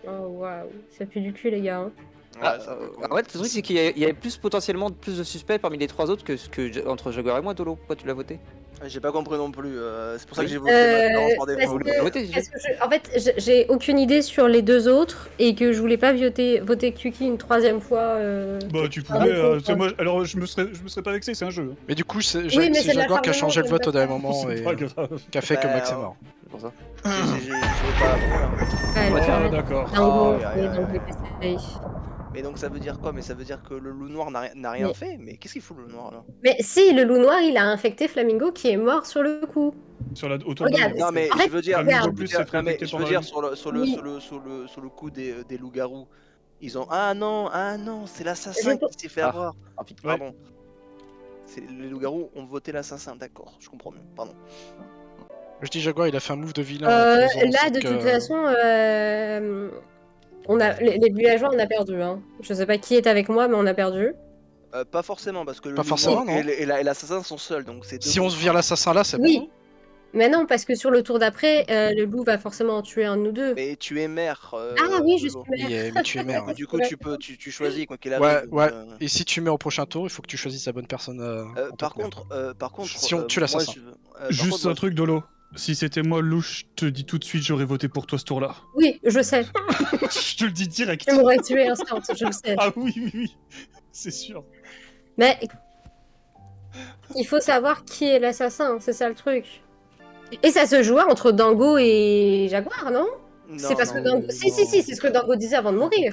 Oh waouh, ça pue du cul les gars. hein. Ouais, ça peut en fait, le truc c'est qu'il y avait plus potentiellement plus de suspects parmi les 3 autres entre Jaguar et moi. Dolo, pourquoi tu l'as voté? J'ai pas compris non plus. C'est pour ça que j'ai voté Euh, maintenant par parce défaut. que- voté, parce que en fait, j'ai aucune idée sur les deux autres et que je voulais pas voter Kuki une troisième fois. Bah, tu Ah, pouvais. d'accord. Moi, alors, je me serais pas vexé, c'est un jeu. Mais du coup, c'est mais c'est c'est de Jaguar qui a changé le l'acharnement, vote au dernier moment C'est et pas grave. qui a fait que Bah, Max est mort. C'est pour ça. J'ai pas. Ah, Ouais, le- Ah, d'accord. Dango, Ah, oui, ouais, donc ouais. je vais tester. Mais donc ça veut dire quoi? Mais ça veut dire que le loup noir n'a rien Mais- fait? Mais qu'est-ce qu'il fout le loup noir alors? Mais si, le loup noir, il a infecté Flamingo qui est mort sur le coup. Sur la autour de Regarde, Non mais en fait, je veux dire, regarde. je veux Plus, dire- ça fait non, mais infecter je veux pendant dire la sur le coup des loups-garous, ils ont ah non c'est l'assassin Je- qui s'est fait Ah. avoir. Ah, putain. Pardon. Les loups-garous ont voté l'assassin, d'accord, je comprends mieux. Pardon. Je dis Jaguar, il a fait un move de vilain. en faisant en Là, sorte de que- toute façon, on a les villageois, on a perdu. Hein. Je sais pas qui est avec moi, mais on a perdu. Pas forcément parce que le Pas loup forcément, noir non. et l'assassin sont seuls, donc c'est deux. Si on se vire l'assassin là, c'est Oui. bon. Mais non, parce que sur le tour d'après, le loup va forcément en tuer un de nous deux. Mais tu es maire. Ah oui, je suis Lolo. mère. Oui, mais tu es mère. Mais du coup tu choisis quoi qu'il Ouais, arrive. ouais. donc, Et si tu mets au prochain tour, il faut que tu choisisses la bonne personne. en tant Par que maire. contre, Si on tue moi, l'assassin. par Juste contre, un moi, truc, Dolo. Si c'était moi, Lou, je te dis tout de suite, j'aurais voté pour toi ce tour-là. Oui, je sais. Je te le dis direct. Tu m'aurais tué instant, je le sais. Ah oui, c'est sûr. Mais il faut savoir qui est l'assassin, c'est ça le truc. Et ça se jouait entre Dango et Jaguar, non? C'est parce que Dango... Si, c'est ce que Dango disait avant de mourir.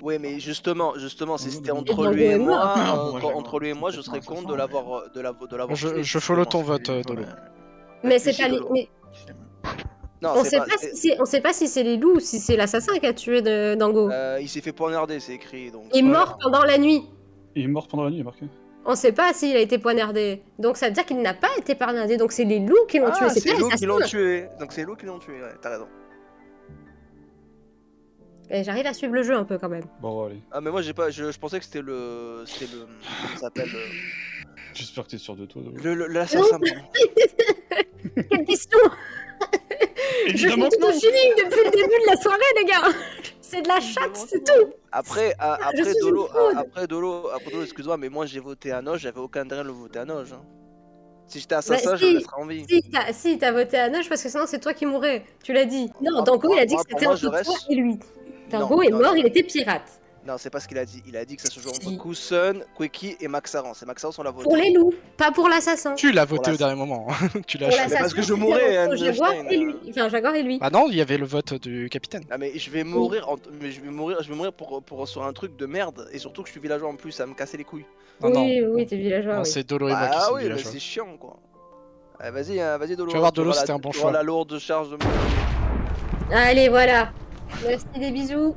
Oui, mais justement, si c'était entre Dango lui et est mort. moi, entre lui et moi, je serais contre de l'avoir tué, Je follow ton vote, mais- Dolo. Mais c'est pas les... Dolo. mais Non, on c'est sait pas. pas on sait pas si c'est les loups ou si c'est l'assassin qui a tué Dango. Il s'est fait poignarder, c'est écrit. Donc, Il est mort pendant la nuit. Il est mort pendant la nuit, il est marqué. On sait pas s'il a été poignardé. Donc ça veut dire qu'il n'a pas été poignardé. Donc c'est les loups qui l'ont tué. c'est pas loups qui l'ont l'assassin. tué. Donc c'est loups qui l'ont tué, ouais, t'as raison. Et j'arrive à suivre le jeu un peu quand même. Bon, allez. Ah, mais moi j'ai pas. Je pensais que c'était le. Comment ça s'appelle J'espère que t'es sûr de toi. Dolo. L'assassin. pardon. Quelle question. Je fais Évidemment tout que au non. feeling depuis le début de la soirée, les gars. C'est de la chatte, c'est tout. Après, Je suis une fraude. après Dolo, excuse-moi, mais moi j'ai voté à Noge, j'avais aucun intérêt de le voter à Noge. Hein. Si j'étais assassin, je le laisserais en vie. Si, t'as voté à Noche parce que sinon c'est toi qui mourrais. Tu l'as dit. Non, Ah, Dango, il a dit moi, que c'était pour moi, je entre toi reste- et lui. Dango Non, est non, mort, non. il était pirate. Non, c'est pas ce qu'il a dit. Il a dit que ça se joue Si. entre Kusun, Queki et Maxaran. C'est Maxaran, on l'a voté. Pour les loups, pas pour l'assassin. Tu l'as Pour voté la- au dernier moment. Tu l'as Pour acheté. l'assassin, parce que je c'était mourrais, entre Anne Jaguar Stein, et lui. Enfin, Jaguar et lui. Ah non, il y avait le vote du capitaine. Ah mais je vais mourir, mais je vais mourir pour sur un truc de merde et surtout que je suis villageois en plus, ça va me casser les couilles. Non, non. Oui, t'es villageois. Non, oui. c'est Dolo et moi qui Ah sommes oui, mais villageois. c'est chiant quoi. Vas-y, Dolo. Tu vas voir, Dolo, auras c'était la- un bon tu auras choix. la lourde charge de. Allez, voilà. Merci, des bisous.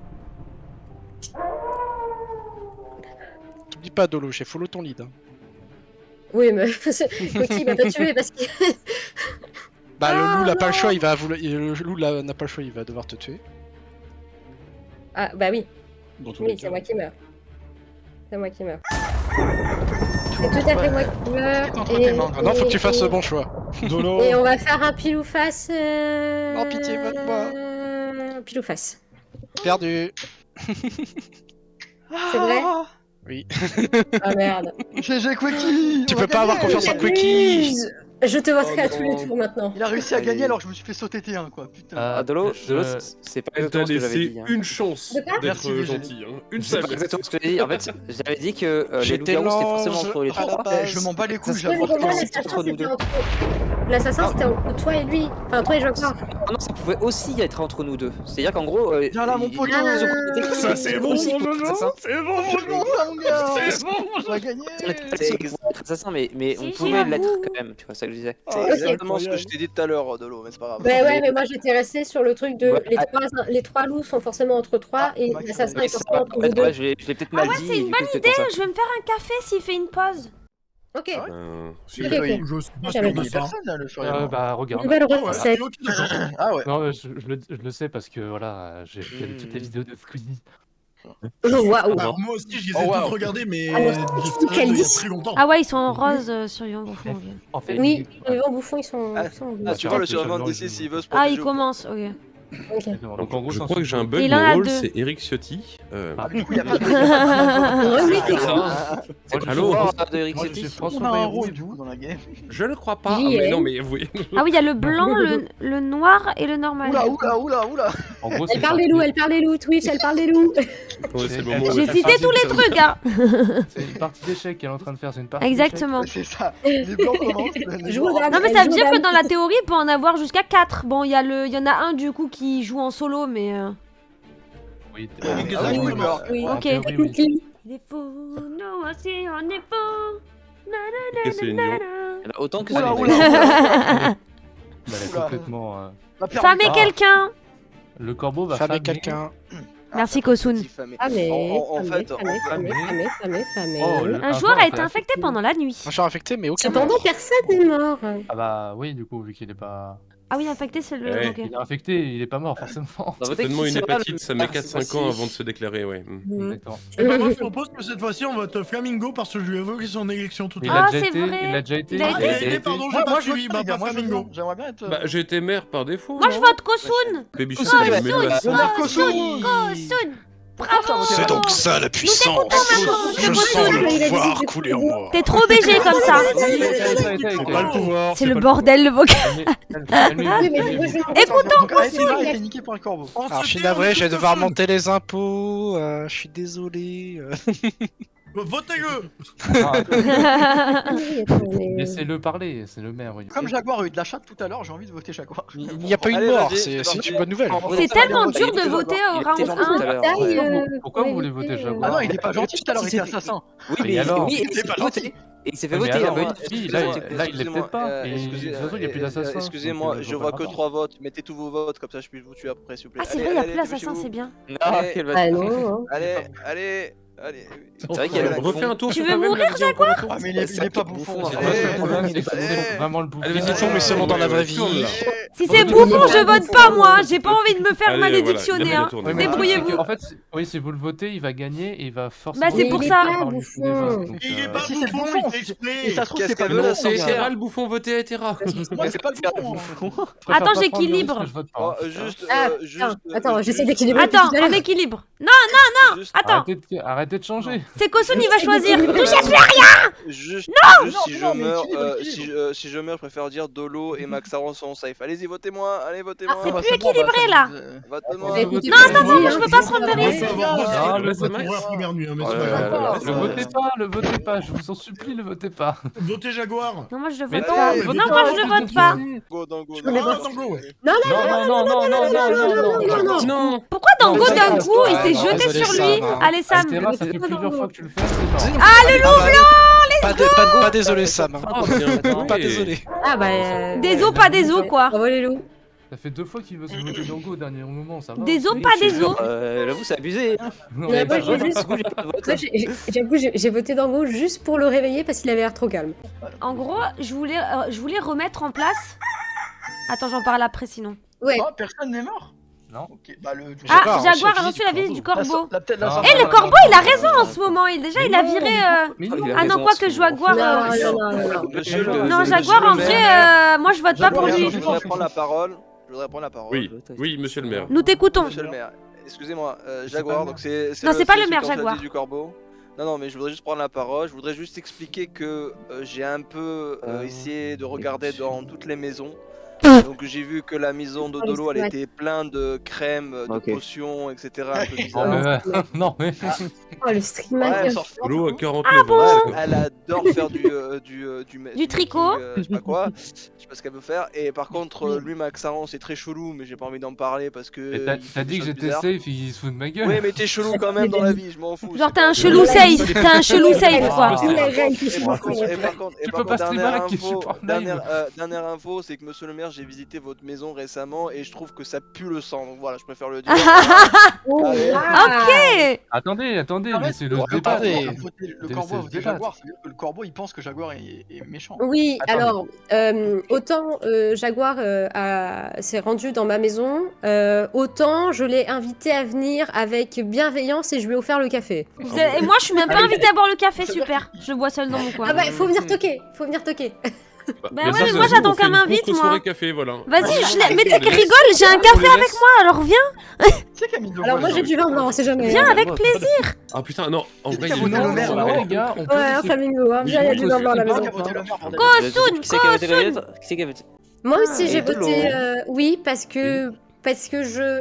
T'oublies pas, Dolo, j'ai follow ton lead. Hein. Oui, mais Coquille m'a pas tué parce que. Bah, le Ah, loup n'a pas le non. choix, le loup n'a pas le choix, il va devoir te tuer. Ah, bah oui. Dans tous les Oui, c'est cas. moi qui meurs. C'est moi qui meurs. C'est tout à fait moi qui meurs. Entre tes mains. Ah non, faut que tu fasses le bon choix. Dolo. Et on va faire un pile ou face. Non, pitié, vote-moi. Pile ou face. Perdu. C'est vrai? Oui. Ah merde. GG Queki. Tu on peux a pas avoir gagné. confiance en Queki. Je te voterai à Oh, tous les non. tours maintenant. Il a réussi à Allez. gagner alors que je me suis fait sauter T1 quoi. Putain. Ah, Dolo, c'est pas Elle t'a exactement ce que j'avais laissé dit. hein. une chance De quoi d'être Merci, VG. gentil. Hein. Une C'est seule. pas exactement ce que j'avais dit. En fait, j'avais dit que les J'étais loups-garous c'était forcément l'ange entre les à la trois. base. Je m'en bats les couilles, Ça, Oui, mais j'avoue. pour moi, c'est l'assassin entre nous c'était deux. entre. L'assassin c'était entre toi et lui. Enfin, toi et Jaguar. Ah non, ça pouvait aussi être entre nous deux. C'est-à-dire qu'en gros. Viens là, mon il- poteau. il- Ça, c'est bon, aussi mon pour être Jojo. assassin. C'est bon, mon Je Jojo. m'en bats, mon gars. C'est bon, mon On va gagner. On était pas sûr qu'on pouvait être assassin, mais on Si, pouvait j'avoue. l'être quand même. Tu vois, ça que je disais. C'est Ok. exactement ce que je t'ai dit tout à l'heure, Dolo, mais c'est pas grave. Ouais, ouais, mais moi j'étais restée sur le truc de Ouais. les trois loups sont forcément entre trois Ah, et Max, l'assassin ouais, est forcément entre vous Ouais, deux. je l'ai peut-être Ah mal ouais, dit. c'est et une du bonne coup, c'était pour ça. Je vais me faire un café s'il fait une pause. Ok. Super. Ok, Je suis pas J'avais sûr de Il y a ça. personne là, le furieux. Bah, regarde. Nouvelle Ah ouais, recette. ok, d'accord. Ah ouais. Non, je le sais parce que voilà, j'ai regardé toutes les vidéos de Squeezie. Oh, waouh. Alors, moi aussi, je les ai Oh, wow. toutes regardées, mais Ah, mais de c'est celle d'il y a Calice. très longtemps. Ah ouais, ils sont en rose sur Yon Bouffon. ok. En fait, Oui, les vents bouffons ils sont. Ah, ils sont Ah, tu vois, le survivant non, d'ici il- s'il veut se Ah, protéger. il commence, ok. Ok. Donc en gros, Je c'est un crois que j'ai un super- bug, Et il en mon a rôle deux. c'est Eric Ciotti. Ah, du coup, il y a pas de. Oui, C'est ça. Moi, je Allô suis- Pouvoir de Eric moi, je Ciotti. suis François On a un Bayrou, rôle du du coup. coup dans la game. Je ne crois pas. J'y Ah, mais ai. non, mais oui. Ah oui, il y a le blanc, le noir et le normal. Oula. En gros, Elle parle des loups, elle parle des loups, Twitch, elle parle des loups. Ouais, c'est le moment où J'ai elle cité fait tous les ça. trucs, hein. C'est une partie d'échecs qu'elle est en train de faire. C'est une partie Exactement. C'est ça. Les blancs commencent. les Je noirs- regarde. Non, mais ça veut Elle dire joue que dans la théorie, il peut en avoir jusqu'à 4. Bon, il y en a un du coup qui joue en solo, mais. d'échecs. Oui, Oui, Ah oui, exactement. d'accord. Oui, en ok. théorie, oui. Il est fou, nous aussi on est fou. Et c'est une nuance. Il y en a autant que Oula, ça. oula. Bah, elle est Oula. complètement. La perle- Famez Ah. quelqu'un. Le corbeau va Femme et famer. quelqu'un. Merci, Kosun. Famé, En fait, Oh, Un joueur a été infecté pendant la nuit. Un joueur infecté, mais aucun Cependant, mort. personne n'est mort. Ah bah oui, du coup, vu qu'il est pas. Ah oui, infecté, c'est le. Ouais. ok. Il est infecté, il est pas mort forcément. Certainement une hépatite, ça met Ah, 4-5 ans avant de se déclarer, ouais. Exactement. Et bah, moi, je propose que cette fois-ci, on vote Flamingo parce que je lui ai évoqué son élection tout à Il l'heure. a Ah, déjà c'est été. vrai. Il a déjà été. Il a Ah, été. il a été, pardon, j'ai Moi, pas je vote suivi, pas, bah les gars. pas Moi, je Flamingo. vote. J'aimerais bien être. Bah, j'ai été maire par défaut. Moi, je vote Kosun. Baby Oh, Shark, bah, elle me met la- Kosun. C'est donc ça la puissance. Je sens le pouvoir couler en moi. T'es trop BG comme ça. C'est pas le pouvoir. C'est le bordel le vocal. Écoutons donc Aetera a été niqué par le corbeau. Alors je suis navré, je vais devoir monter les impôts. Je suis désolé. Votez-le. Laissez-le parler, c'est le maire. Oui. Comme Jaguar a eu de la chatte tout à l'heure, j'ai envie de voter Jaguar. Il n'y a pas eu de Allez, mort, vas-y, c'est c'est une bonne nouvelle. C'est tellement dur de voter au Il round était gentil tout à 1. l'heure. Pourquoi vous voulez voter Ah Jaguar non, il est pas gentil tout à l'heure, il était assassin. Oui, Mais mais alors oui, Il il est s'est pas fait gentil. voter. Et il s'est fait Mais voter, il a alors, pas eu si, de- là, il l'est peut-être pas. Et de toute façon, il n'y a plus d'assassin. Excusez-moi, donc, je vois vois pas que le 3 votes. Mettez tous vos votes, comme ça je puisse vous tuer après, s'il vous plaît. Ah, c'est vrai, il y a plus d'assassin, c'est bien. Ah, Allez. quel Ah bâtard. non. Allez. C'est vrai qu'il y a le Refais un tour. Tu sur veux toi-même, mourir, là, vas-y, encore un tour. Ah mais il est pas bouffon. C'est Allez, pas le problème, c'est que allez. c'est vraiment le bouffon. Allez, vas-y, tourne, mais seulement dans la vraie vie. Si c'est bouffon, je vote pas moi. J'ai pas envie de me faire Allez, malédictionner. voilà, Hein. il a bien Oui, mais Débrouillez-vous. c'est que, en fait, oui, si vous le votez, il va gagner et il va forcément. Bah, c'est pour Il est ça. pas Par lui, bouffon. déjà, donc, Il est pas Si c'est le bouffon, bouffon, il fait exprès. Et ça se trouve, c'est Qu'est-ce pas qu'elle le veut, bon. c'est Etera, le bouffon, votez Etera. Moi, c'est pas le bouffon. Je préfère Attends, pas prendre le j'équilibre. risque, je vote pas. Oh, juste. Ah, attends, j'essaie d'équilibrer. Attends, tout à l'heure. en équilibre. Non, Juste, attends. Arrêtez de changer. C'est Kosun, il va choisir. Non. Touchez plus rien. juste si je non, mais meurs, équilibre. si je meurs, je préfère dire Dolo et Maxaron sont safe. Allez-y, votez-moi, allez, votez-moi. c'est Bah, plus bon, équilibré, ça là. nous, Votez-moi. Bah, écoutez, Non, vas-y, moi, je hein, peux pas c'est prendre de pas risque. vrai. Non, Le le vote Max. pour la première nuit, hein, mais Oh c'est là pas là grave. là là. Le votez pas, je vous en supplie, le votez pas. Votez Jaguar. Non, moi, je le Mais vote non, pas. mais Non, dites-moi, moi, je le vote pas. Go, Dango. Ah, Dango, ouais. Non, non. Non. Pourquoi Dango, Non, d'un c'est coup, il pas- s'est non, jeté désolé, sur Sam, lui? hein. Allez, Sam. Altera, ça fait plusieurs fois que tu le fais, c'est mort. Ah, le loup. Pas désolé, Sam. Pas Oui. désolé. Ah bah. Des os, pas des os, quoi. Bravo les loups. Ça fait 2 fois qu'il veut se voter Dango au dernier moment, ça va. Des os, pas des os. J'avoue, c'est abusé. Hein. Non, Ouais, mais moi, ça va. j'ai juste- Du coup, j'ai pas de vote. Moi, j'avoue, j'ai voté Dango juste pour le réveiller parce qu'il avait l'air trop calme. En gros, je voulais remettre en place. Attends, j'en parle après sinon. Ouais. Oh, personne n'est mort. Non. Ok, bah le. Ah, on Jaguar se a dit reçu du la visite du corbeau. Peut-être Non, la Eh, le corbeau, il a raison en ce moment. Il a viré. Mais non. Il a Ah non, raison, quoi que ce moment. Jaguar. Non. Monsieur Non, le Jaguar, en maire. vrai, moi, je vote pas pour Jaguar, lui. Je voudrais prendre la parole. Je voudrais prendre la parole. Oui, monsieur le maire. Nous t'écoutons. Monsieur le maire, excusez-moi, pas Jaguar, le donc c'est. Non, c'est pas le maire, consultant Jaguar. du Corbeau. Non, mais je voudrais juste prendre la parole. Je voudrais juste expliquer que j'ai un peu essayé de regarder dans toutes les maisons. Donc j'ai vu que la maison de Dolo, elle était pleine de crèmes, de Ok. potions, etc. Un peu Non, bizarre. mais non, mais. Oh, le stream Ouais, maker. Dolo à 49 Ah ans. bon d'accord. Elle adore faire du tricot. making, je sais pas quoi, je sais pas ce qu'elle veut faire. Et par contre, lui, Maxaron, c'est très chelou, mais j'ai pas envie d'en parler parce que. Mais il t'as fait des dit que choses j'étais bizarres. safe, il se fout de ma gueule. Oui, mais t'es chelou quand même dans la vie, je m'en fous. Genre, c'est t'es pas- un chelou safe. T'es un chelou safe, quoi. Ah, Et Tu par peux pas contre, streamer avec, je suis pas en live. dernière info, c'est que monsieur le maire, j'ai visité votre maison récemment et je trouve que ça pue le sang. Donc voilà, je préfère le dire. Ok. Attendez, laissez le Le débat. corbeau a Laissez voté le débat. Jaguar, c'est-à-dire que le corbeau il pense que Jaguar est méchant. Oui, Attends, alors, autant Jaguar s'est rendu dans ma maison, autant je l'ai invité à venir avec bienveillance et je lui ai offert le café. Et moi, je suis même pas invitée à boire le café, super. Je bois seul dans mon coin. Ah bah, faut venir toquer, faut venir toquer. Bah Mais ouais, ça, mais ça moi, se joue, j'attends on fait qu'elle une m'invite, courte moi. soirée café, voilà. Vas-y, mais tu sais On qu'elle les rigole, j'ai un laisse. café avec moi, alors viens. Tu sais Camille de Alors moi j'ai du vin blanc, c'est jamais. Viens avec plaisir. Ah putain, non, en vrai, Qui a il y a voté une le maire, soirée. Ouais, les gars, on peut Ouais, un laisser- flamingo, hein. Viens, il y a du vin blanc à la maison. Kosun, Qui c'est qui avait été Kosun. réveillé Qui c'est qui avait été- Moi aussi j'ai et de voté l'eau. oui parce que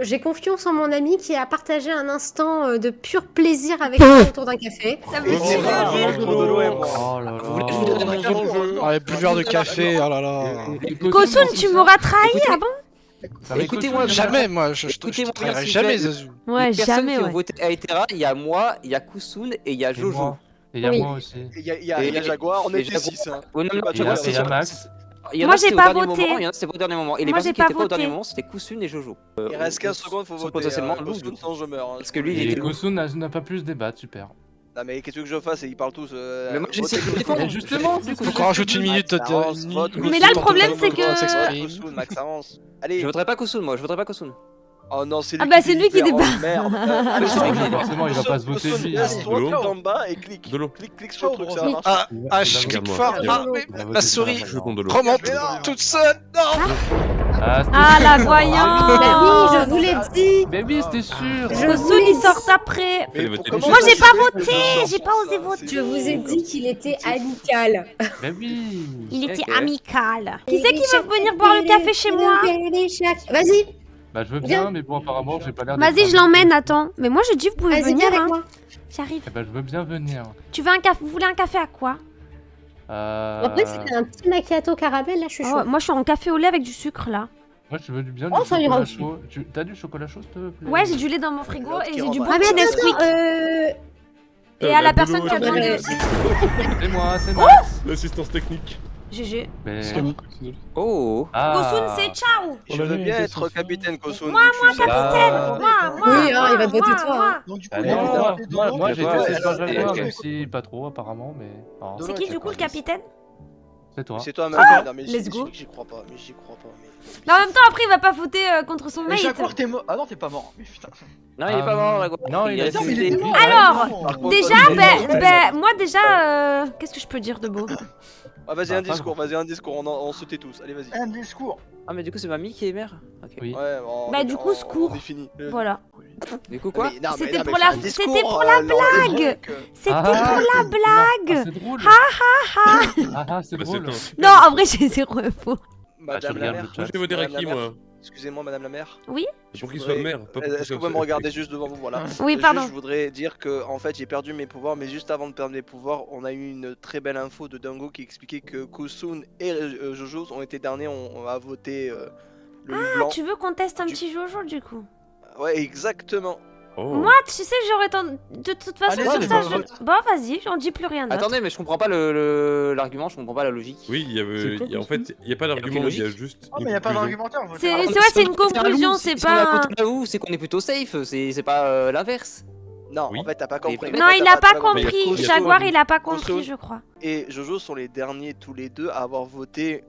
j'ai confiance en mon ami qui a partagé un instant de pur plaisir avec moi autour d'un café. Ça me fait Oh là là. Je vous donne mon jeu. Ah, les buveurs de café, oh là là. Kosun, tu m'auras trahi, ah bon? Écoutez-moi, Jamais, moi, je te Écoutez-moi, trahirai s'il vous jamais, plaît. Zazu. Ouais, Les personnes jamais, qui ont ouais. voté à Etera, il y a moi, il y a Kusun et il y a Et Jojo. moi. Et il y a Oui. moi aussi. Il y a Jaguar, on Et était Jaguar. 6. Hein. Ouais, non, non, Et il y a- c'est et il y a Max. Il y en Moi, a j'ai c'était au pas dernier voté. moment, il y en a c'était pas au dernier moment. Et les Moi, personnes j'ai qui pas étaient pas au dernier voté. moment, c'était Kusun et Jojo. Il reste 15 secondes, faut sont voter. potentiellement loups, Kosun, sans je meurs. hein. Parce que lui, il Et était loup. Kosun n'a pas plus débattre, super. Non, mais qu'est-ce que je fasse? Ils parlent tous. Mais moi, j'ai votez essayé de tous. défendre. Et justement, du coup, Donc on rajoute une minute Max avance, de. vote, Mais là, le problème, c'est que- Kosun, Max avance. Allez. Je voterai pas Kusun, moi, je voterai pas Kusun. Oh non, c'est lui Ah bah, c'est lui qui libère. débat. Oh, merde. forcément, il va pas se voter lui. Laisse-toi Dolo. en bas et clique. Dolo. Clique sur le truc, ça va marcher. Ah, je clique fort. Ah, mais Il va voter ma souris sur Je compte de l'eau. remonte toute seule. Non. Ah, la voyante. Bah oui, je vous l'ai dit. Mais oui, c'était sûr. Kosun, il sort après. Fallait voter comment dessus. Moi, ça j'ai se pas fait que voté, je j'ai sors pas ça, osé voter. c'est Je vous ai fou. dit qu'il était amical. Mais oui. Il était Ok. amical. Qui c'est qui veut venir boire le café chez moi? Vas-y, Bah, je veux Viens. bien, mais bon, apparemment, j'ai pas l'air. Vas-y, je l'emmène, attends. Mais moi, je dis, vous pouvez vas-y, venir. viens avec Hein. moi. J'arrive. Eh bah, je veux bien venir. Tu veux un café? Vous voulez un café à quoi? Après, c'était un petit macchiato caramel, là, je suis Oh, chaud. moi, je suis en café au lait avec du sucre là. Moi, je veux du bien Oh, du ça ira chocolat aussi. chaud. T'as du chocolat chaud, s'il te plaît? Ouais, j'ai du lait dans mon frigo L'autre et qui j'ai du rentre. bon Ah, petit mais Nesquik. attends, Et à la personne qui a Boulot, demandé. C'est moi, c'est Oh Max. L'assistance technique. GG. Mais... Oh. Kosun, c'est ciao. Je veux bien être capitaine Kosun. Moi, capitaine. Bah, Moi, Oui, hein, il va te voter toi, moi. hein. Donc du coup, Allez, il y a moi, un café moi, dedans. moi, j'ai Ouais, été ouais, Jaguar, ouais, même ouais. si pas trop, apparemment, mais. Oh, C'est qui du coup le capitaine? c'est toi. C'est toi, Ah, non, mais let's go. j'y crois pas, mais j'y crois pas. Mais... Mais en même temps, après, il va pas voter contre son Mais mate. Jaguar, t'es mort. Ah non, t'es pas mort. Mais putain. Non, il est pas mort, Jaguar. Non, il est a Non, mais il resté. était mort. Alors, Par contre, déjà, toi, moi déjà, qu'est-ce que je peux dire de beau? Ah, vas-y, Bah, un pas discours, vas-y, un discours, on se tait tous. Allez, vas-y. Un discours. Ah, mais du coup, c'est mamie qui est mère. Ok. Oui. Ouais, bon, Bah, du coup, secours. On est fini. Voilà. Du coup, quoi? Mais non, mais C'était non, mais pour fais la- un discours, c'était pour la blague. C'était Ah, pour la blague. c'est drôle. Ha. C'est Bah, drôle. c'est un- Non, en vrai, j'ai zéro info. Madame tu la regardes mère. le chat. Je vais voter à Madame qui, la moi mère. Excusez-moi, madame la mère. Oui. Pour qu'il voudrais- soit maire, pas pour qu'il Est-ce que soit vous pouvez me regarder juste devant vous, voilà. Oui, pardon. Je voudrais dire que en fait j'ai perdu mes pouvoirs, mais juste avant de perdre mes pouvoirs, on a eu une très belle info de Dango qui expliquait que Kosun et Jojo ont été derniers, on a voté le loup Ah, blanc. tu veux qu'on teste un Du- petit Jojo du coup? Ouais, exactement. Oh. Moi, tu sais, j'aurais tendance. De toute façon, Allez, sur allez, ça, vote. Bon, vas-y, j'en dis plus rien d'autre. Attendez, mais je comprends pas l'argument, je comprends pas la logique. Oui, il y avait. C'est quoi, en fait, il n'y a pas d'argument, aucune il y a logique. juste. Oh, une mais y a pas conclusion. d'argumentaire. votez. C'est Ah, ouais, c'est une conclusion, c'est Si on a pas. voté à vous, c'est qu'on est plutôt safe, c'est pas l'inverse. Non, Oui. en fait t'as pas compris. Mais Non, il a pas t'as compris. Kosun Jaguar, il a pas Kosun. compris, je crois. et Jojo sont les derniers tous les deux à avoir voté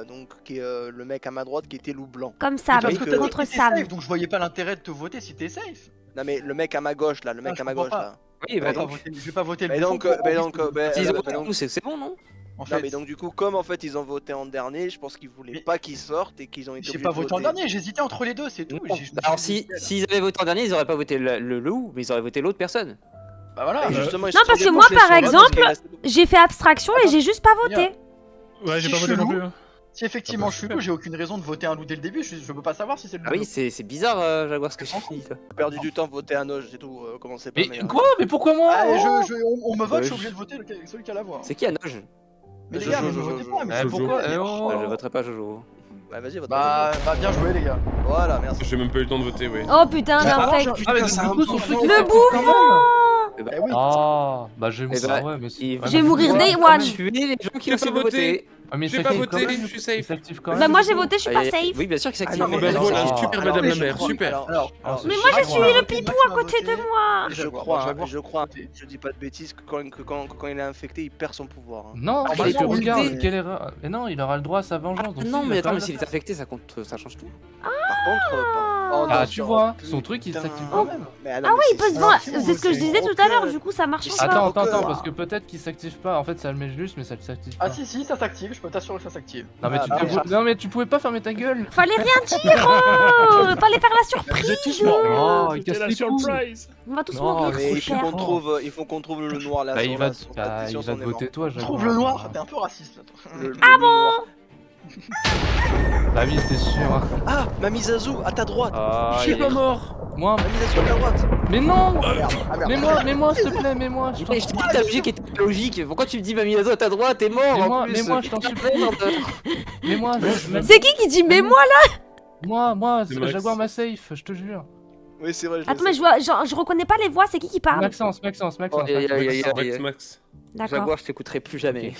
donc qui est le mec à ma droite qui était loup blanc. Comme ça, Parce oui, que que- t'as contre dit que t'es Sam. safe, donc je voyais pas l'intérêt de te voter si t'es safe. Non mais le mec à ma gauche là, le mec je à ma comprends gauche pas. là. Oui, Je bah vais pas donc. voter- je vais pas voter le Mais bouffon donc, pour mais en donc, plus, bah, S'ils ont bah, voté donc- à vous, c'est bon, non? en Non fait, mais donc du coup comme en fait ils ont voté en dernier, je pense qu'ils voulaient Mais- pas qu'ils sortent et qu'ils ont été j'ai obligés pas de voté en voter. dernier, j'hésitais entre les deux, c'est tout. Non. Alors s'ils avaient voté en dernier, ils auraient pas voté le loup, mais ils auraient voté l'autre personne. Bah voilà. Et justement, ils Non, se parce sont que moi, débouchés par sur l'autre exemple, parce qu'il restait- J'ai fait abstraction et j'ai juste pas voté. Ouais, j'ai Si pas je voté suis non loup, plus. Si effectivement je suis loup, j'ai aucune raison de voter un loup dès le début, je peux pas savoir si c'est le Ah loup. oui, c'est bizarre, Jaguar, ce que j'ai dit. toi. perdu du temps voter un Noge, c'est tout, commencez pas. Mais quoi? Mais pourquoi moi? Allez, on me vote, Ouais, je suis je- obligé de voter celui qui a la voix. C'est qui Anoge? Mais les Jojo, gars, mais me Jojo, votez Jojo. pas, mais Eh, pourquoi? c'est- Eh, oh. Je voterai pas Jojo. Bah vas-y, vote. Bah bien joué les gars. Voilà, merci. J'ai même pas eu le temps de voter, ouais. Oh putain, Bah, d'infect. Ah, mais c'est du un coup, son bon truc point. il Le s'active quand même. Eh ben, Eh oui. Ah, bah je vais Eh ben, ouais, mais c'est- il- ouais, Je vais mais mourir c'est- day On va one. tuer les gens qui J'ai ont essayé pas de voté. voter. Ah, mais il J'ai pas s'active quand voté, même, je suis safe. il s'active quand Bah même. moi j'ai voté, je suis pas Allez, safe. Oui, bien sûr qu'il s'active. Ah non, mais Bah non, voilà, alors, super alors, madame la je mère, crois- super. alors, Mais moi je suis le pipou à côté de moi. Je crois, je dis pas de bêtises, que quand il est infecté, il perd son pouvoir. hein. Non, Ah, bah il est non, plus regarde, infecté. quelle erreur. Mais non, il aura le droit à sa vengeance. donc Non, si, mais il a attends, quand mais même- s'il est infecté, ça compte, ça change tout. Par contre, oh, Ah, non, tu ça- vois, putain. son truc il s'active quand même. Mais Ah mais oui, il c'est- peut se alors, vendre. c'est C'est ce que je disais tout à l'heure, du coup ça marche Mais pas. Attends, Rocker. parce que peut-être qu'il s'active pas. En fait, ça le met juste, mais ça le s'active pas. Ah si, ça s'active, je peux t'assurer que ça s'active. Non, mais Ah, tu bah, te- non, mais tu pouvais pas fermer ta gueule. Ah, Fallait rien dire, oh fallait faire la Vous surprise. êtes tous morts. Oh, il C'était casse la les couilles. surprise. On va tous Non, mourir. Mais il faut super. qu'on trouve le noir là. Bah, sur il la- va sur te la pétition, il va on te est voter mort. toi, Jaguar. Trouve le noir, t'es un peu raciste là. toi. Ah bon? Bah oui, c'était sûr. Ah, Mamie Zazou, à ta droite. Ah, Je suis pas mort. Moi, Mamie Zazou à ta droite. mais non. Ah merde, ah merde. Mets-moi, s'il te plaît, mets-moi. Je t'en Mais je t'ai dit que ta logique était logique. Pourquoi tu me dis Mamie Lazo à ta droite, t'es mort Mais moi- en plus. mais moi, je t'en supplie. Mets-moi, C'est qui dit mais moi là? moi, C'est Max. Jaguar ma safe, je te jure. Oui, c'est vrai. je Attends le mais sais. je reconnais pas les voix, c'est qui parle? Maxence. Oh, aïe, aïe, aïe, aïe. Max. D'accord. Jaguar, je t'écouterai plus jamais.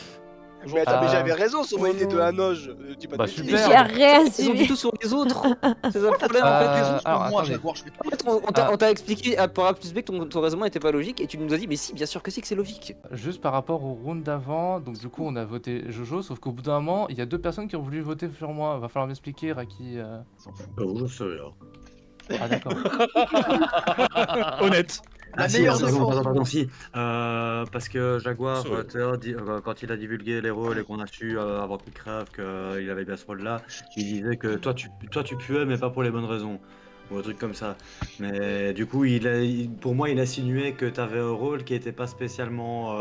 Mais attends, mais Ah. j'avais raison, son moyen était de Hanoge. Dis pas de Bah, bêtises. super. J'ai rien Ils ont dit suivi. tout sur les autres. C'est ça le problème en fait. Euh, Sur alors, moi, attendez. Jaguar, je fais En fait, on t'a expliqué par A plus B que ton raisonnement était pas logique et tu nous as dit mais si bien sûr que c'est logique. Juste par rapport au round d'avant, donc du coup on a voté Jojo, sauf qu'au bout d'un moment, il y a deux personnes qui ont voulu voter sur moi. Va falloir m'expliquer, Raki. Oh, je sais rien. Ah d'accord. Honnête. La si, meilleure pardon, défense. pardon, si. Parce que Jaguar, Ça va. Théo, quand il a divulgué les rôles et qu'on a su avant qu'il crève qu'il avait bien ce rôle-là, il disait que toi tu puais, mais pas pour les bonnes raisons. Ou un truc comme ça. Mais du coup, pour moi, il a insinué que tu avais un rôle qui était pas spécialement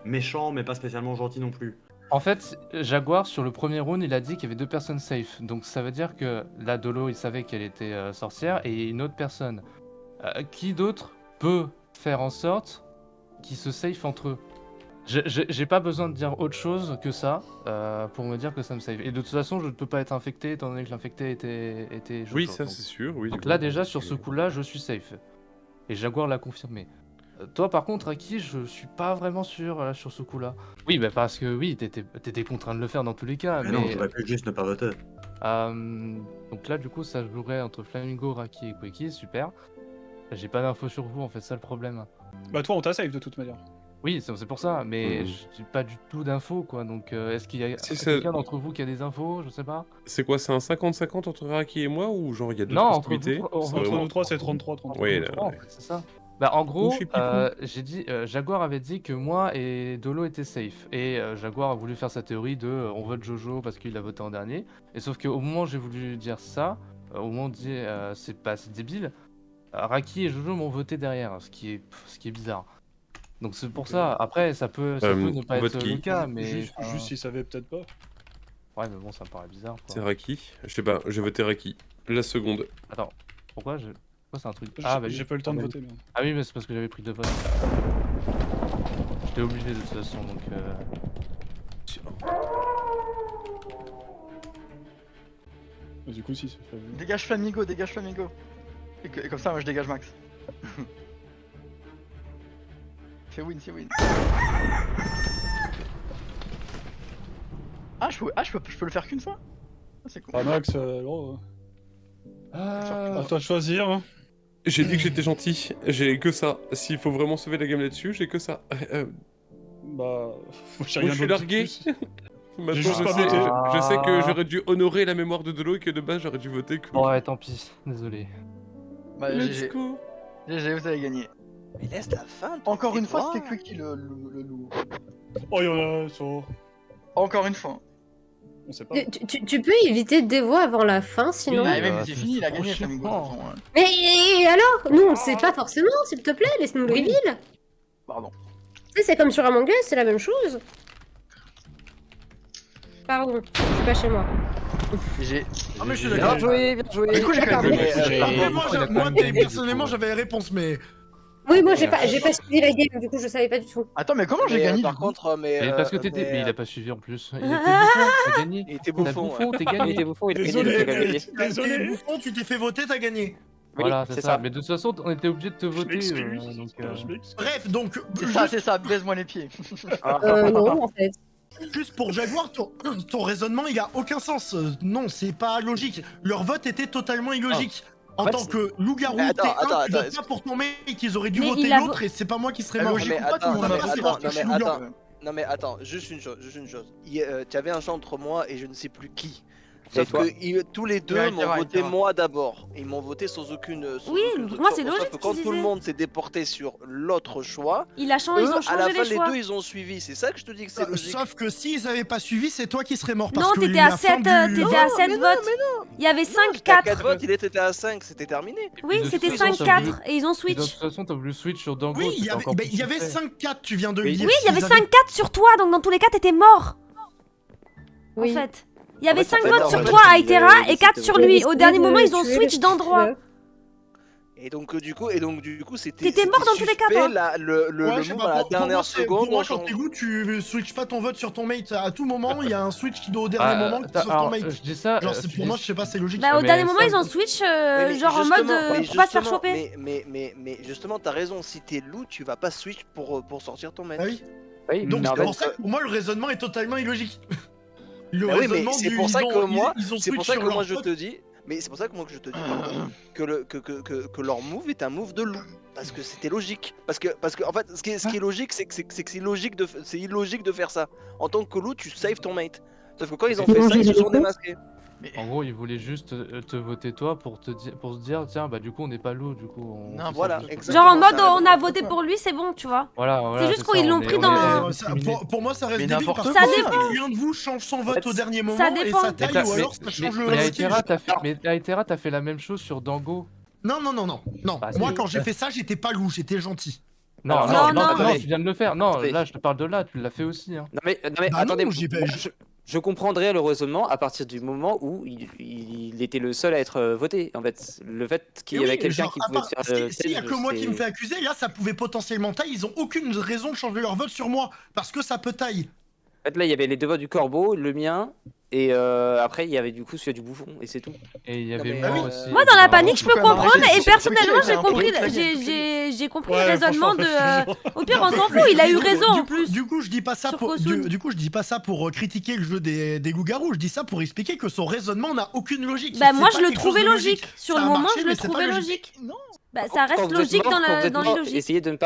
méchant, mais pas spécialement gentil non plus. En fait, Jaguar, sur le premier round, il a dit qu'il y avait 2 personnes safe. Donc ça veut dire que là, Dolo, il savait qu'elle était sorcière et une autre personne. Qui d'autre peut faire en sorte qu'ils se safe entre eux? J'ai pas besoin de dire autre chose que ça pour me dire que ça me save. Et de toute façon, je ne peux pas être infecté étant donné que l'infecté était Oui, Jojo. ça Donc- c'est sûr. Oui, Donc du là, coup. déjà, sur ce coup-là, je suis safe. Et Jaguar l'a confirmé. Toi, par contre, Aki, je suis pas vraiment sûr sur ce coup-là. Oui, bah parce que oui, t'étais contraint de le faire dans tous les cas. Mais non, j'aurais pu juste ne pas voter. Donc là, du coup, ça jouerait entre Flamingo, Raki et Quickie, super. J'ai pas d'infos sur vous, en fait, ça le problème. Bah, toi, on t'a save de toute manière. Oui, c'est pour ça, mais Mhm. j'ai pas du tout d'infos, quoi. Donc, est-ce qu'il y a C'est ça. quelqu'un d'entre vous qui a des infos? Je sais pas. C'est quoi, c'est un 50-50 entre Raki et moi ou genre il y a deux Non, entre possibilités? vous, C'est Entre vraiment- nous trois, c'est 33-33. Oui, Entre là, trois, en ouais. fait, c'est ça. Bah, en gros, je sais plus trop. j'ai dit, Jaguar avait dit que moi et Dolo étaient safe. Et Jaguar a voulu faire sa théorie de on vote Jojo parce qu'il a voté en dernier. Et sauf qu'au moment où j'ai voulu dire ça, au moment de dire c'est pas assez débile, Raki et Jojo m'ont voté derrière, ce qui est bizarre. Donc c'est pour ça. Après, ça peut ne pas vote être qui le cas, mais. Juste enfin, s'ils savaient peut-être pas. Ouais, mais bon, ça me paraît bizarre, C'est quoi. Raki? Je sais pas, j'ai voté Raki. La seconde. Attends, pourquoi c'est un truc. J'ai Ah, bah j'ai oui. pas eu le temps de voter, mais. Ah oui, mais c'est parce que j'avais pris 2 votes. J'étais obligé de toute façon, donc. Du coup, si, c'est fait. Dégage Flamingo, dégage Flamingo. Et comme ça, moi je dégage Max. C'est win, c'est win. Ah, je peux le faire qu'une fois? Ah, c'est cool. Ah, Max, gros. À toi de choisir. Hein. J'ai dit que j'étais gentil, j'ai que ça. S'il faut vraiment sauver la game là-dessus, j'ai que ça. Bah. J'ai Moi, rien je suis d'autre de largué. plus. Maintenant, J'ai juste je pas sais, voté. je sais que j'aurais dû honorer la mémoire de Dolo et que de base j'aurais dû voter que. Ouais, tant pis, désolé. Bah, Let's GG. go. GG, vous avez gagné. Mais laisse la fin. Encore une fois, toi. c'était Quickie le loup. Oh, y'en a sur. Encore une fois. On sait pas. Tu peux éviter des voix avant la fin, sinon. Ah, même bah, c'est c'est fini, il a trop gagné chiant. Flamingo. de toute façon, hein. Mais et alors? Nous, on le sait pas forcément, s'il te plaît, laisse-nous le Oui. reveal. Pardon. Tu sais, c'est comme sur Among Us, c'est la même chose. Pardon, je suis pas chez moi. GG. Ah, mais je suis J'ai- d'accord. Bien joué, bien joué. Du coup, j'ai quand même Mais, gagné. Moi, personnellement, j'avais les réponses, mais. Oui, moi, j'ai pas suivi la game, du coup, je savais pas du tout. Attends, mais comment j'ai Mais, gagné par du coup contre, mais. Mais parce que t'étais. mais, Mais il a pas suivi en plus. Il était bouffon, t'as gagné. Il était T'as bouffon. bouffon, t'es Il gagné. était bouffon, il a gagné, Désolé, il a gagné. Désolé. T'es bouffon, tu t'es fait voter, t'as gagné. Voilà, Oui, c'est ça. Mais de toute façon, on était obligé de te Je voter. m'excuse. Donc, Je m'excuse. Bref, donc, C'est ça, baise-moi les pieds. Non, en fait. juste pour Jaguar, ton raisonnement, il a aucun sens. Non, c'est pas logique. Leur vote était totalement illogique. En En fait, tant c'est- que loup-garou, Mais t'es attends, un, tu attends, votes pas pour ton mec, ils auraient dû Mais voter il a l'autre et c'est pas moi qui serais La mort. logique mais ou pas, tout le attends, monde non, m'a mais passé attends, parce que non, je suis mais loup-garou. attends. Non mais attends, juste une chose. Tu avais un choix entre moi et je ne sais plus qui. C'est Sauf toi. que tous les deux Ouais, m'ont Tera, voté Tera. moi d'abord. Ils m'ont voté sans aucune. Oui, truc. moi, c'est Sauf logique que ce quand qu'ils tout le disaient. monde s'est déporté sur l'autre choix, Ils ont eux, changé à la fin, les choix. les deux ils ont suivi. C'est ça que je te dis que c'est logique. Sauf que s'ils avaient pas suivi, c'est toi qui serais mort. Parce Non, que t'étais la à fin 7 du- votes. Il y avait Non, j'étais à 4 5-4. votes, il était à 5, c'était terminé. Oui, de c'était toute façon, 5-4 et ils ont Et de switch. toute façon, t'as voulu switch sur Dango. Oui, il y c'était avait, encore ben, plus il y avait suspect. 5-4, tu viens de le Oui. dire. Oui, il y avait S'ils avaient- 5-4 sur toi, donc dans tous les cas, t'étais mort. Oui. En fait. Il y avait En fait, 5 en votes fait, sur en toi, fait, Aitera, ils et 4 étaient sur votés. lui. Au dernier moment, ils ont switch d'endroit. Et donc du coup c'était. T'étais mort dans tous les cas, suspect, toi. le Ouais, je sais move pas, à la pour moi, dernière c'est- seconde. Pour moi, on quand change. t'es goût, tu switches pas ton vote sur ton mate. À tout moment, il y a un switch qui doit au dernier moment qui sauve ton alors, mate. je dis ça. Genre, tu pour moi, dis- je sais pas, c'est logique. Bah, au mais dernier moment, ça- ils ont switch, Oui, mais genre en mode justement, mais pour pas se faire justement, choper. Mais justement, t'as raison, si t'es loup, tu vas pas switch pour sortir ton mate. Ah oui. Oui, Donc, mais en c'est fait, pour ça que pour moi, le raisonnement est totalement illogique. Le Ah oui, mais raisonnement c'est du- pour ça ils que ont- moi, ils ont c'est pour switch ça sur que moi leur je pote. te dis, mais c'est pour ça que moi que je te dis pardon, que leur move est un move de loup. Parce que c'était logique. Parce que en fait, ce qui est logique, c'est que c'est illogique de faire ça. En tant que loup, tu saves ton mate. Sauf que quand ils ont fait ça, ils se sont démasqués. En gros, il voulait juste te voter toi pour se dire, tiens, bah du coup, on n'est pas loup, du coup. Non, voilà, c'est- exactement. Genre en mode ça. on a voté pour lui, c'est bon, tu vois. Voilà, C'est juste ça, quand ils l'ont on est- pris on est- dans- on est Ça, discriminé. pour moi, ça reste Mais débile n'importe parce quoi. que Ça si dépend. l'un de vous change son vote au dernier moment Ça et dépend. ça Mais taille t'as- ou alors ça change le Aetera, vote. Aetera, t'as fait la même chose sur Dango. Non. Bah, Moi, si. quand j'ai fait ça, j'étais pas loup, j'étais gentil. Non, Alors, non, non, tu viens de le faire. Non, là, je te parle de là, tu l'as fait aussi. Hein. Non mais Bah attendez, non, j'ai pas- je comprendrais le raisonnement à partir du moment où il était le seul à être voté. En fait, le fait qu'il y Et avait oui, quelqu'un genre, qui à pouvait part- te faire S'il y a que moi qui me fait accuser, là, ça pouvait potentiellement taille. Ils ont aucune raison de changer leur vote sur moi parce que ça peut taille. En fait, là, il y avait les deux votes du corbeau, le mien, et après, il y avait du coup celui du bouffon, et c'est tout. Et il y Non, avait mais, moi euh, aussi. Moi, dans la Bah, panique, je peux faut quand même comprendre arrêter. et C'est personnellement, compliqué, j'ai compris, c'est un peu j'ai compris Ouais, le raisonnement franchement, de. Au pire, on s'en fout, il a eu raison en plus. Du coup, je dis pas ça Sur pour. Kosun. Du coup, je dis pas ça pour critiquer le jeu des loups-garous. Je dis ça pour expliquer que son raisonnement n'a aucune logique. Bah, C'est moi, pas je le quelque trouvais chose de logique. Sur Ça le a moment, marché, je le mais c'est pas trouvais logique. logique. Bah, ça Quand reste vous êtes logique mort, dans quand vous êtes les mort, logiques. essayez de ne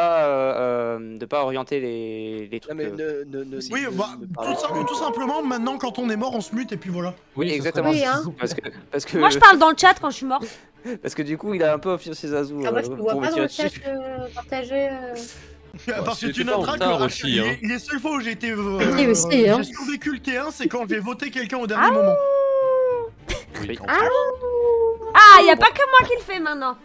pas orienter les Non, trucs. mais ne Oui, bah, tout simplement, maintenant, quand on est mort, on se mute et puis voilà. Oui, ce exactement. Oui, hein. Parce que Moi, je parle dans le chat quand je suis morte. parce que du coup, il a un peu offusqué Zazu Ah, moi, je te vois pour me pas dans tirer le chat dessus. partager. Parce que c'était tu pas en noteras retard que aussi, hein. les seules fois où j'ai été. Oui, aussi, hein. J'ai survécu le T1, c'est quand j'ai voté quelqu'un au dernier moment. Oui. Ah, y a pas que moi qui le fais maintenant.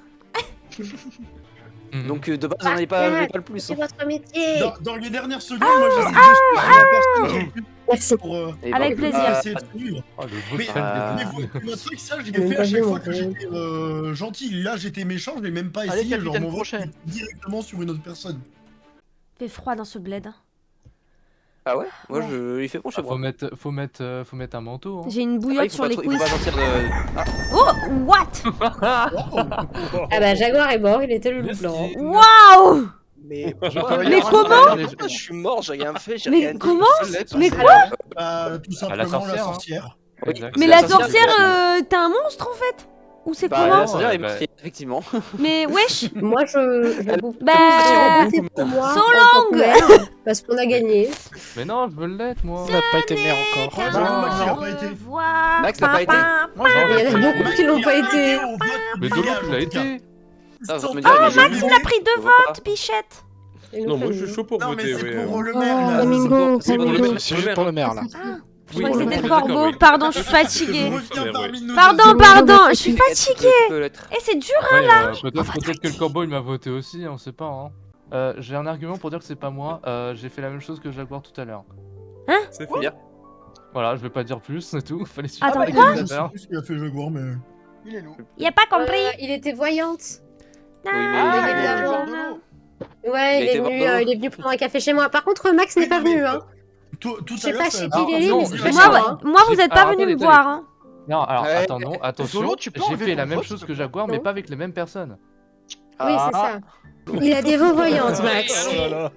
Mhm. Donc de base, on n'est pas le plus. C'est hein. votre métier. Dans les dernières secondes, moi, j'ai juste la personne qui a pu Merci. pour. Et Avec donc, plaisir. essayer de survivre. Oh, le Mais, vocal mais des vous, le truc, ça, je J'ai l'ai fait pas à vu, chaque mon fois que gars. j'étais gentil. Là, j'étais méchant, je l'ai même pas Allez, essayé. Genre, capitaine mon vote Crochet. était directement sur une autre personne. Fait froid dans ce bled. Ah ouais, moi il fait bon chez Ah, moi. faut mettre un manteau. Hein. J'ai une Ah, bouillotte il faut sur pas les trop- il faut couilles. pas sortir de. Oh, what? Ah bah, Jaguar est mort, il était le loup blanc. Waouh! Mais Mais comment? Je suis mort, j'ai rien fait, j'ai Mais rien dit. comment? Mais quoi Tout simplement la sorcière, hein. sorcière. Exact. Mais C'est la la sorcière, sorcière, t'es un monstre en fait? Ou c'est Bah, comment? la sorcière est Bah, meurtrière, effectivement. Mais wesh! Moi, je bouffe. Bah, Votez pour moi. so en tant que long. mère, parce qu'on a gagné. Mais non, je veux l'être, moi. On n'a pas été maire encore. Ouais, Non. Max, il a pas été. Max n'a pas été. Moi, Il y en a beaucoup Max, qui l'ont il a pas été. au vote Mais du Dolo, village, tu en l'as tout cas. été. Ah, vous me Oh, direz, mais Max, je- il a pris 2 je vois pas. votes, Bichette! Et Non, nous, moi je suis chaud pour Non, mais voter. c'est ouais. pour le Oh, maire, là. Flamingo, C'est pour le Flamingo. maire. C'est juste pour le maire là. Ah, je Oui, croyais que oui, c'était le oui, d'accord, corbeau. oui. Pardon, je suis Je fatiguée. reviens parmi nous. Pardon, pardon, je suis fatiguée! peut l'être. Eh, c'est dur! Ouais, peut-être que le corbeau il m'a voté aussi, on sait pas. Hein. J'ai un argument pour dire que c'est pas moi. J'ai fait la même chose que Jaguar tout à l'heure. C'est Faut dire. Voilà, je vais pas dire plus, c'est tout. Fallait suivre. Attends, les quoi? Je sais commentaires. plus ce qu'il a fait Jaguar, mais. Il est loup. Il a pas compris! Il était voyante. Oui, mais- Ah, il il est est vraiment- genre de l'eau. Ouais, Il il a est été venu, voir il est venu prendre un café chez moi. Par contre, Max n'est pas Oui, mais, venu, hein. Tout Je à sais l'heure, pas ça- chez Alors, qui il est, non, mais c'est je- pas Moi, chez ouais, moi. moi, vous êtes pas Alors, venu me attendez, voir, hein. Non, alors Ouais. attends, attention. Dolo, tu peux J'ai enlever fait ton la même vote, chose s'il que te Jaguar, plaît. mais pas avec les mêmes personnes. Oui, c'est ça. Il a des voix voyantes, Max. Oh là là.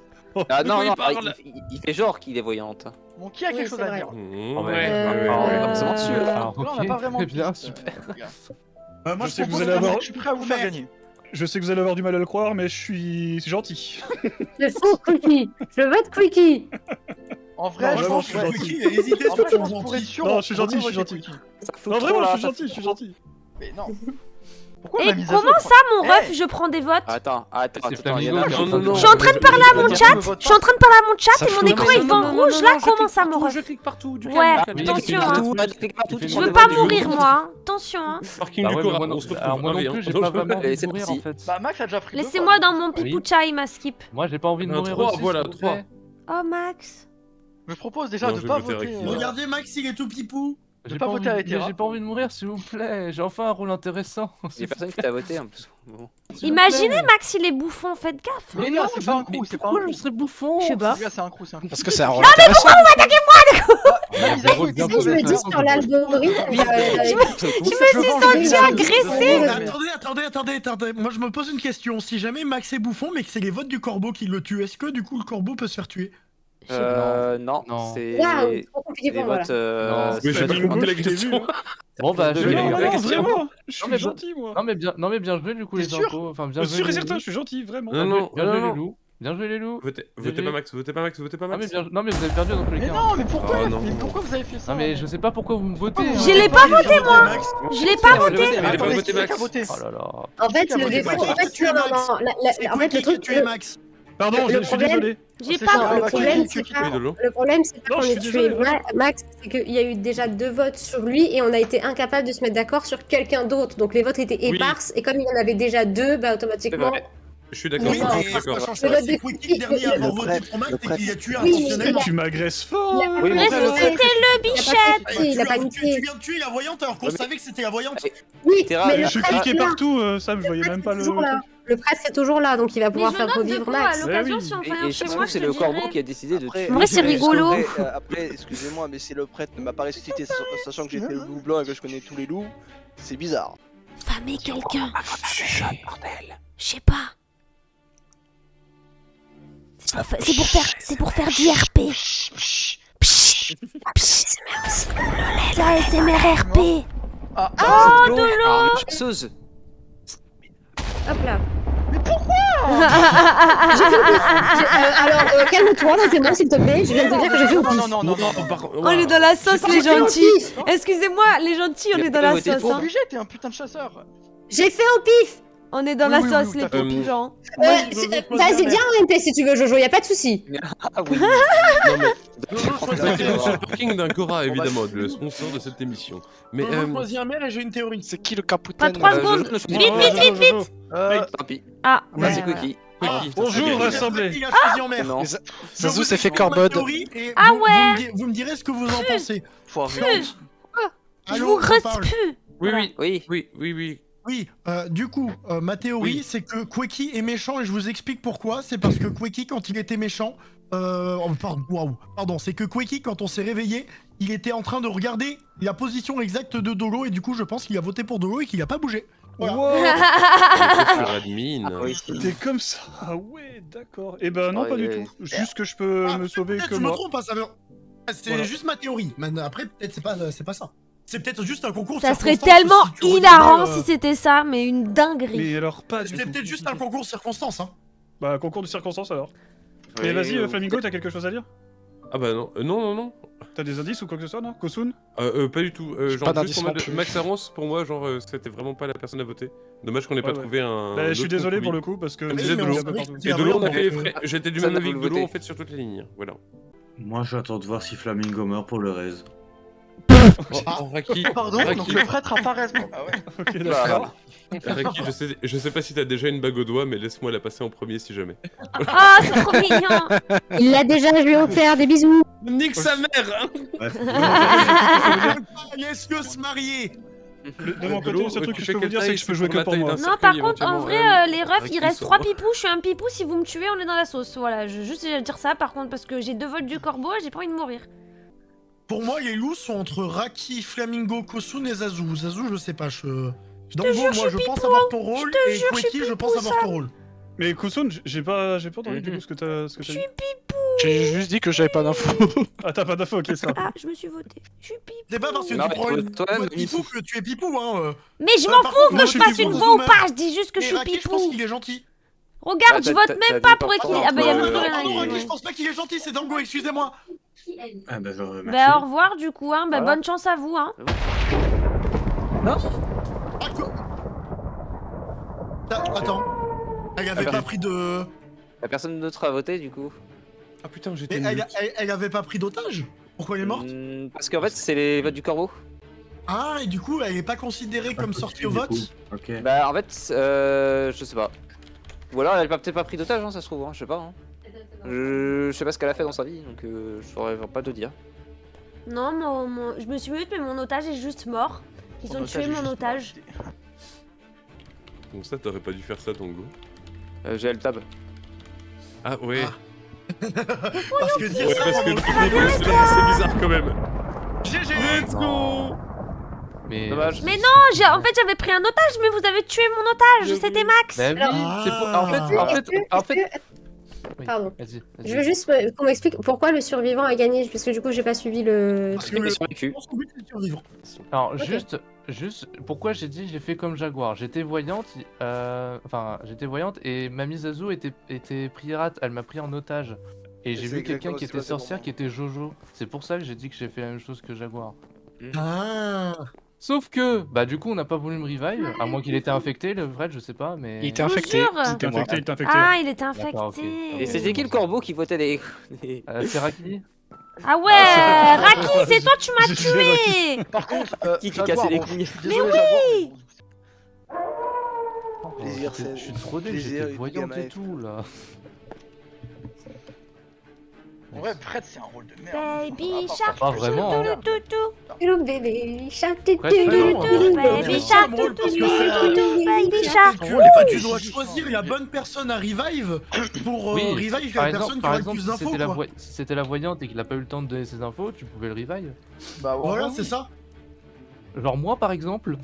Ah non, il non, parle. il fait genre qu'il est voyante. Bon, qui a Oui, quelque chose c'est à vrai. dire? Mmh, forcément dessus, là. Alors, Là, on n'a pas vraiment très de bien, piste, super. les gars. Moi, Je je sais que vous propose allez qu'on avoir- mette- Je suis prêt à vous faire gagner. Je sais que vous allez avoir du mal à le croire, mais je suis gentil. Je fous Quickie. Je vote Quickie. En Non, vrai, je je pense pense que ouais. Quickie, hésitez En sur vrai, je ton pense pour être gentil. sûr. Non, je suis on gentil, va je suis voter gentil. Quickie. Ça fout Non, trop, vraiment, là, je suis ça gentil, fout je suis trop. gentil. Mais non. Pourquoi on Et m'a mis à comment zéro, ça, mon Eh, ref, je prends des votes? Attends, C'est attends, il y en a Flamingo qui est en train de- non, Je suis en train de parler à mon Je chat! me vote Je suis en train de parler à mon chat Ça et mon fout écran le il va en rouge là, comment ça, mon ref? Je clique partout, du Ouais, calme, Oui, attention, il hein. Partout, clique partout, tu Je prends veux des pas votes. mourir, moi, hein. Attention, hein. Parking Bah du ouais, mais Cora, moi non- on se retrouve. alors moi non Allez, plus, hein. j'ai pas vraiment envie de c'est mourir parti. en fait. Bah, Max a déjà pris. Laissez-moi dans mon Oui. pipoucha, il m'a skip. Moi j'ai pas envie de Un mourir trois, aussi. voilà, s'il vous trois. plaît. Oh, Max. Je propose déjà Non, de je vais pas voter voter. avec- Regardez Max, il est tout pipou. J'ai pas pas voter envie- à Etera. mais j'ai pas envie de mourir s'il vous plaît. J'ai enfin un rôle intéressant. Il y a s'il vous personne qui plaît. t'a voté en plus. Bon. S'il vous Imaginez, plaît. Max, il est bouffon, faites gaffe. Mais non, non, c'est pas un crew, c'est pas un Pourquoi je crew. serais bouffon? Je sais pas. Les gars, c'est un crew, c'est un crew. Parce que c'est un rôle intéressant. Mamisa, rôle il bien dit Si je me que dis c'est un sur l'algorithme, Je me suis sentie agressée. Attendez. Moi, je me pose une question. Si jamais Max est bouffon, mais que c'est les votes du corbeau qui le tuent, est-ce que du coup le corbeau peut se faire tuer? Non, Non. c'est Waouh, trop compliqué les pour moi. votes. Non, Mais j'ai pas compris la question. Bon bah je Mais vais non, les non, gars. non, vraiment, je Non, mais suis gentil, moi. Non mais bien joué du coup T'es les sûr infos. Enfin bien Je joué. suis sûr et les certain, loups. je suis gentil, vraiment. Non, non, Bien joué non, les loups. Bien joué les loups. Votez pas Max, votez pas Max, votez pas Ah, Max. mais non mais vous avez perdu dans tous les Mais cas. non, mais pourquoi Oh, non. Mais pourquoi vous avez fait ça Non mais je sais pas pourquoi vous me votez. Je l'ai pas voté moi. Je l'ai pas voté. Il a pas Attendez, voté qui c'est qui a Max. voté Oh là là. En fait, Qui a le voté défaut, Max en fait, non, en fait, le truc, tu es Max. Pardon, Le je suis problème- désolé. J'ai C'est pas. ça. le bah, problème, qui- c'est qui- pas, Oui, Dolo. le problème, c'est pas Non, qu'on je ait suis tué désolé, vraiment. Max, c'est qu'il y a eu déjà 2 votes sur lui et on a été incapable de se mettre d'accord sur quelqu'un d'autre. Donc les votes étaient Oui. éparses et comme il y en avait déjà 2, bah automatiquement. C'est vrai. Je suis d'accord, Oui, je mais suis ça d'accord. change Le pas. vote C'est des Quickie Quickie, le dernier à avoir le voté prêtre, pour Max le et qu'il a tué Oui, intentionnellement. Tu m'agresses fort. Il a- Oui, mais Ressuscitez-le, Bichette. Il a pas Tu niqué. viens de tuer la voyante alors qu'on Ouais, mais- savait que c'était la voyante. Oui, Terra, mais le Je prêtre cliquais est là. partout, Sam, je voyais même pas le. toujours là. Le prêtre est toujours là, donc il va Mais pouvoir je faire note de revivre quoi à Max. l'occasion oui. si on Et, fait et chez ça se moi, trouve, je c'est te le corbeau dirai. qui a décidé de tuer. En vrai, c'est rigolo. Après, excusez-moi, mais si le prêtre ne m'a pas ressuscité, sachant que j'étais le loup blanc et que je connais tous les loups, c'est bizarre. Famez quelqu'un. Je sais pas. C'est pour faire du RP. C'est ASMR RP. Ah, Oh, Dolo. Ah, la chasseuse. Hop là. Mais pourquoi Alors, calme-toi, laissez-moi s'il te plaît. Je viens de te dire que j'ai fait au pif. Non. On est dans la sauce, les J'ai fait au gentils. pif. Excusez-moi, les gentils, on Il a est pas dans la voté sauce. pour. T'es Hein. obligé, t'es un putain de chasseur. J'ai fait au pif. On est dans Oui, la oui, sauce, oui, les t'as petits fait. gens. Vas-y, viens en MP si tu veux, Jojo, y a pas de souci. Ah oui. Non mais. Jojo, C'est le parking d'un Cora, évidemment, le sponsor de cette émission. Mais. Jojo choisit un maire et j'ai une théorie. C'est qui le Pas capitaine 3 je secondes. ne choisis Vite, pas. vite, vite. Tant pis. Ah, Bah, ouais, c'est voilà. Cookie. Cookie, Bonjour, ça, rassemblés. Il a choisi en maire. Non. Zazu s'est fait Je vous dis ma Corbod. théorie et Ah vous me direz ce que vous en pensez. Foiré. Je Allô, vous on reste parle. plus. Oui, Oui. oui. Oui, du coup, ma théorie, c'est que Quickie est méchant et je vous explique pourquoi. C'est parce que Quickie, quand il était méchant, pardon, c'est que Quickie, quand on s'est réveillé, il était en train de regarder la position exacte de Dolo et du coup, je pense qu'il a voté pour Dolo et qu'il a pas bougé. Voilà. Wow. Sur admin. Ah oui. T'es comme ça. Ah ouais, d'accord. Eh ben non, Ouais, pas du ouais. tout. Juste que je peux me sauver Peut-être que je me moi. trompe, hein, ça veut... C'est Voilà. juste ma théorie. Mais après, peut-être c'est pas ça. C'est peut-être juste un concours. de Ça serait circonstances, tellement si tu regardais, hilarant si c'était ça, mais une dinguerie. Mais alors pas du C'était tout. peut-être juste un concours de circonstances. Hein. Bah concours de circonstances alors. Oui, Mais vas-y, oui. Flamingo, t'as quelque chose à dire? Ah bah non, non. T'as des indices ou quoi que ce soit, non? Kosun? Pas du tout. Pas Genre d'indice juste en non mode plus. Max Arance, pour moi, genre c'était vraiment pas la personne à voter. Dommage qu'on ait pas Ouais. trouvé un. Bah je suis autre désolé pour compromis. le coup parce que. Comme Oui, disait mais Dolo. on savait que c'était Et la Dolo, on a voyante, fait. donc, J'étais du ça, même on avis peut que le Dolo en voter. fait sur toutes les lignes. Voilà. Moi, j'attends de voir si Flamingo meurt pour le reste. Oh, Raki. Pardon, Raki. donc le prêtre a pas raison. Ah ouais. Ok, Bah, d'accord. Raki, je sais pas si t'as déjà une bague au doigt, mais laisse-moi la passer en premier si jamais. Oh, c'est trop mignon. Il l'a déjà, je lui ai offert des bisous. Nique sa mère hein. Est-ce que se marier? De mon côté, le seul truc que je peux vous dire, c'est que je peux jouer que la pour taille moi. d'un Non, cercueil, par contre, en éventuellement, vrai, les refs, avec il qui reste sort. 3 pipous. Je suis un pipou. Si vous me tuez, on est dans la sauce. Voilà, je juste dire ça par contre, parce que j'ai 2 vols du corbeau et j'ai pas envie de mourir. Pour moi, les loups sont entre Raki, Flamingo, Kosun et Zazu. Zazu, je sais pas. Dans moi, je pense avoir ton rôle et Quickie, je pense avoir ton rôle. Mais Kosun, j'ai pas entendu du coup ce que t'as dit. J'ai juste dit que j'avais pas d'infos. Ah, t'as pas d'infos, ok, ça. Ah, je me suis voté. Je suis pipou. C'est pas parce que Non, tu mais prends une toi-même, voix de pipou que tu es pipou, hein. Mais je Ouais, m'en par fous contre, que moi, je je fasse suis une pipou. voix ou pas. Je dis juste que je suis Raki, je pense pipou. qu'il est gentil. Regarde, Ah, je vote t'as même dit pas par pour contre, équilibrer. Ah bah y'a plus Non, rien. non, Raki, Ouais. je pense pas qu'il est gentil, c'est Dango, excusez-moi. Ah bah, genre, merci. Bah au revoir du coup, hein. Bah Voilà. bonne chance à vous, hein. Ah, quoi Attends. Elle avait pas pris de... La personne d'autre a voté du coup. Ah putain, Mais j'étais nul. elle avait pas pris d'otage? Pourquoi elle est morte? Parce qu'en fait, c'est les votes du corbeau. Ah, et du coup, elle est pas considérée comme sortie au vote? Ok. Bah en fait, je sais pas. Ou alors elle a peut-être pas pris d'otage, hein, ça se trouve, hein, je sais pas. Hein. Je sais pas ce qu'elle a fait dans sa vie, donc je saurais pas te dire. Non, je me suis mute, mais mon otage est juste mort. Ils ont tué mon otage. Donc ça, t'aurais pas dû faire ça, Tango. J'ai le tab. Ah ouais. Parce que dire Ouais, ça parce que pendant le c'est bizarre quand même. GG! Let's go. Mais. Dommage. Mais non, en fait j'avais pris un otage, mais vous avez tué mon otage. C'était Max. Bah oui, Alors- c'est pour. En fait, Pardon. Vas-y. Je veux juste qu'on m'explique pourquoi le survivant a gagné, parce que du coup j'ai pas suivi le. Parce que Il est survécu. son but c'est de survivre. Alors, Ok. juste, pourquoi j'ai dit j'ai fait comme Jaguar? J'étais voyante, j'étais voyante et Mamie Zazu était pirate, elle m'a pris en otage. Et j'ai c'est vu quelqu'un exactement qui ce qui était s'est passé pour sorcière moi. qui était Jojo. C'est pour ça que j'ai dit que j'ai fait la même chose que Jaguar. Ah. Sauf que, bah du coup, on n'a pas voulu me revive, à moins qu'il était infecté, le vrai, je sais pas, mais. Il était Je vous infecté. jure. C'était moi. Il est infecté. Ah, il était D'accord, ok. infecté. Et c'était qui le corbeau qui votait les. C'est Raki? Ah ouais, Raki, c'est toi, tu m'as Je sais, tué. Par contre, Qui Jaguar, cassait les bon, couilles. je suis désolé, Jaguar, mais Plaisir, Je c'est- suis trop dé, plaisir, j'étais il voyante gamin. et tout là. En vrai, Fred, c'est un rôle de merde. Baby shark, Pas vraiment, hein. Hello bébé, shark, Fred, Fred, Baby shark, drôle parce que c'est baby shark. tu dois choisir la bonne personne à revive pour Oui, revive par la exemple, personne qui par aura le exemple, plus si d'infos c'était quoi. si c'était la voyante et qu'il a pas eu le temps de donner ses infos, tu pouvais le revive. Bah Voilà, c'est ça. Genre moi par exemple.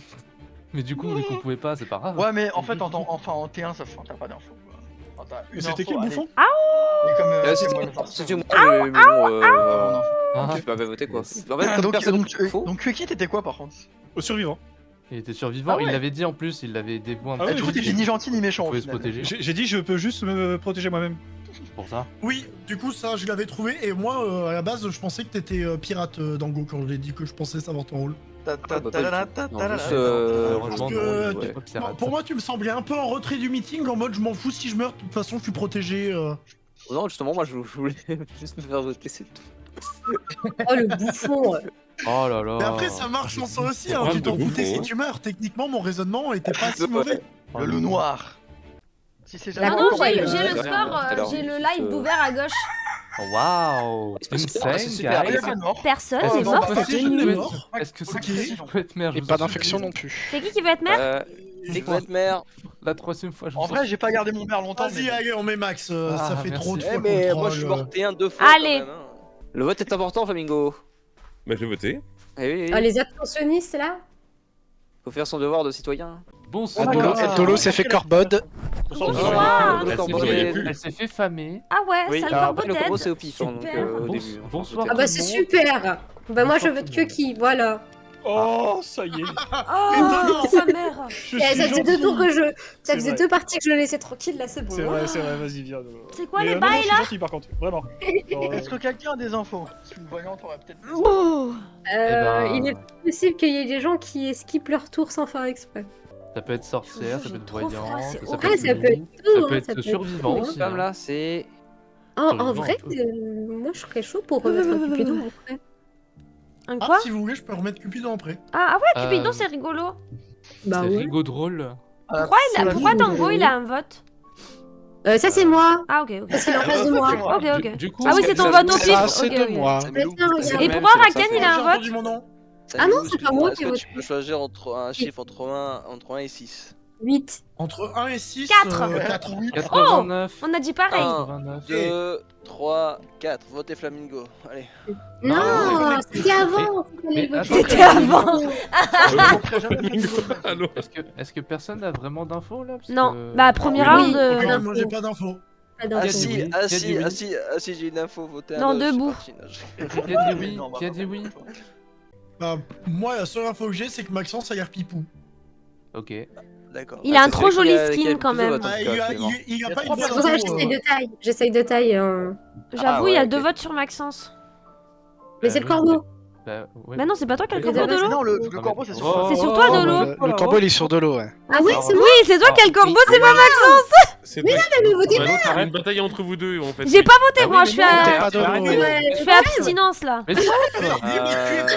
Mais du coup, vu qu'on pouvait pas, c'est pas grave. Ouais, mais en fait, en T1, ça fait t'as pas d'infos. quoi. Enfin, t'as une C'était info, qui le allez. bouffon Mais comme, C'était moi, le sorcier. c'était moi, mais bon. Ah, Je peux pas voter quoi. En fait, Ah, comme donc, personne donc, n'a d'infos, donc Kuki, t'étais quoi par contre? Au survivant. il était survivant, Ah ouais. il l'avait dit en plus, il l'avait dévoilé un Ah petit ouais, Du peu. coup, t'étais ni gentil ni méchant. On au pouvait se final. protéger J'ai dit je peux juste me protéger moi-même. pour ça. Oui, du coup ça je l'avais trouvé et moi à la base je pensais que t'étais pirate Dango quand j'ai dit que je pensais savoir ton rôle. bah, pas du tout. Non, juste, Malheureusement, que- non, tu- je vois que c'est rate. Pour moi tu me semblais un peu en retrait du meeting en mode je m'en fous si je meurs, de toute façon je suis protégé. Non, justement, moi je voulais juste me faire voter, c'est tout. Oh le bouffon. Oh là là. Mais après ça marche en soi aussi, hein, Ouais, tu t'en de foutais ouf, si hein. tu meurs, techniquement mon raisonnement était pas si mauvais. Le loup noir. Si c'est Ah jamais non, encore j'ai eu, le tout à score, l'heure, j'ai le juste, live d'ouvert à gauche. Waouh. C'est Insane, super, guys. Il est pas mort. Personne Est-ce n'est que mort c'est cette possible nuit. de mort mettre- Est-ce que c'est Ok. possible de mettre mère, je Et vous pas en supplie. d'infection non plus. C'est qui veut être maire C'est quoi être maire? La troisième fois, je vous En en vrai, j'ai pas gardé mon père longtemps. Vas-y mais- allez on met max, Ah, ça fait merci. trop de Eh, fois mais qu'on moi je suis troll, mort T1 2 fois. Allez. Quand même, hein. Le vote est important, Flamingo. Bah, je l'ai voté. Eh oui, oui. Ah, les abstentionnistes là. Faut faire son devoir de citoyen. Bonsoir. Ah, d'accord. Ah. Dolo s'est fait corbode. Bonsoir. Elle s'est Corbeau, fait- mais- elle s'est fait famer. Ah ouais, Oui, sale alors corbeau après le corbeau dead. c'est au pif, hein, donc Super. au Bons- début. bonsoir. Ah bah c'est super. Bah moi je Bonsoir vote tout le monde. Kuki, voilà. Oh, ça y est. Oh, sa mère. Je Ça suis faisait deux gentil. tours que ça C'est faisait vrai. deux parties que je le laissais tranquille, là c'est bon. C'est vrai, vas-y, viens. C'est quoi Mais, les non, bails je suis là gentil par contre, vraiment. Genre, Est-ce que quelqu'un a des infos? Parce qu'une voyante aurait peut-être. Oh. ben- Il est possible qu'il y ait des gens qui skippent leur tour sans faire exprès. Ça peut être sorcière, ça J'ai peut être trop froid, voyante, c'est ça peut Ouais, être ça peut être loup, tout, ça hein, peut être ça peut être survivant tout, aussi. Comme hein. là, c'est. En Survivant, vrai, un peu. moi je serais chaud pour remettre un Cupidon après. Un Ah quoi si vous voulez je peux remettre Cupidon après. Ah ouais, Cupidon Euh, c'est rigolo. Bah C'est ouais. rigolo drôle. Pourquoi Dango il a un vote Ça c'est moi, Ah ok, ok. parce qu'il est en face de moi. Ok, ok. Du coup, Ah oui, c'est ton vote au pif. Ah, c'est Ok, de ok. moi. Mais tiens, regarde. Et même, pourquoi c'est pour ça, Raken il c'est- a J'ai un vote entendu mon nom. Ah non, c'est pas moi Est-ce qui ai que voté. tu peux choisir entre un chiffre entre 1 et 6? 8. Entre 1 et 6, 4. 4. 89. On a dit pareil. 89. 2, 3, 4. Votez Flamingo. Allez. Non, c'était avant. mais attends, C'était avant. Allô. Est-ce que personne n'a vraiment d'infos là? Parce Non, que- bah premier Oui, round. oui, Non, moi j'ai pas d'infos. Pas d'infos. Ah dit si, oui, ah qui a si, dit oui ah si, ah si, j'ai une info. Votez un Non, dos, je suis debout. parti, là, Qui a dit oui? Non, bah, Qui a dit oui? Bah moi la seule info que j'ai c'est que Maxence a l'air pipou. Ok. D'accord. Il a un c'est trop vrai joli qu'il a- qu'il a skin le quand plus de même. votes, en Ah, tout il, cas, a, actuellement. il a pas trois une bonne C'est pour ça que info. j'essaye de taille. J'essaye de taille. J'avoue, il y a ouais, 2 ok. votes sur Maxence. Mais c'est le corbeau. Bah, ouais. Bah non, c'est pas toi qui as le Mais corbeau d'abord, Dolo. Non, le corbeau, c'est sur Oh, C'est sur oh, toi, oh, Dolo. Le corbeau il est sur Dolo, ouais. Ah oui, c'est moi. Oui, c'est toi qui as le corbeau, c'est pas Maxence. C'est Mais vrai. non, mais votez Bah, pas. t'as une bataille entre vous deux en fait. J'ai pas voté Ah oui, moi, mais je suis non, à... T'es pas Dolo. Ouais, Je fais abstinence là. Mais c'est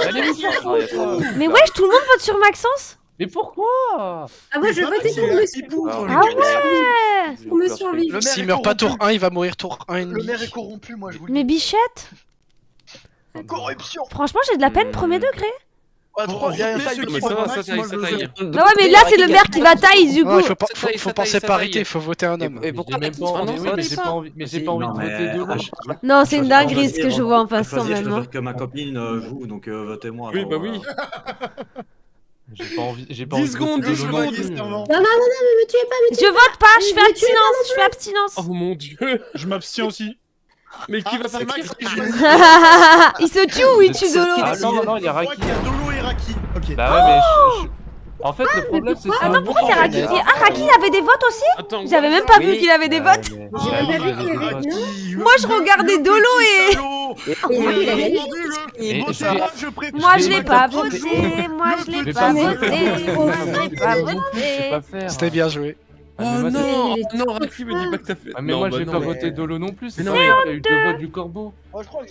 Allez, vous faire. Mais wesh, tout le monde vote sur Maxence. Mais pourquoi? Ah moi je Pas votais Max, pour il a monsieur. pipou. Ah ouais. Pour me survivre. Le maire S'il est meurt pas corrompu. tour 1, il va mourir tour 1 et Le demi. maire est corrompu, moi je vous le Mais dis. Bichette, Corruption. franchement, j'ai de la peine premier degré. Ouais, Bon, trois, il y a un retenez taille ceux de qui Mais trois. ça va, Max, ça taille, moi, ça je le taille. sais. Bah ouais, mais là, c'est le maire qui va taille, du Non, coup. il faut Ça taille, ça penser taille, ça parité, taille. il faut voter un homme. Et pourquoi J'ai même Max, pas envie, non, ouais, mais ça j'ai taille pas pas. envie, mais j'ai pas envie de voter Dolo. Non, c'est une dinguerie ce Choisir, que je vois en face choisir, je maintenant. veux que ma copine joue, donc votez-moi. Oui, alors, bah oui. J'ai pas envie. 10 secondes, 10 secondes. Non, mais me tuez pas, Je vote pas, je fais abstinence, je fais abstinence. Oh mon dieu. Je m'abstiens aussi. Mais qui va c'est pas Max qui Il se tue ou il tue Dolo? Ah non, il y a Raki. Dolo et Raki. Ok. Bah ouais, mais en fait, le problème, c'est ça. Attends, pourquoi c'est Raki qui... Ah, Raki, il avait des votes aussi? Attends. J'avais même pas vu qu'il avait des votes. Moi, je regardais Dolo et... Moi, je l'ai pas voté. Moi, je l'ai pas voté. Moi, je l'ai pas voté. C'était bien joué. Oh non, non, Raki me dis pas que t'as fait. Ah mais Non, moi bah j'ai non, pas mais- voté Dolo non plus, c'est Mais non, ça, mais- il y a eu 2 votes du corbeau.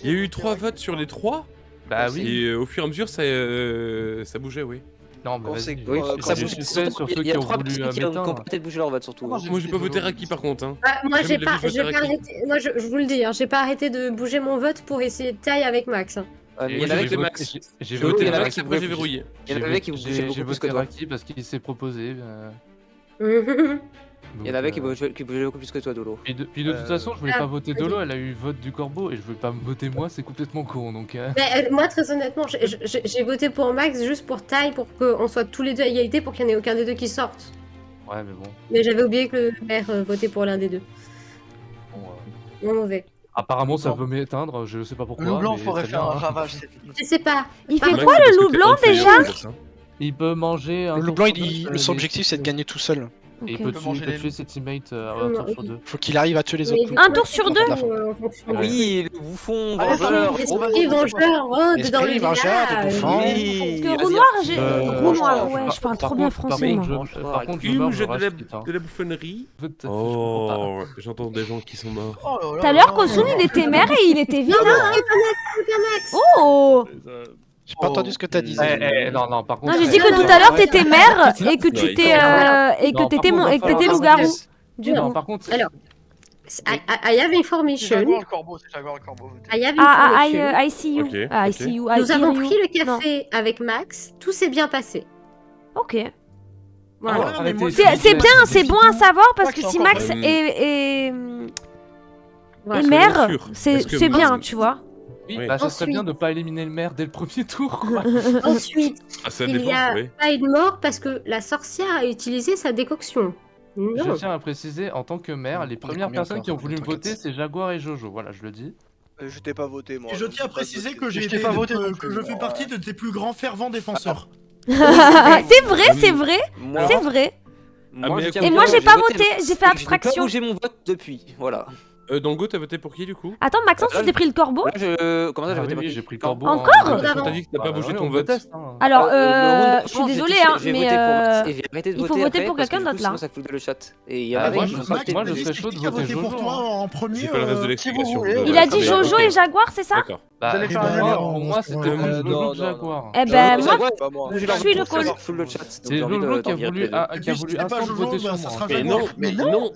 Il y a eu 3 votes sur les 3. Bah oui. Et au fur et à mesure, ça bougeait, oui. Non, mais vas-y. Oui, ça j'ai bouge. suspect sur ceux Il y qui a ont 3 voulu personnes qui ont m'éteindre. peut-être bougé leur vote surtout. Moi j'ai pas voté Raki par contre. Hein. Moi, Jamais j'ai de la pas, vie, je j'ai voterai pas Raki. arrêté. Moi, je vous le dis, hein, j'ai pas arrêté de bouger mon vote pour essayer de taille avec Max. hein. Il y Moi en avait j'ai qui voté Max. J'ai J'ai voté il y en avait Max qui et après j'ai voulaient- verrouillé. Il y en avait qui bougeaient J'ai beaucoup plus que voté toi. Raki parce qu'il s'est proposé. Il y en avait qui bougeaient beaucoup plus que toi, Dolo. Puis de toute façon, je voulais Ah, pas voter vas-y. Dolo, elle a eu vote du corbeau et je voulais pas me voter moi, c'est complètement con donc. Mais, moi, très honnêtement, j'ai voté pour Max juste pour taille, pour qu'on soit tous les deux à égalité, pour qu'il n'y en ait aucun des deux qui sorte. Ouais, mais bon. Mais j'avais oublié que le maire votait pour l'un des deux. Moins mauvais. Apparemment, ça veut m'éteindre, je sais pas pourquoi. Le loup blanc mais faudrait très faire bien, un hein. ravage. Je sais pas. Il Par fait contre, quoi Max, le parce loup que blanc t'es déjà? inférieur, c'est ça. Il peut manger un Le tour blanc, sur deux, son les- objectif c'est de gagner tout seul. Et il Ok. peut peut manger tuer les tuer loups. ses teammates à Non, un tour oui. sur 2. Faut qu'il arrive à tuer les autres. Mais- loups. Un tour sur 2? Oui, le bouffon, Allez, vengeur. L'esprit vengeur rôde L'esprit dans le vengeur de village. bouffon. Oui, Parce que vas-y, roux noir, j'ai... Euh, Roux noir, par- ouais, je parle par trop bien contre- français, par moi. contre, par contre, je Une meurs, jeu je rage, putain. de la bouffonnerie. Je comprends pas. Oh, j'entends des gens qui sont morts. Oh là là Tout à là l'heure, là. Kosun, il était maire et il était vilain. Max. Oh! J'ai pas entendu ce que t'as dit. Non, par contre. Non, j'ai dit que tout à l'heure, t'étais maire et que tu t'es... et que Non, t'étais par contre, et que t'étais loup-garou. Du Non, coup. par contre. Alors, I have C'est information. Jaguar le corbeau, c'est Jaguar le corbeau. I have Ah, information. I see you. Ok, I ok. see you. I Nous hear avons you. pris le café avec Max, tout s'est bien passé. Ok. Voilà. Ouais, mais moi, C'est bien, c'est bon à savoir parce que Max, si encore Max pas. est Voilà. Soyons maire, sûrs. c'est Parce que bien, Max- tu vois. Oui, Oui. bah ça serait Ensuite- bien de pas éliminer le maire dès le premier tour, quoi. Ensuite, Ah, ça il dépend, y a oui. pas une mort parce que la sorcière a utilisé sa décoction. Je Non. tiens à préciser, en tant que maire, les premières combien de personnes fois qui ont voulu me T'inquiète. voter, c'est Jaguar et Jojo. Voilà, je le dis. Je t'ai pas voté moi. Et je donc tiens à j'ai pas préciser voté. que j'ai Je t'ai été, pas voté non que plus, je fais bon, partie de tes plus grands fervents défenseurs. C'est vrai, c'est vrai, Moi, c'est vrai. moi, mais je tiens Et à moi, dire j'ai que pas voté voté, le- j'ai fait et que abstraction. J'ai pas bougé mon vote depuis, voilà. Dango, t'as voté pour qui du coup? Attends, Maxence, Là, tu t'es pris le corbeau? Là, comment ça, j'ai Ah voté oui, pour oui, qui j'ai pris le Non. corbeau. Encore hein. Quand t'as dit que t'as pas Bah bougé ouais, ton on vote. déteste, hein. Alors, le round je suis d'avant, désolée, j'ai hein, voté mais pour Max et j'ai arrêté de il faut voter voter après pour parce que quelqu'un du d'autre, coup, là. sinon ça fout le chat. Et il y en Ah, avait moi, qui je m'ont serais- sorti moi, de- je serais chaud de Qui a voter voté pour Jojo. toi hein. en premier J'ai pas le reste de Si l'explication. vous voulez. Il a dit Ouais, Jojo ok. et Jaguar, c'est ça? D'accord. Bah, Vous allez faire un pour délire, moi, c'était plus non, Jojo non, que Jaguar. Eh ben, moi, Ouais, Pas moi. je je suis le call. full le chat. donc C'est j'ai envie Jojo de- qui a d'en virer voulu les deux. qui a Et puis, voulu si c'est pas instant Jojo, voter bah, sur ça moi. sera Mais Jaguar. non, mais non.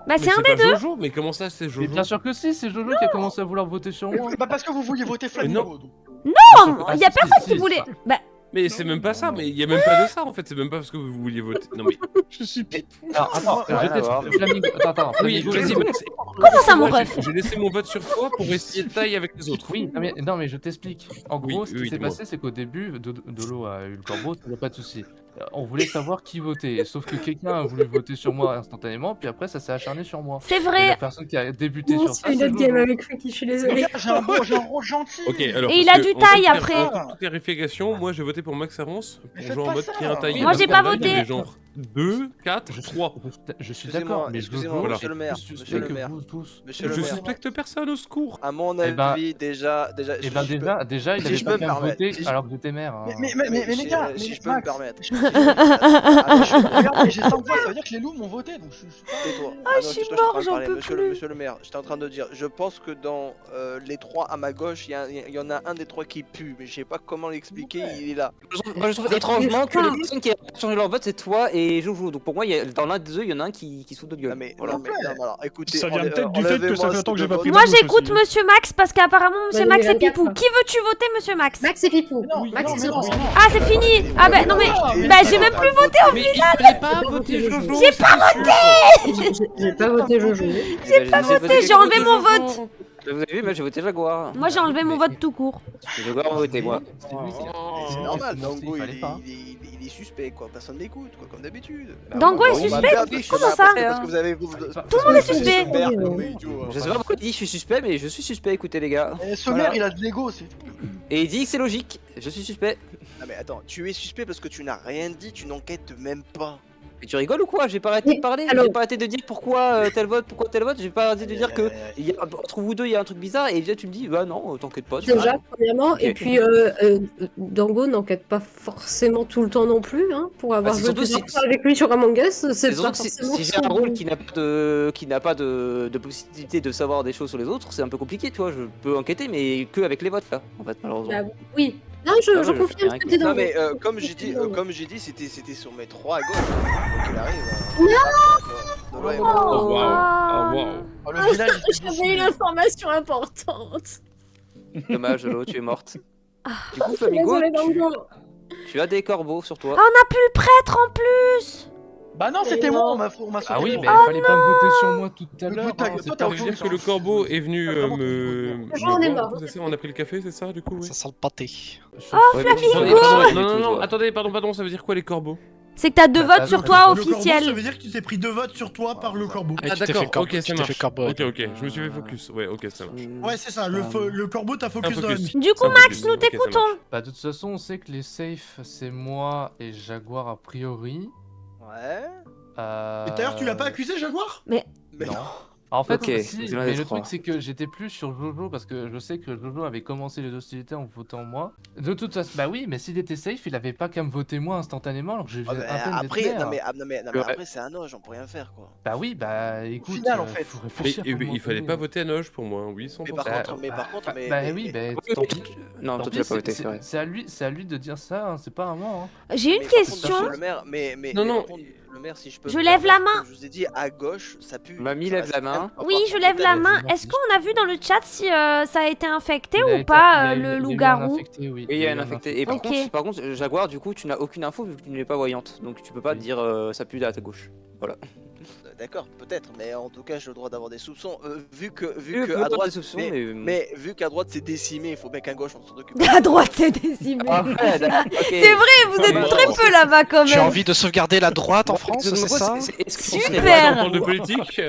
Bah, c'est un des des deux. Jojo, mais comment ça c'est Jojo? Mais bien sûr que si, c'est Jojo qui a commencé à vouloir voter sur moi. Bah parce que vous vouliez voter Flamingo. donc. Non, Ah, il y a si, personne si, qui si, voulait. ça. Bah, Mais c'est même pas ça, mais il y a même pas de ça en fait, c'est même pas parce que vous vouliez voter. Non mais Je suis Alors, attends, Rien je à voir. t'explique. Flamingo, attends, oui, Flamingo, vas-y, je- Max. comment ça, mon Moi, ref? j'ai laissé mon vote sur toi pour essayer de tailler avec les autres. Oui, non mais je t'explique. En Oui, gros, ce qui oui, s'est dis-moi. passé, c'est qu'au début, Dolo a eu le corbeau, il n'y a pas de souci. On voulait savoir qui votait, sauf que quelqu'un a voulu voter sur moi instantanément, puis après ça s'est acharné sur moi. C'est Et la vrai. personne qui a débuté Non, sur ça, c'est une c'est autre game Jojo. avec Ricky, je suis désolée. J'ai un rôle gentil. Ok, alors. Et il parce a que, du en taille toute après. en toute clarification, moi j'ai voté pour Max Arance Mais pour faites jouer en pas mode ça. qui est un taillé. Moi, j'ai pas Parce que là, il y voté. avait genre 2, 4, 3. Je suis Excusez-moi, d'accord, mais excusez-moi, Jojo monsieur le maire, est plus monsieur suspect le que maire. vous tous. Monsieur le Je maire, suspecte personne, au secours. à mon Eh ben- avis, déjà, Et ben si je peux- déjà, il si avait je pas peux qu'à me me permettre, voter si je- alors que j'étais maire. hein. Mais les gars, si mais je peux me Max, permettre. Regarde, j'ai 5 voix, ça veut dire que les loups m'ont voté, donc je suis pas... Tais-toi. Ah, non, je suis tais-toi, mort, en train de j'en parler. peux Monsieur plus. Monsieur le maire, j'étais en train de dire, je pense que dans les 3 à ma gauche, il y en a un des 3 qui pue, mais je sais pas comment l'expliquer, il est là. Moi, je trouve étrangement que les personnes qui ont changé leur vote, c'est toi et Jojo. Donc pour moi, dans l'un des deux, il y en a un qui se fout de gueule. Non mais, Voilà. non, mais, non, mais alors, écoutez, Ça vient enlè- peut-être du fait que ça enlevez-moi fait longtemps que j'ai ce pas pris vote. Moi, Moi, j'écoute aussi. Monsieur Max parce qu'apparemment Monsieur Ouais, Max mais est Pipou. regarde. Qui veux-tu voter, Monsieur Max? Max et Pipou. Non, Max mais et non, Pipou. mais non. Ah, c'est fini. Ah ben non mais, bah j'ai même plus voté au Mais final. il fallait pas voter Jojo. J'ai pas voté. J'ai pas voté Jojo. J'ai pas voté, j'ai enlevé mon vote. Vous avez vu, moi j'ai voté Jaguar. Moi j'ai enlevé mon vote tout court. Jaguar a voté moi. C'est normal, Dango il fallait pas. il est suspect quoi, personne n'écoute quoi, comme d'habitude. Dango est suspect? Comment ça? Parce que vous avez. Tout le monde est suspect. Je sais pas pourquoi il dit je suis suspect, mais je suis suspect, écoutez les gars. Sommaire, il a de l'ego, c'est tout. Et il dit que c'est logique, je suis suspect. Ah mais attends, tu es suspect parce que tu n'as rien dit, tu n'enquêtes même pas. Mais tu rigoles ou quoi? J'ai pas arrêté de parler, alors- j'ai pas arrêté de dire pourquoi tel vote, j'ai pas arrêté de dire que entre vous deux il y a un truc bizarre et déjà tu me dis bah non, t'inquiète pas. tu Déjà, vois. premièrement, Ok. et puis Dango n'enquête pas forcément tout le temps non plus, hein, pour avoir c'est joué surtout plusieurs si- fois avec lui sur Among Us, c'est C'est pas surtout que forcément si j'ai son- un rôle qui n'a pas de possibilité de savoir des choses sur les autres, c'est un peu compliqué, tu vois. Je peux enquêter, mais que avec les votes là, en fait, malheureusement. Bah, oui. Non, je Ah ouais, je confirme fais rien ce que t'es Non dans mais comme j'ai dit, c'était sur mes 3 à gauche. Donc il arrive. Non. Dolo est Oh mort. waouh. Oh waouh. Oh, le village est J'avais décimé. une information importante. Dommage, Lolo, tu es morte. Du coup, Flamingo, Désolée, Dango. tu as des corbeaux sur toi. Ah, on a plus le prêtre en plus. Bah non, c'était moi, on m'a sauté. Ah oui, moi. mais il fallait pas me voter sur moi tout à Le l'heure. coup de ta hein, gueule, c'est toi, pas t'as Ça veut vrai. dire que le corbeau est venu me J'en ai voir, marre. c'est ça? On a pris le café, c'est ça du coup? Ça sent le pâté. Ouais, mais tu sais, Attendez, pas pardon, du non, tout, non, non, toi. attendez, pardon, ça veut dire quoi les corbeaux? C'est que t'as 2 Bah, votes sur t'as toi Le corbeau, ça officiels. veut dire que tu t'es pris 2 votes sur toi par le corbeau. Ah tu t'es fait d'accord, corbeau, ok, tu ça t'es marche. fait corbeau. Ok, je me suis fait focus. Ouais, ok, ça marche. Ouais, c'est ça, le corbeau t'a focus Un dans la focus. nuit. Du coup, Un Max, focus. nous Ok, ça t'écoutons. marche. Bah, de toute façon, on sait que les safes, c'est moi et Jaguar a priori. Ouais. Et d'ailleurs, tu l'as pas accusé, Jaguar? Mais Non. En fait, Ok, si, c'est l'un mais des le trois. truc c'est que j'étais plus sur Jojo parce que je sais que Jojo avait commencé les hostilités en votant moi. De toute façon, bah oui, mais s'il était safe, il avait pas qu'à me voter moi instantanément alors que je Ah, viens bah, à peine d'être après, maire. non mais après c'est un âge, on peut rien faire quoi. Bah oui, bah écoute, final, en fait. faut Mais réfléchir. il fallait pas voter à Noge pour moi, oui, 100%. Mais par contre, bah oui, bah tant pis. Non, Tant toi tu pis, l'as pas voté, c'est vrai. c'est à lui de dire ça, hein, c'est pas à moi. Hein. J'ai une Mais par contre, question. monsieur le maire, mais Non, non. par contre, le maire, si je peux. Je me lève la permettre, main. comme je vous ai dit, à gauche, ça pue. Mamie Ça lève reste la quand même main. pas Oui, fort je pour lève la tout main. Merci. Est-ce qu'on a vu dans le chat si ça a été infecté Il a ou été- pas, il y a eu- il y a le eu un loup-garou? infecté, oui. Oui, il y a eu un infecté. Et par Ok. contre, Jaguar, du coup, tu n'as aucune info vu que tu n'es pas voyante. Donc tu peux pas Oui. dire ça pue à ta gauche. Voilà. D'accord, peut-être, mais en tout cas, j'ai le droit d'avoir des soupçons. Vu que Tu peux à avoir droite, des soupçons, mais, mais. vu qu'à droite c'est décimé, il faut bien qu'à gauche on s'en occupe. À droite, c'est décimé. Ah ouais, d'accord, ok. C'est vrai, vous êtes Ah, très bon. peu là-bas quand Tu as même. envie de sauvegarder la droite en Moi, France, je me c'est pose, ça? est-ce que Super. c'est On parle de politique.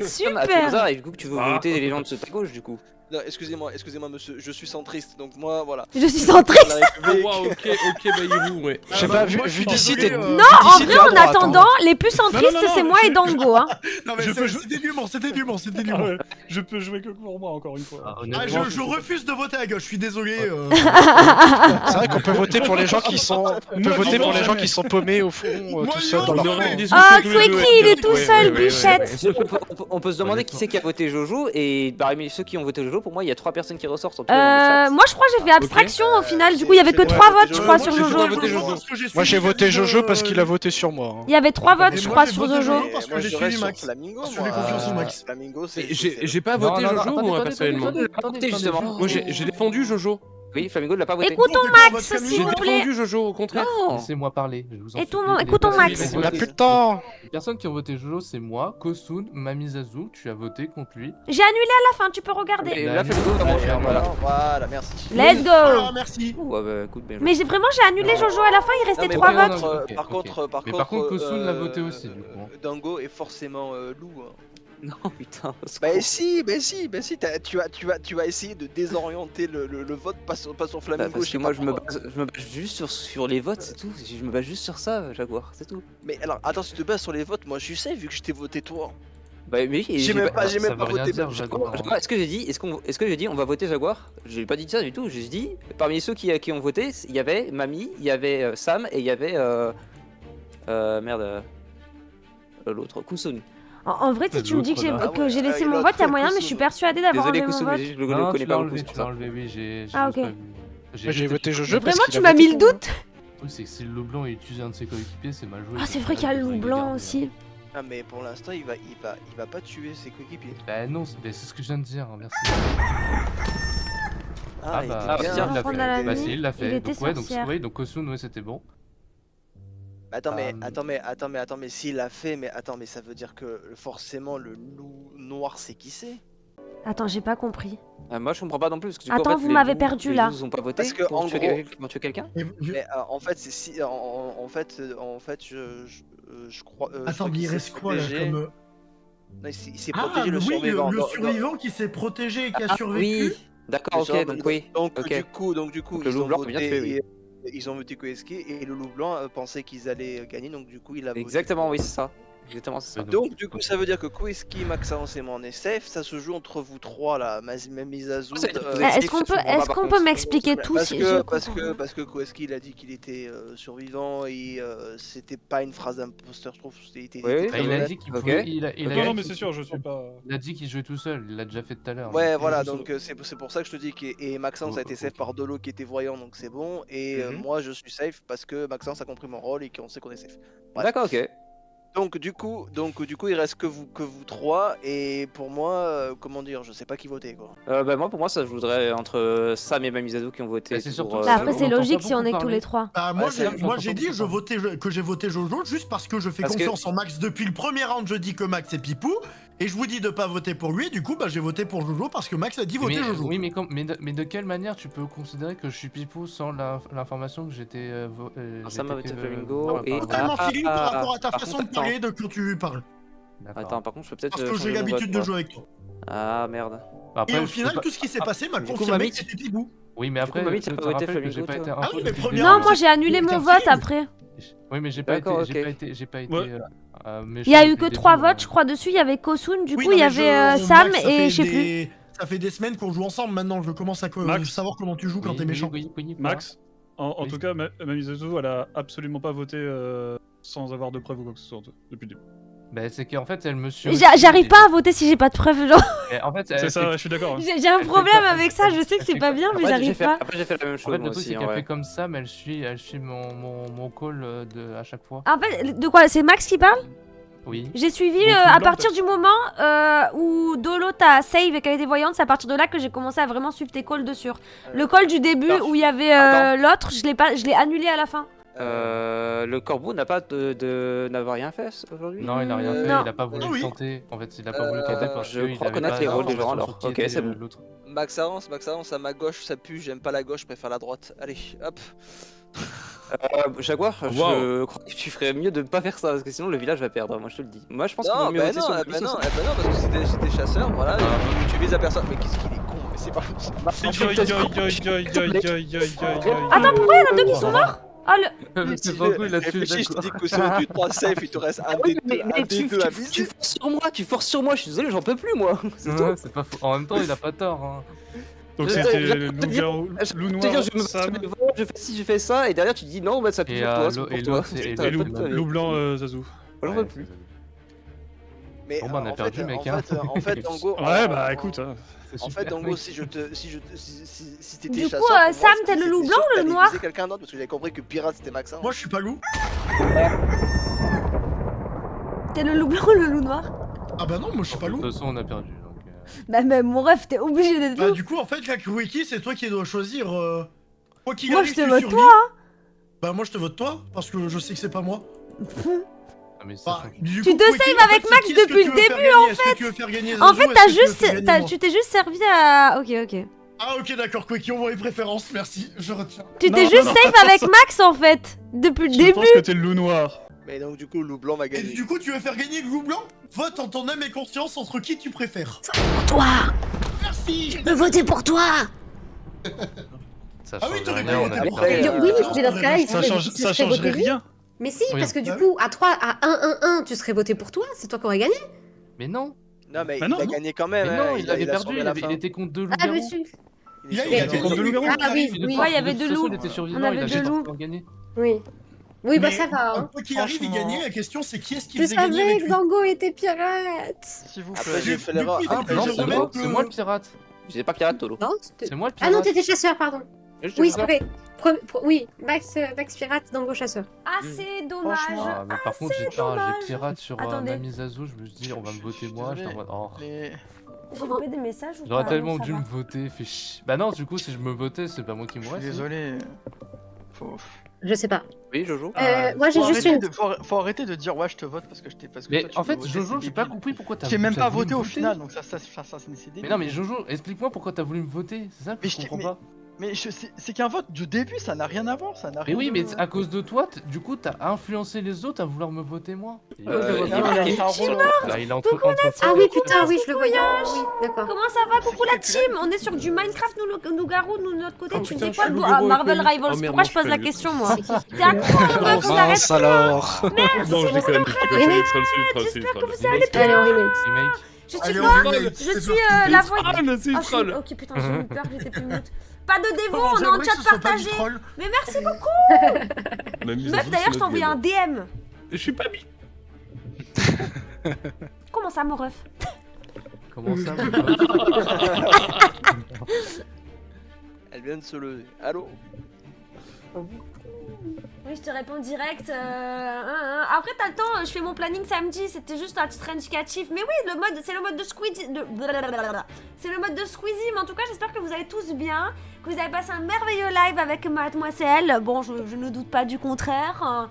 Super. Et du coup, que tu veux voter les gens de ta gauche, du coup. Non, excusez-moi, monsieur, je suis centriste, donc moi, voilà. Je suis centriste. La Ah, République. wow, ok, Bayrou, ouais. Je sais bah, pas, moi, je vu suis d'ici, désolé, t'es. Non, en d'ici, vrai, t'es à en droite, attendant, hein. les plus centristes, non, c'est moi et Dango. Hein. Non, mais c'était du humour, c'était du humour, c'était du Ah humour. ouais, je peux jouer que pour moi encore une fois. Ah, je refuse de voter à gauche, je suis désolé. C'est vrai qu'on peut voter pour les gens qui sont. On peut Moi, voter j'y pour vais les gens jamais. qui sont paumés au fond, Moi, tout j'y seul vais dans leur On aurait coin. une discussion Ah, tous les deux. Tweki, il est tout Ouais, seul, ouais, ouais, Bichette. On peut se demander qui c'est qui a voté Jojo. Et parmi ceux qui ont voté Jojo, pour moi, il y a 3 personnes qui ressortent en tout cas dans le chat. Moi, je crois que j'ai fait abstraction au final. Du coup, il y avait que 3 votes, je crois, sur j'ai Jojo. voté Jojo. Moi j'ai voté Jojo parce qu'il a voté sur moi. hein. Il y avait 3 votes, Et je moi, crois, j'ai sur voté Jojo. Jojo. parce que Moi, j'ai je suivi reste sur Max. Flamingo, Parce que moi. j'ai confiance en Max. Flamingo, c'est. J'ai pas voté Jojo, moi, personnellement. justement. Moi, j'ai défendu Jojo. Oui, Flamingo ne l'a pas voté. Écoutons Bon, d'accord, Max, votre s'il J'ai vous plaît. défendu Jojo, au contraire. Non. Laissez-moi parler, je vous en Écoutons- supplie. Les écoutons personnes Max. qui On ont a voté- plus de temps. Les personnes qui ont voté Jojo, c'est moi, Kosun, Mamizazu, tu as voté contre lui. J'ai annulé à la fin, tu peux regarder. Et là, Flamingo va mourir. Voilà. Voilà, merci. Let's Voilà, go. merci. Ouais, bah écoute, bien joué. Mais vraiment, j'ai annulé Jojo à la fin, il restait mais 3 par votes. contre, Ok, par ok. contre, Mais par contre, Kosun l'a voté aussi, du coup. Dango est forcément loup. hein. Non, putain. au Bah secours. si, tu vas essayer de désorienter le vote, pas sur Bah, Flamingo. parce je que sais moi pas je me pourquoi. base juste sur les votes, c'est tout. Je me base juste sur ça, Jaguar, c'est tout. Mais alors, attends, si tu te bases sur les votes, moi je sais vu que je t'ai voté toi. Bah oui, et J'ai même pas Ça veut rien voté. dire, Jaguar. Jaguar, est-ce que j'ai dit, est-ce que j'ai dit on va voter Jaguar? J'ai pas dit ça du tout. J'ai dit parmi ceux qui ont voté, il y avait Mamie, il y avait Sam et il y avait l'autre Kusun. En vrai, si tu me dis que j'ai L'autre, là. que j'ai laissé Ah, mon l'autre, vote, il y a moyen, mais je suis persuadée d'avoir Désolé enlevé mon Kusun, mais vote. je le Non, connais tu pas l'as beaucoup. enlevé, c'est tu pour l'as ça. enlevé, oui, j'ai Ah, juste ok. pas vu. Moi j'ai voté Jojo parce Vraiment, qu'il tu a m'as mis voté le pour moi. doute. Le truc, c'est que si le loup blanc il utilise un de ses coéquipiers, c'est mal joué. Ah, c'est vrai qu'il y a le loup blanc aussi. Ah mais pour l'instant il va pas tuer ses coéquipiers. Bah non, c'est ce que je viens de dire, hein, merci. Ah, Ah bah, il est si, bien. il l'a Prendre à la fait. Bah nuit, si, il l'a il fait. était Donc ouais, donc sorcière. ouais, donc Kosun, ouais, c'était bon. Attends mais s'il l'a fait, mais attends mais ça veut dire que forcément le loup noir c'est qui c'est? Attends, j'ai pas compris. Moi je comprends pas non plus parce que du coup, Attends, en fait, vous les m'avez loups- perdu, les là. loups ont pas voté Parce que, pour en tuer gros- quelqu'un- pour tuer quelqu'un. Mais en fait, c'est si. En fait, je crois. je Attends, crois mais qu'il il s'est reste quoi là protégé. comme. Non, il s'est Ah, protégé le oui, survivant. le survivant qui s'est protégé et qui a Ah survécu. oui, d'accord, ok, donc oui. Donc ok. du coup, Donc, le ils loup ont blanc a bien tué, voté. oui. Ils ont voté Koeski et le loup blanc pensait qu'ils allaient gagner, donc du coup il a voté. Exactement, oui, c'est ça. Exactement, c'est ça. Donc du coup ça veut dire que Koeski, Maxence et moi on est safe, ça se joue entre vous trois là, même Mizazoud. Est-ce qu'on peut m'expliquer tout Parce si que je parce comprends. que parce que Koeski il a dit qu'il était survivant et c'était pas une phrase d'imposteur, je trouve. C'était Bah, très il a honnête. dit qu'il pouvait. Il a Non, dit non, mais qu'il- c'est sûr, je suis pas. Il a dit qu'il jouait tout seul, il l'a déjà fait tout à l'heure. Ouais, donc- voilà, donc c'est pour ça que je te dis que et Maxence a été safe par Dolo qui était voyant, donc c'est bon. Et moi je suis safe parce que Maxence a compris mon rôle et qu'on sait qu'on est safe. Bref. D'accord, ok. Donc du coup il reste que vous trois et pour moi comment dire, je sais pas qui voter quoi. Bah moi pour moi ça je voudrais entre Sam et Mamizadou qui ont voté. c'est pour, surtout Bah, après, on c'est entend logique pas si on beaucoup est que tous parler. les trois. Bah, moi, Ouais, j'ai dit que j'ai voté Jojo juste parce que je fais Parce que- confiance en Max depuis le premier round. Je dis que Max est Pipou et je vous dis de pas voter pour lui. Du coup, bah j'ai voté pour Jojo parce que Max a dit voter Jojo. Oui, mais de quelle manière tu peux considérer que je suis Pipou sans l'information que j'étais. Sam a j'étais voté fait, Flamingo et. Totalement feeling par rapport à ta par façon contre, de parler de quand tu parles. Attends, par contre, je peux peut-être. Parce que j'ai changer mon l'habitude vote, de jouer moi. avec toi. Ah merde. Et au final, tout ce qui s'est passé m'a Du coup, confirmé Mamie, que c'était Pipou. Oui, mais après, Mamie, je t'as te pas voté rappelle que j'ai Flamingo, pas été toi un peu oui, mais depuis le premier début. Non, moi j'ai annulé Mais mon t'as vote feeling. après. Oui, mais j'ai pas été. D'accord, J'ai ok. pas été. J'ai pas été. Ouais. Méchant Il y a eu depuis que le 3 début, votes, je crois, dessus. Il y avait Kosun, du Oui, coup, non, il y mais avait Max, Sam ça et fait je sais plus. Ça fait des semaines qu'on joue ensemble maintenant. Je commence à Max. savoir comment tu joues quand t'es méchant. Max, en Oui. tout cas, Mamizadou, elle a absolument pas voté sans avoir de preuves ou quoi que ce soit depuis le début. Bah, c'est qu'en fait, elle me suit. J'arrive pas à voter si j'ai pas de preuves, genre. En fait, C'est ça, ouais, je suis d'accord. hein. J'ai un problème avec ça, je sais que c'est pas bien, mais Après, j'arrive pas. Après, j'ai fait la même En chose fait, moi le truc, aussi. c'est en qu'elle vrai. fait comme ça, mais elle suit mon call à chaque fois. En fait, de quoi? C'est Max qui parle? Oui. J'ai suivi Donc, à Blanc, partir du moment où Dolo t'a save et qu'elle était voyante, c'est à partir de là que j'ai commencé à vraiment suivre tes calls de sûr. Le call du début attends. où il y avait l'autre, je l'ai annulé à la fin. Le corbeau n'a pas n'a rien fait aujourd'hui. Non, il a rien fait, Non. il a pas voulu Ah oui. tenter. En fait, il a pas voulu tenter parce je que crois il connaître avait les pas rôles des gens, d'information alors. sur qui Ok, était, c'est bon. l'autre. Max avance, à ma gauche ça pue, j'aime pas la gauche, je préfère la droite. Allez, hop. Jaguar, Wow. je crois que tu ferais mieux de pas faire ça parce que sinon le village va perdre. Moi je te le dis. Moi je pense qu'il vaut Non, mieux bah voter non, sur le bah police non, aussi. bah non, parce que si t'es chasseur, voilà, tu vises la personne. Mais qu'est-ce qu'il est con, mais c'est pas possible. Attends, pourquoi il y en a deux qui sont morts? Ah, le. C'est pas cool, il a tué Réfléchis, je te Jaguar. dis que sur du 3 safe, il te reste un des deux, à tu viser. forces sur moi, je suis désolé, j'en peux plus moi. C'est Ouais, tout. c'est pas faux. En même temps, il a pas tort. Hein. Donc Je- c'était je- loup je- noir, Je loup peux te dire, noir, je me bats sur Sam les votes, je fais ci, je fais ça, et derrière tu dis non, bah ça pue Et, pour toi, c'est l'eau- pour et toi. l'autre, c'est- Putain, et l'autre, putain, loup blanc, Zazou. moi, j'en peux plus. Mais Bon, bah, on a en perdu, fait, mec, en hein. fait, en fait, en gros, Ouais, bah écoute. hein. C'est En super, fait, en mec. gros, si t'étais Du chasseur, coup, pour moi, Sam, c'était- t'es le loup c'était blanc sûr ou que le t'allais noir? viser quelqu'un d'autre parce que j'avais compris que pirate c'était Maxence. Moi, je suis pas loup. T'es le loup blanc ou le loup noir? Ah bah non, moi je suis pas De loup. toute façon, on a perdu. Donc, Bah, même mon ref, t'es obligé d'être Bah loup. du coup, en fait, Kakuiki, c'est toi qui dois choisir. Quoi qu'il Moi, arrive, je te tu vote survis. toi, hein. Bah moi, je te vote toi parce que je sais que c'est pas moi. ah, mais ça Bah, change. du Tu coup, te Quickie, saves en fait, avec c'est Max qui est-ce que depuis tu le veux faire début, gagner en Est-ce que tu veux faire gagner En Zazu, fait, ou est-ce que tu veux faire gagner moi tu t'es juste servi à. Ok, ok. Ah ok, d'accord, Quickie, on voit les préférences, merci, je retiens. Tu Non, t'es non, juste non. safe avec Max en fait, depuis le Je début. pense que t'es le loup noir. Mais donc, du coup, le loup blanc va Et gagner. du coup, tu veux faire gagner le loup blanc? Vote en ton âme et conscience entre qui tu préfères. Pour toi. Merci. Je veux voter pour toi. Ça Ah oui, change t'aurais rien, pu on voter a pour perdu. elle. Oui, mais dans ce cas-là, il Ça serait- change, il ça serait changerait voté lui. rien. Mais si, Oui. parce que du Bah coup, à 3, à 1-1-1, tu serais voté pour toi, c'est toi qui aurais gagné. Mais non, Non, mais Bah il non, a non. gagné quand même. mais hein, non, il avait a perdu, sauvé il, la avait- fin. il était contre deux Ah, loups-garous. monsieur. Il est Il a sauvé la gagné. fin. contre deux loups-garous. Ah oui, Il oui. Ouais, il y avait de deux toute façon, loups. il était survivant, On avait il a deux juste loups. gagné. Oui. Oui, bah Mais, ça va. Hein. Quoi qu'il arrive, il Franchement. gagnait. La question, c'est qui est-ce qui Je faisait gagner savais avec que lui. Dango était pirate. S'il vous Après, plaît. j'ai fait Du l'erreur. coup, il faut Ah que non, je c'est remette moi, le- c'est moi le pirate. J'étais pas pirate Tolo. Non, C'est moi le Ah non, pirate. t'étais chasseur, pardon. Oui, c'est vrai. Oui, Max pirate, Dango chasseur. Ah, c'est dommage. Franchement. Ah, mais par contre, j'ai dommage. pirate sur Attendez. Mamie Zazu, je me suis dit, on va me voter moi, j'étais en mode, oh. Mais J'ai loupé des messages ou J'aurais pas? tellement Non, ça dû va. me voter, fait chier. Bah non, du coup, si je me votais, c'est pas moi qui je mourrais. suis si. désolé. Faut... Je sais pas. Oui, Jojo. Moi j'ai juste une. Faut arrêter de dire ouais, je te vote parce que je t'ai. Mais en fait, Jojo, j'ai pas compris pourquoi t'as. J'ai même pas voté voulu me au final, donc ça c'est décidé. Mais non, mais Jojo, explique-moi pourquoi t'as voulu me voter. C'est ça que je comprends pas. Mais c'est qu'un vote du début, ça n'a rien à voir, ça n'a Mais rien. oui, mais à cause de toi, du coup, t'as influencé les autres à vouloir me voter moi. Je suis morte. Là, il est Ah oui, putain, oui, je le voyais. Oui, d'accord. Comment ça va, coucou la team? On est sur du Minecraft, nous Garou, nous de notre côté. Tu putain, dis quoi je suis Ah, loup-garou Marvel avec lui. Rivals? Oh, merde, Pourquoi non, je pose je la peux question, moi? T'es à quoi, mon meuf? On arrête pas. alors. Merci, Non, je mon déconne, frère. je déconne, c'est le J'espère que troll. vous allez bien. Allez, on remake. Je suis Allez, quoi? on remake, Je c'est suis parti. la voix. C'est le troll. Ok, putain, j'ai eu peur, j'étais plus mute. Pas de dévo, Oh, on est en j'aimerais chat que ce soit pas du partagé. troll. Mais merci beaucoup. Même Meuf, d'ailleurs, je t'ai envoyé un DM. Je suis pas mis. Comment ça, mon ref? Comment ça Elle vient de se lever. Allô? Oui, je te réponds direct. Après, t'as le temps, je fais mon planning samedi, c'était juste un titre indicatif. Mais oui, c'est le mode de Squeezie. C'est le mode de Squeezie, mais en tout cas, j'espère que vous allez tous bien, que vous avez passé un merveilleux live avec mademoiselle. Bon, je ne doute pas du contraire.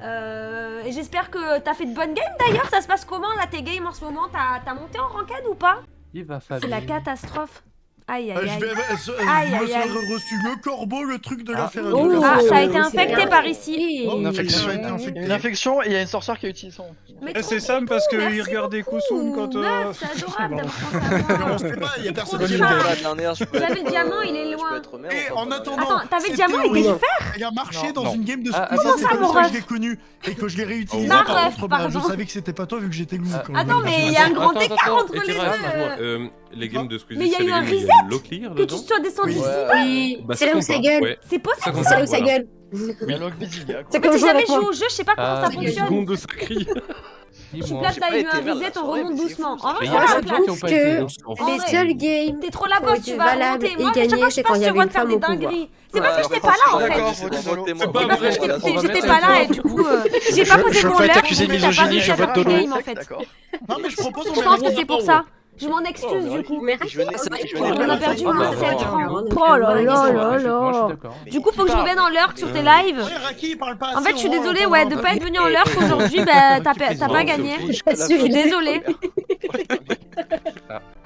Et j'espère que t'as fait de bonnes games d'ailleurs. Ça se passe comment là, tes games en ce moment? T'as monté en ranked ou pas? Il va C'est la catastrophe. Aïe aïe Je aïe. vais Aïe, me aïe, aïe. serais reçu le corbeau, le truc de l'affaire. Ah, ça a été infecté par ici. Oh, Une infection. ça a été infecté. Il y a une infection et il y a une sorcière qui a utilisé son. Mais Eh, c'est Sam parce qu'il regardait Kusun quand. Meuf, c'est adorable d'avoir pensé à moi. On sait pas, il y a personne trop qui bien. le La dernière, je peux J'avais être, le diamant, il est je loin. peux être mère, Et on en peut pas attendant, Attends, t'avais le c'était diamant et horrible. quel fer? Il a marché Non, dans non. une game de Ah, Squeezie, comment c'est ça, comme mon ça que ref? je l'ai connu et que je l'ai réutilisé. Ma Par ref, contre, bah, je pardon. savais que c'était pas toi vu que j'étais loup. quand Attends, même. mais il y a un grand Attends, écart attends, entre les Etira, deux. excuse-moi, les games de Mais Squeezie, il y a c'est eu les un games où il y a reset low clear que tu dedans. sois descendu Oui. ici. Oui, Bah, c'est là où ça gueule. Ouais. C'est possible. C'est là où ça gueule. Il y a Log Busy, gars. C'est En fait, comme j'ai jouer jamais avec joué moi. au jeu, je sais pas comment ça Une fonctionne. seconde de sa crie. Je suis Dis-moi. plate, J'ai t'as pas eu été un vers la reset, on soirée, remonte mais c'est doucement. fou, En vrai, Mais ça il y a va, des plate. gens qui ont trouve pas que été. les seuls games T'es trop la qui ont bosse, été tu vas valables remonter. et Moi, à chaque gagnés, fois, je c'est passe, quand il y je avait vois une de faire femme des au pouvoir. dingueries. C'est parce que j'étais pas là en fait. D'accord, Votez-moi. C'est parce que On va j'étais mettre pas un là et point. du coup, j'ai pas posé Je veux mon pas être leurre. accusé de donc t'as pas misogynie, vu je ça vote dans Dolo. le game, en fait. D'accord. Non, mais je propose, on Je pense que c'est pour ça. Je m'en excuse du coup. Mais Je venais- arrête, je venais- On a perdu Ah, moins bah, de voilà. 7 ans. Donc, Oh là ouais, là Moi, là je suis là. d'accord. Du coup, faut que je revienne en l'heure sur tes lives. Ouais, Raki, il parle pas En assez, fait, je suis on va désolée, l'entendre. ouais, de pas être venu en l'heure qu'aujourd'hui, bah t'as pas gagné. Jusqu'à la Je fin. suis Désolée.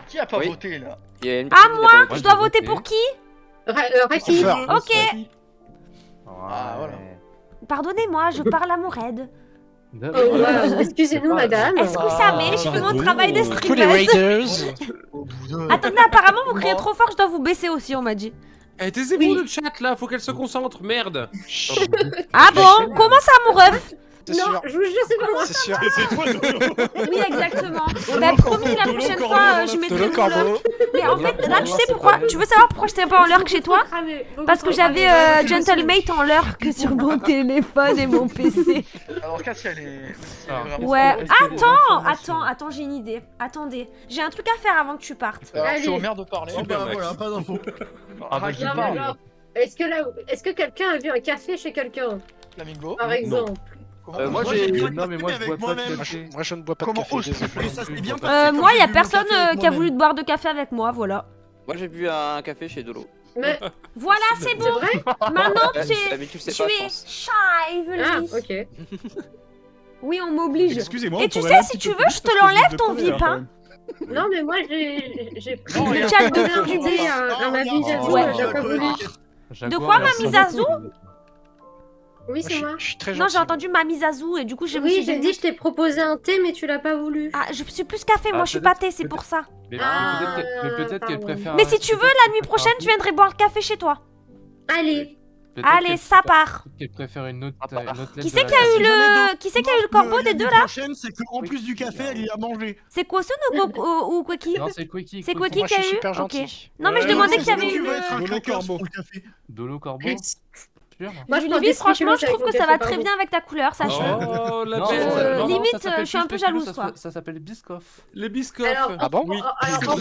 Qui a pas Oui. voté là? Il y a une Ah, personne qui moi, a pas je voté. dois voter pour qui? Raki. Ok. Ah, voilà. Pardonnez-moi, Je parle à mon raid. Oh, wow. Excusez-nous, madame. Est-ce que vous savez, je fais mon travail de Tous les streameuse. Raiders. Attendez, apparemment, vous criez trop fort, je dois vous baisser aussi, on m'a dit. Eh, taisez-vous le chat là, faut qu'elle se concentre, merde. Ah bon? Comment ça, mon ref? C'est Non, sûr. je vous jure, c'est pas moi. C'est sûr. C'est toi, Dolo. Oui, exactement. Bah, promis, la prochaine fois, je mettrai Dolo mon leurre. Corbeau. Mais en fait, là, tu sais pourquoi? Tu veux savoir pourquoi j'étais pas en leurre que chez toi? Parce que j'avais Gentlemate en leurre que sur mon téléphone et mon PC. Alors, Cassia, elle est. Ouais, attends, j'ai une idée. Attendez, j'ai un truc à faire avant que tu partes. Alors, c'est Allez. au maire de parler. Oh, bah voilà, pas d'infos. Ah, bah, Raki je Non, parle. mais alors, est-ce que quelqu'un a vu un café chez quelqu'un, Flamingo. par exemple? Comment- Moi, Moi, j'ai. j'ai- Non, mais moi, je avec bois pas de moi-même. café. Moi, je ne bois pas de Comment café. oses-tu désolé. Et ça s'est bien passé. comme Moi, j'ai y a bu le personne café avec qui a moi-même. voulu boire de café avec moi, voilà. Moi, j'ai bu un café chez Dolo. Mais Voilà, c'est c'est bon. vrai? Maintenant, Mais tu le tu sais pas, je es pense. shy, Ah, Evelyne. ok. Oui, on m'oblige. Excusez-moi. Et on tu pourrait sais, aller un si petit tu peu veux, plus je te parce que l'enlève, j'ai ton des premières, VIP, quand hein. même. Non, mais moi, j'ai Le chat de j'ai invité un mamie Zazou, Ouais. elle a pas voulu. De quoi, Mamie Zazou? Oui, c'est moi. Je suis très Non, gentil. j'ai entendu Mamie Zazou et du coup, je me Oui, suis j'ai dit, je t'ai proposé un thé, mais tu l'as pas voulu. Ah, je suis plus café, moi, Ah, je suis peut-être- pâté, c'est pour ça. Mais Ah, peut-être qu'elle pardon. préfère. Mais si tu veux, la nuit prochaine, je viendrai boire le café chez toi. Allez. Allez, ça part. Qu'elle préfère une autre. Ah, bah. Qui c'est qui a eu le... Qui c'est qui a eu le corbeau des deux, là? La prochaine, c'est qu'en plus du café, elle y a mangé. C'est Kosun ou Queki? Non, c'est Quickie. C'est Moi, Queki qui je a suis eu? super Ok. gentil. Non, mais je demandais qu'il y avait Tu eu veux être un Dolo crackers Corbeau. pour le café. Dolo Corbeau. Sûr Moi, je prends Julie, des franchement, je spéculoos trouve avec que mon ça va café, très pardon. bien avec ta couleur, sache. Oh, la Non, belle. non, limite, ça s'appelle je suis un peu plus spéculoos, jalouse, quoi. Ça s'appelle Biscoff. Les biscoffs. Alors, Ah bon? Oui. alors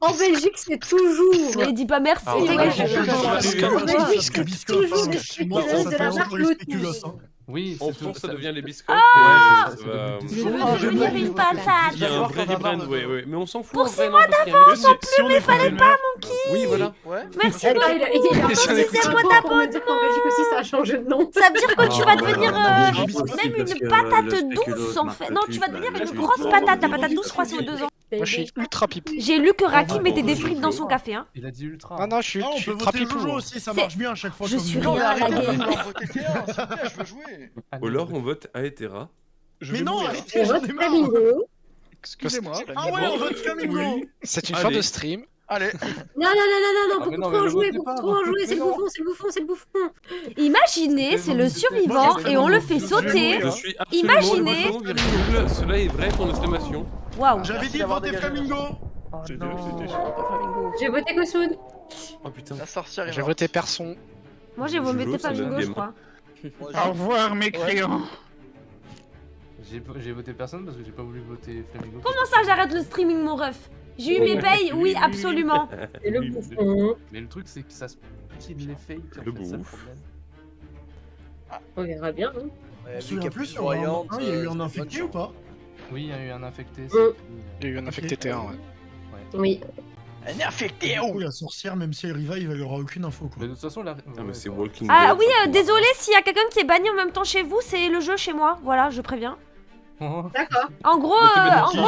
en Belgique, c'est toujours. Mais dis pas merci. Ah, C'est ouais, vrai, ouais, je- ouais, je- ouais, je- ouais, en ouais, Belgique, Ça s'appelle c'est toujours Biscoff, des hein. Chez moi, spéculoos ça de la s'appelle marque encore les Lotus. spéculoos, hein. Oui, En c'est France, tout, ça devient les biscoffs. Ouais, et ça ça devient va- des Je biscoffs. veux devenir une patate. Il y a un vrai Jaguar, rebrand, t'en as ouais. Mais on s'en fout. Pour en 6 vrai, mois n'importe quel mec. Si on est fallait pas Cookie. Oui, voilà. Ouais. Merci Attends, beaucoup. il a C'est moi ta pour me dire qu'en Belgique aussi ça a changé de nom. Ça veut dire que tu vas devenir Même même une patate douce en fait. Non, tu vas devenir une grosse patate. La patate douce, je crois, c'est aux 2 ans. Moi, je suis ultra pipou. J'ai lu que Raki mettait des frites dans son café. Hein. Il a dit ultra. Ah non, je suis Ah, on peut ultra voter pipou. Jojo aussi, ça marche bien à chaque fois. Je comme suis vous. rien à la game. Je veux jouer. Ou alors on vote Aetera. Je Mais vais non, mourir. arrêtez, j'en ai marre. Flamingo. Excusez-moi. Ah ouais, on vote Flamingo. C'est une Allez. fin de stream. Allez. Non, Ah, mais beaucoup non, trop mais en le jouer, votez beaucoup pas, trop en jouer, c'est le votez-le. bouffon, c'est le bouffon, c'est le bouffon. Imaginez, c'est le survivant et on le fait sauter. Je suis absolument Imaginez. le bouffon, virgule. Cela est vrai pour exclamation. Waouh. J'avais dit voter Flamingo. C'était chaud. J'ai voté Kosoud. Oh putain. La sorcière est J'ai morte. voté Person. Moi j'ai voté Jojo, ça Flamingo, donne je des crois. Au revoir, mes crayons. J'ai voté personne parce que j'ai pas voulu voter Flamingo. Comment ça, j'arrête le streaming, mon ref? J'ai eu mes payes? Oui, absolument. C'est le bouffon. Mais le truc, c'est que ça se qu'il les fake. En Le fait, c'est le bouffe. problème. On verra bien. Hein. Je me souviens plus sur il y a eu un infecté ou pas? Oui, il y a eu un infecté. Il y a eu un infecté T1, ouais. Oui. Un infecté. Du coup, la sorcière, même si elle revive, elle aura aucune info quoi. Mais de toute façon, là. Ah, mais c'est Walking Ah Dead, oui, ça, quoi. désolé s'il y a quelqu'un qui est banni en même temps chez vous, c'est le jeu chez moi. Voilà, je préviens. D'accord. En gros,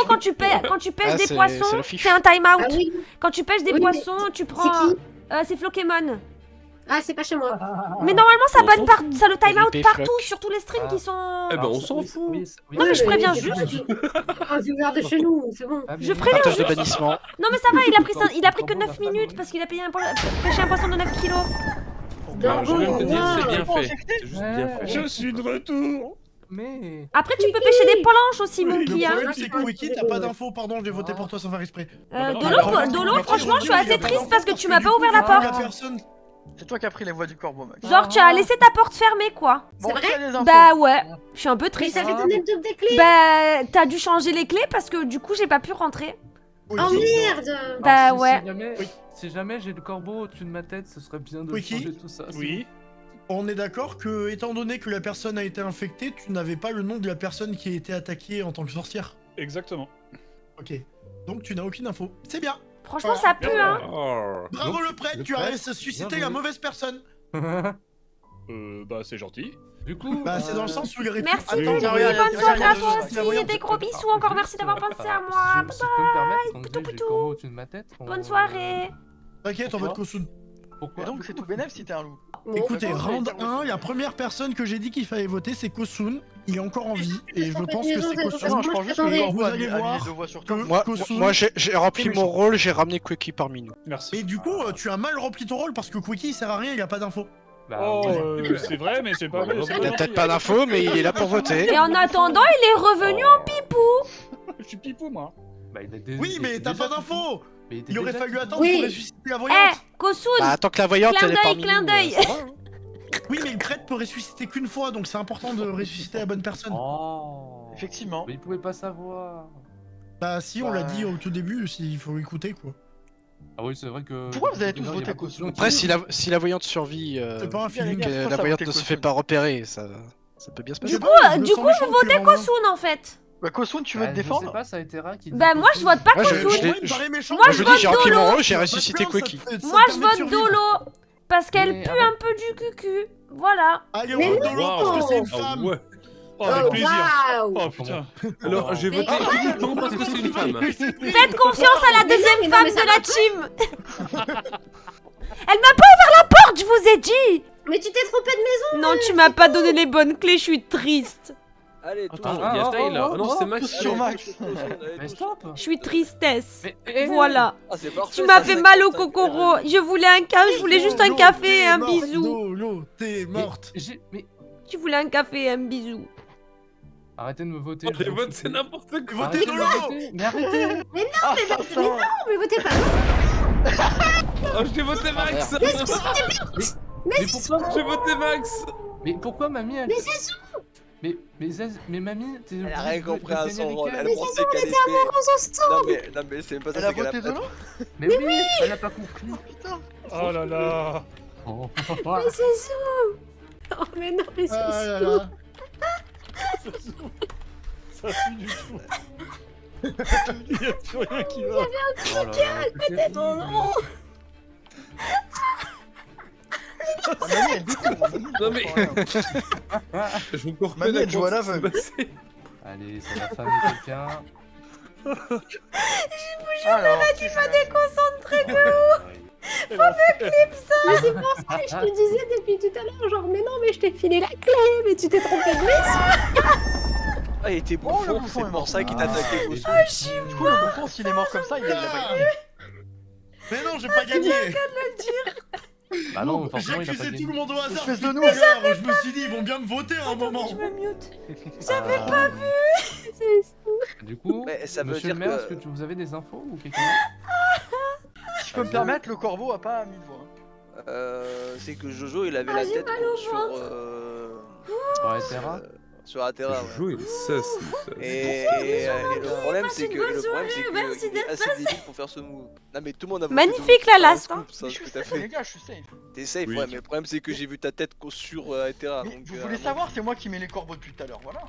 quand tu pêches Ah, des c'est poissons, le fiche. c'est un time out. Ah oui. Quand tu pêches des Oui, mais poissons, tu prends. C'est qui C'est Flokémon. Ah, c'est pas chez moi. Mais normalement, ça On banne s'en ça le time out RIP partout Flock. sur tous les streams qui sont. Eh ben on s'en fout. Non, mais je préviens c'est juste. pas un viewer de chez nous, c'est bon. Je préviens Partage de juste. bannissement. Non, mais ça va, il a pris que 9 minutes parce qu'il a pêché un poisson de 9 kilos. Alors, je vais même te dire, c'est bien Wow. fait. C'est juste bien fait. Je suis de retour. Mais. Après, tu peux pêcher des planches aussi, Le Monkey. Hein. problème, c'est que Wiki, t'as pas d'info, pardon, je vais voter pour toi sans faire exprès. Dolo, franchement, je suis assez triste parce que tu m'as pas ouvert la porte. C'est toi qui as pris les voix du corbeau, Max. Genre, tu as laissé ta porte fermée, quoi. Bon, C'est qui a les infos Bah ouais, je suis un peu Mais triste. ça fait donner le double des clés. Bah, t'as dû changer les clés parce que du coup, j'ai pas pu rentrer. Oh merde. Bah Alors, ouais. Si jamais j'ai le corbeau au-dessus de ma tête, ce serait bien de Wiki changer tout ça. Oui. On est d'accord que, étant donné que la personne a été infectée, tu n'avais pas le nom de la personne qui a été attaquée en tant que sorcière. Exactement. Ok. Donc tu n'as aucune info. C'est bien. Franchement, ça pue, hein. Oh. Bravo Donc, le prêtre, le tu as prêtre, suscité bien la joué. mauvaise personne. Bah, c'est gentil. Du coup. Bah c'est dans le sens où il aurait pu... Merci, Attends, Tony, regarde, bonne regarde, soirée à regarde, toi regarde, aussi. regarde, Des gros bisous encore, merci d'avoir pensé à moi. Si je peux me permettre, donc Poutou, j'ai le poutou. corbeau au-dessus de ma tête. Bonne soirée. T'inquiète, on va te Kosun. Pourquoi Et donc, c'est tout bénef si t'es un loup. Écoutez, d'accord, round mais- 1, la première personne que j'ai dit qu'il fallait voter, c'est Kosun. Il est encore en vie, et je pense que c'est Ah Kosun. non, je pense juste que Attendez. le Vous corbeau a allez mis voir deux voix sur toi. que Moi, Kosun... moi j'ai rempli Mais mon je- rôle, j'ai ramené Quickie parmi nous. Merci. Et du coup, tu as mal rempli ton rôle parce que Quickie il sert à rien, il a pas d'info. Bah, Oh, ouais. c'est vrai, mais c'est pas vrai. c'est Il a pas peut-être gentil. pas d'infos, mais il est là pour voter. Et en attendant, il est revenu en pipou. Je suis pipou, moi. Bah, il a dé- Oui, il mais était t'as déjà pas d'info. Mais était Il aurait déjà fallu dit. attendre Oui. pour ressusciter la Eh, voyante. Kosun. Bah, tant que la voyante, Clin elle est d'œil, parmi clin nous, d'œil. ça va, hein. Oui, mais le prêtre peut ressusciter qu'une fois, donc c'est important de ressusciter la bonne personne. Oh. Effectivement. Mais il pouvait pas savoir. Bah si, on Ouais. l'a dit au tout début, il faut écouter quoi. Ah oui, c'est vrai que. Pourquoi vous avez tous Il y a voté beaucoup de Kosun gens qui- Après, si la voyante survit, C'est pas un bien, les feeling. gars. que pourquoi la ça voyante votait ne se Kosun fait pas repérer, ça peut bien se passer. Je sais pas, je me Du sens coup, méchant vous votez depuis round un. Kosun en fait. Bah, Kosun, tu veux Bah, te Je sais défendre pas, ça a été Ra qui dit Bah, moi, je Kosun. vote pas Moi, je- Kosun. je l'ai- Moi, il me paraît méchant. Moi, mais je te vote dis, j'ai rempli Dolo. mon rôle, j'ai pas ressuscité peur, ça te Quickie. fait- ça Moi, te je permet de vote survivre. Dolo. Parce qu'elle Mais pue arrête. un peu du cucu. Voilà. Allez, on Mais vote Dolo parce que c'est une Ah femme. ouais. Oh, avec plaisir. Waouh. Oh, putain. Alors, j'ai voté uniquement parce que c'est une femme. Faites confiance à la Mais deuxième non, femme mais ça de la va team. Elle m'a pas ouvert la porte, je vous ai dit. Mais tu t'es trompé de maison. Non, tu m'as pas donné les bonnes clés, je suis triste. Allez, tout Attends, le monde. il y a Taylor. Ah non, c'est Max. Sur Max. Mais stop. Je suis tristesse. Mais- Voilà. Ah, c'est parfait, Tu m'as ça, fait c'est mal au comme ça. cocoro. Je voulais un café, je voulais juste un Dolo, café et t'es un morte, bisou. Dolo, t'es morte. Mais Je voulais un café et un bisou. arrêtez de me voter. Oh, je les m'en votes, fous. c'est n'importe quoi. Votez Arrêtez de Dolo. me voter. Mais arrêtez. Ah, ça sent. Non, mais votez pas. Oh, j'ai voté Max. Mais pourquoi J'ai voté Max. Mais pourquoi mamie elle... Mais c'est ça. Mais mamie, t'es Elle a obligée rien de- compris de à gagner son avec rôle. elle. Elle pensait qu'elle était. Non, mais c'est pas ça. Elle a c'est qu'elle voté Dolo Mais oui, elle a pas compris. Putain. Oh là là. Oh. Mais c'est ça. Oh mais non, mais c'est Ah là ça. là. Ça pue du tout. Il y a plus rien qui va. Oh là là, Non, non. Mamie, elle découvre. Non mais. Je me comprends Mamie, elle joue à l'aveugle. Allez, ça va famer quelqu'un. Je vous jure, le mec il m'a déconcentré de ouf. Faut me clip ça. Mais c'est pour ça que je te disais depuis tout à l'heure, genre, mais non, mais je t'ai filé la clé, mais tu t'es trompé de blesse. Ah, il était bouffon, c'est pour ça qu'il t'a attaqué. Du coup, le bouffon, s'il est mort comme ça, il l'a pas gagné. Mais non, j'ai pas gagné. Bah non, forcément, il a pas J'accusais gagné. tout le monde au hasard. Espèce de depuis nous. tout à l'heure, je me suis dit, ils vont bien me voter à un moment. Je me mute. J'avais pas vu. Du coup, Mais ça veut monsieur dire le maire, que- est-ce que vous avez des infos ou quelque Si je peux me permettre, le corbeau a pas 1000 voix. C'est que Jojo il avait Ah, la j'ai tête mal au sur. Sur la Terra Sur la Terra, ouais. Jojo, il est sus. Et le problème c'est que. bonne Le problème soirée, c'est que. merci Il est d'être assez débile pour faire ce move. Non mais tout le monde a voté Magnifique, donc la c'est pas un last, hein. scoop, ça, Mais ce je que suis t'as safe, les fait. gars, je suis safe. T'es safe, Oui. ouais, mais le problème c'est que j'ai vu ta tête sur Terra. Mais Donc, vous voulez savoir, c'est moi qui mets les corbeaux depuis tout à l'heure, voilà.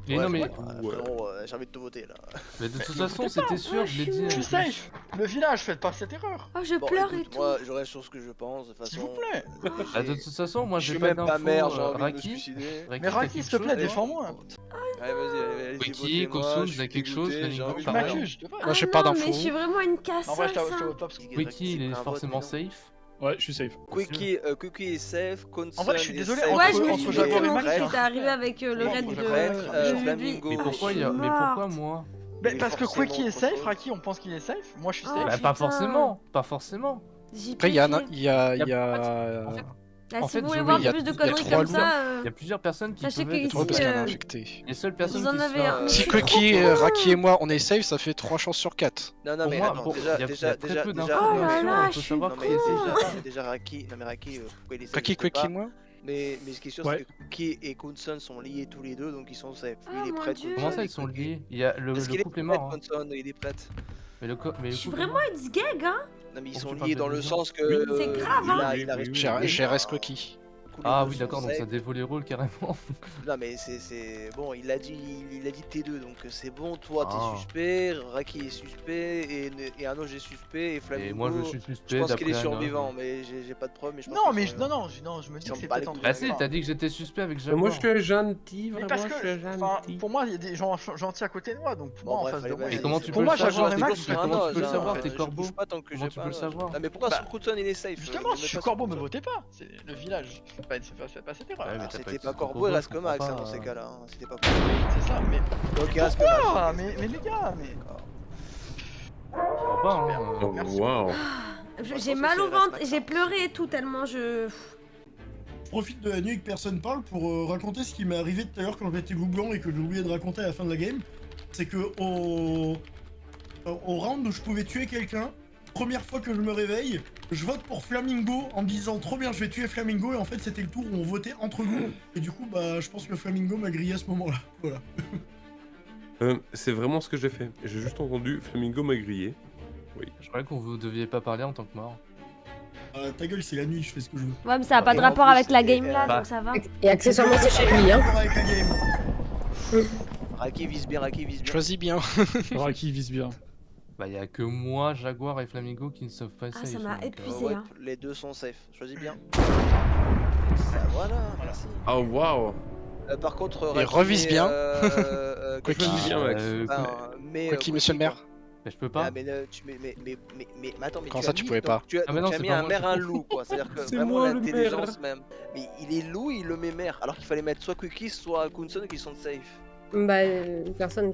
Mais non, mais, frérot, j'ai envie de te voter là. mais de toute façon, c'était sûr, je l'ai dit. Je suis safe. Le village, faites pas cette erreur. Oh, je Bon, pleure et écoute, tout. moi je reste sur ce que je pense, de toute S'il façon. vous plaît. Ah, de toute façon, moi Je j'ai suis pas même pas d'infos. mère, j'ai envie de me Raki, suicider. Mais Raki, s'il te plaît, défends-moi. Allez, vas-y, Wiki, Kosun, vous avez quelque chose, Flamingo, Je pareil. m'accuse, je te Moi, j'ai pas non, d'infos. mais je suis vraiment une cassasse. En vrai, je te hein. vote pas parce que. Wiki, il est forcément safe. Ouais, je suis safe. Quickie est safe, Conson En vrai, je suis est désolé, safe, Ouais, entre- je me entre suis dit Jaguar que et mon Max, truc hein. était arrivé avec le Entre raid Jaguar et de Max, de Flamingo. lui. Mais pourquoi, Je suis mais pourquoi morte. moi Mais Mais parce que forcément, Quickie est entre safe, autres. Raki, on pense qu'il est safe. Moi, je suis Oh, safe. Bah, putain. pas forcément, pas forcément. JPK. Après, il y a. En fait, Ah, En si fait, vous voulez je voir vais- plus de il y a conneries trois comme loups. ça, Il y a plusieurs personnes qui sachez peuvent que être Trop ici, parce qu'il y en a euh, infecté. Les seules vous personnes en qui avez sont... un. Si C'est Quickie, trop cool. Raki et moi on est safe, ça fait 3 chances sur 4. Non, non, Pour mais moi, attends, pour- déjà, il y a déjà, très déjà, peu déjà. Oh là d'informations, là, on je peut suis savoir Non, qui mais est déjà Raki, non mais Raki, pourquoi il est safe, Raki, je sais Quickie, pas. moi Mais ce qui est sûr, Ouais. c'est que Quickie et Kunson sont liés tous les deux, donc ils sont safe. Lui, Oh il est mon prêt. Dieu. Comment ça, ils sont liés? Il y a le Parce qu'il est couple est prêt, mort. Hein. Kunson, il est prêt. Mais le Je suis couple est vraiment mort. une sgeg, hein. Non, mais ils Pourquoi sont tu parles liés de dans le deux sens que. Oui. C'est grave, hein. Il a respecté. J'ai reste Quickie. Tous les Ah deux oui, sont d'accord, donc safe. ça dévaut les rôles carrément. Non mais c'est bon, il a dit T2 donc c'est bon, toi Ah. t'es suspect, Raki est suspect et Anoge est suspect et Flamingo. Et moi je suis je suspect pense qu'il est d'après Anna. survivant mais j'ai pas de preuve mais je pense Non, qu'il est mais survivant. non, je me dis Ils que sont c'est pas peut-être les un coups. Bah truc. si, t'as dit que j'étais suspect avec Jaguar. Moi je suis gentil, Mais vraiment, parce je que, suis enfin, gentil. pour moi, il y a des gens gentils à côté de moi, donc pour Bon, moi, en bref, face de allez, moi. vas-y, Et comment vas-y. tu Pour peux moi, le savoir, Jaguar et t'es Max, corbeau, c'est comment pas tu peux le un savoir, fait, t'es je corbeau? bouge pas tant que Comment j'ai tu pas. peux le savoir? Non mais pourquoi Bah, sur Kunson il est safe Justement, me si mets je suis pas corbeau, sur me Kunson. votez pas. C'est le village. Faites pas cette erreur. Ouais, mais Ah, t'as pas C'était été pas sur corbeau, corbeau, il je reste que comprends Max hein, pas, dans ces cas-là. Hein. C'était pas C'est ça, mais Donc il reste que Max. pourquoi mais les gars, mais. Je comprends pas, hein. Oh, Merci. waouh. J'ai mal au ventre, j'ai pleuré et tout tellement je. Je profite de la nuit que personne parle pour raconter ce qui m'est arrivé tout à l'heure quand j'étais loup blanc et que j'ai oublié de raconter à la fin de la game. C'est que au round où je pouvais tuer quelqu'un, première fois que je me réveille, je vote pour Flamingo en me disant trop bien je vais tuer Flamingo et en fait c'était le tour où on votait entre nous et du coup bah je pense que Flamingo m'a grillé à ce moment-là. Voilà. C'est vraiment ce que j'ai fait. J'ai juste entendu Flamingo m'a grillé. Je croyais qu'on vous deviez pas parler en tant que mort. Ta gueule, c'est la nuit, je fais ce que je veux. Ouais, mais ça a pas de Et en rapport plus, avec la et, game là, bah. donc ça va. Et accessoirement, c'est chez lui, hein. Avec la game. Raki vise bien, Raki vise bien. Choisis bien. Raki vise bien. Bah y a que moi, Jaguar et Flamingo qui ne savent pas Ah, safe. ça m'a donc, épuisé. Ouais, hein. les deux sont safe. Choisis bien. Voilà, merci. Oh waouh. Par contre, Et Raki revise bien. Quickie, Choisis bien, Max. mais Quickie, monsieur le maire. Mais je peux pas. Ah, mais attends, mais Comment tu ça, as tu mis, pouvais donc, pas tu as, Ah, mais donc non, tu as c'est mis pas un moi, maire je un comprends. loup quoi, c'est-à-dire que C'est vraiment moi, le l'intelligence même. Mais il est loup, il le met maire, alors qu'il fallait mettre soit Quickie, soit Kunson qui sont safe. Bah, personne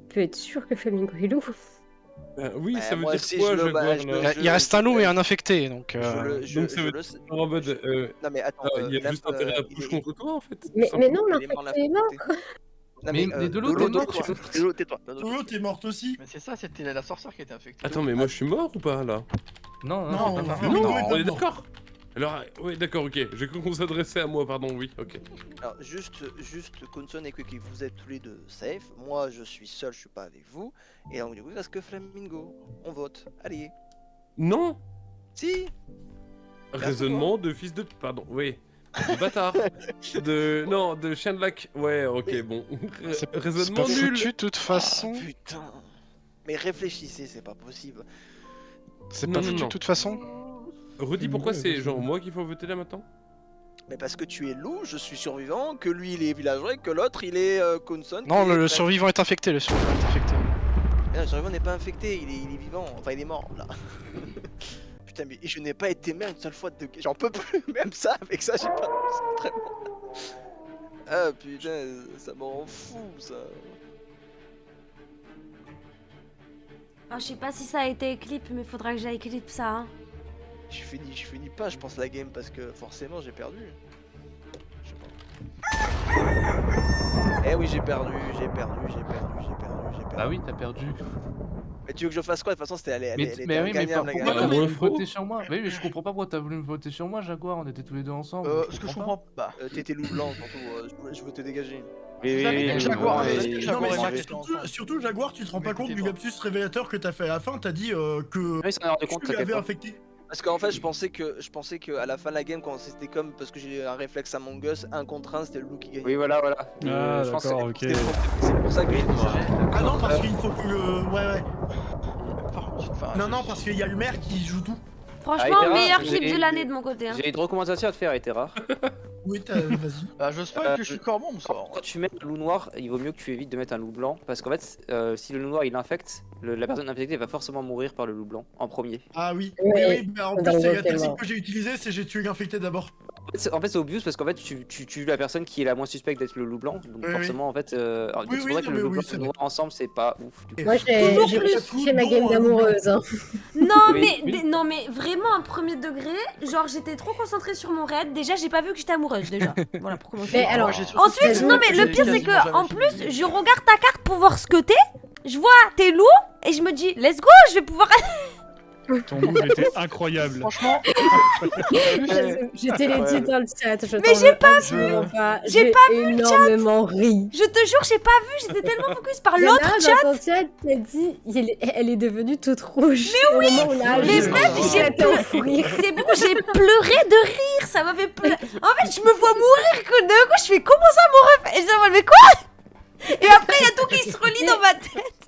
peut être sûr que Flamingo est loup. Oui, ça veut moi dire aussi, quoi, je le- bah, Jaguar là Il reste un loup et un infecté, donc. Donc ça veut le dire sais. en mode. Non mais attends, Il y a juste intérêt à push contre toi en fait. Mais non, il est mort l'infecté est mort. Non, Mais de l'eau, t'es mort, tais-toi. tu- De l'eau, tais-toi. Tolo, t'es morte aussi. Mais c'est ça, c'était la sorcière qui était infectée. Attends, mais moi je suis mort ou pas là? Non, Non, non, pas Flamingo Non, est on pas est mort. d'accord. Alors, oui, d'accord, ok. J'ai cru qu'on s'adressait à moi, pardon, oui, ok. Alors juste Kunson et Quickie, vous êtes tous les deux safe. Moi je suis seul, je suis pas avec vous. Et donc du coup il reste que Flamingo. On vote. Allez. Non! Si. Raisonnement de fils de. Pardon, oui. De bâtard. Non, de chien de lac. Ouais, ok, bon. C'est pas Raisonnement nul. foutu de toute façon. Ah, putain. Mais réfléchissez, c'est pas possible. C'est Non, pas non, foutu non. de toute façon. Redis pourquoi c'est genre moi qu'il faut voter là maintenant? Mais parce que tu es loup, je suis survivant, que lui il est villageois, que l'autre il est Conson. Non, le survivant est infecté, le survivant est infecté. Mais non, le survivant n'est pas infecté, il est vivant, enfin il est mort là. Putain, mais je n'ai pas été maire une seule fois de. J'en peux plus, même ça, avec ça, j'ai pas. C'est vraiment. Ah putain, ça me rend fou ça. Ah, je sais pas si ça a été clip, mais faudra que j'aille clip ça. Hein. Je finis pas, je pense, la game parce que forcément j'ai perdu. Je sais pas. Eh oui, j'ai perdu. Bah oui, t'as perdu. Mais tu veux que je fasse quoi? De toute façon, c'était Mais oui, mais gagnable, pourquoi la t'as voulu me game. voter sur moi? Oui, mais je comprends pas pourquoi t'as voulu me voter sur moi, Jaguar, on était tous les deux ensemble. Ce que je comprends pas. T'étais loup blanc, surtout, je veux te dégager. Jaguar, Non, mais Max. surtout, Jaguar, tu te rends pas compte du lapsus révélateur que t'as fait à la fin. T'as dit que Oui, ça m'en est rendu compte, tu t'inquiète l'avais pas. infecté. Parce qu'en fait, je pensais que à la fin de la game, quand c'était comme parce que j'ai un réflexe Among Us, 1 contre 1, c'était le loup qui gagnait. Oui, voilà. Ah, Je pense que d'accord, ok. C'est pour ça que j'ai changé. Ah non, parce qu'il faut que le. Ouais. Enfin, Non, parce qu'il y a le maire qui joue tout. Franchement, Etera, meilleur clip j'ai- de l'année de mon côté. Hein. J'ai une recommandation à te faire, Etera. Oui, vas-y. Bah, je spoil que je suis corbeau, mon sort. Quand tu mets un loup noir, il vaut mieux que tu évites de mettre un loup blanc. Parce qu'en fait, si le loup noir il infecte, la personne infectée va forcément mourir par le loup blanc en premier. Ah oui. Oui, Oui, mais en dans plus, le c'est la jeu, tactique tellement. que j'ai utilisée, c'est j'ai tué l'infecté d'abord. En fait, c'est obvious parce qu'en fait, tu tues la personne qui est la moins suspecte d'être le loup blanc. Donc, Oui, forcément, en fait, alors, Oui, c'est oui, pour ça que non, le mais loup oui, blanc c'est et le noir ensemble, c'est pas ouf. Du coup. Moi, Toujours j'ai plus. fait ma game d'amoureuse. Hein. Non, Oui, mais, non, mais vraiment un premier degré. Genre, j'étais trop concentrée sur mon raid. Déjà, j'ai pas vu que j'étais amoureuse, déjà. Voilà, pour commencer. Mais alors, Ensuite, non, mais le pire, c'est que, en plus, je regarde ta carte pour voir ce que t'es. Je vois t'es loup et je me dis, let's go, je vais pouvoir. Ton move était incroyable. Franchement, j'étais les dit dans le chat. Mais j'ai pas vu. J'ai pas vu le chat. énormément ri. Je te jure, j'ai pas vu, j'étais tellement focus par Il y en a l'autre un chat. dans ton chat qui a dit elle est devenue toute rouge. Mais oui, Au moment où on a mais juste meuf, j'ai éclaté en fou rire. C'est bon, j'ai pleuré de rire, ça m'a fait pleurer. En fait, je me vois mourir, que d'un coup, je fais comment ça, mon ref? Et je dis, mais quoi? Et après, il y a tout qui se relie dans ma tête.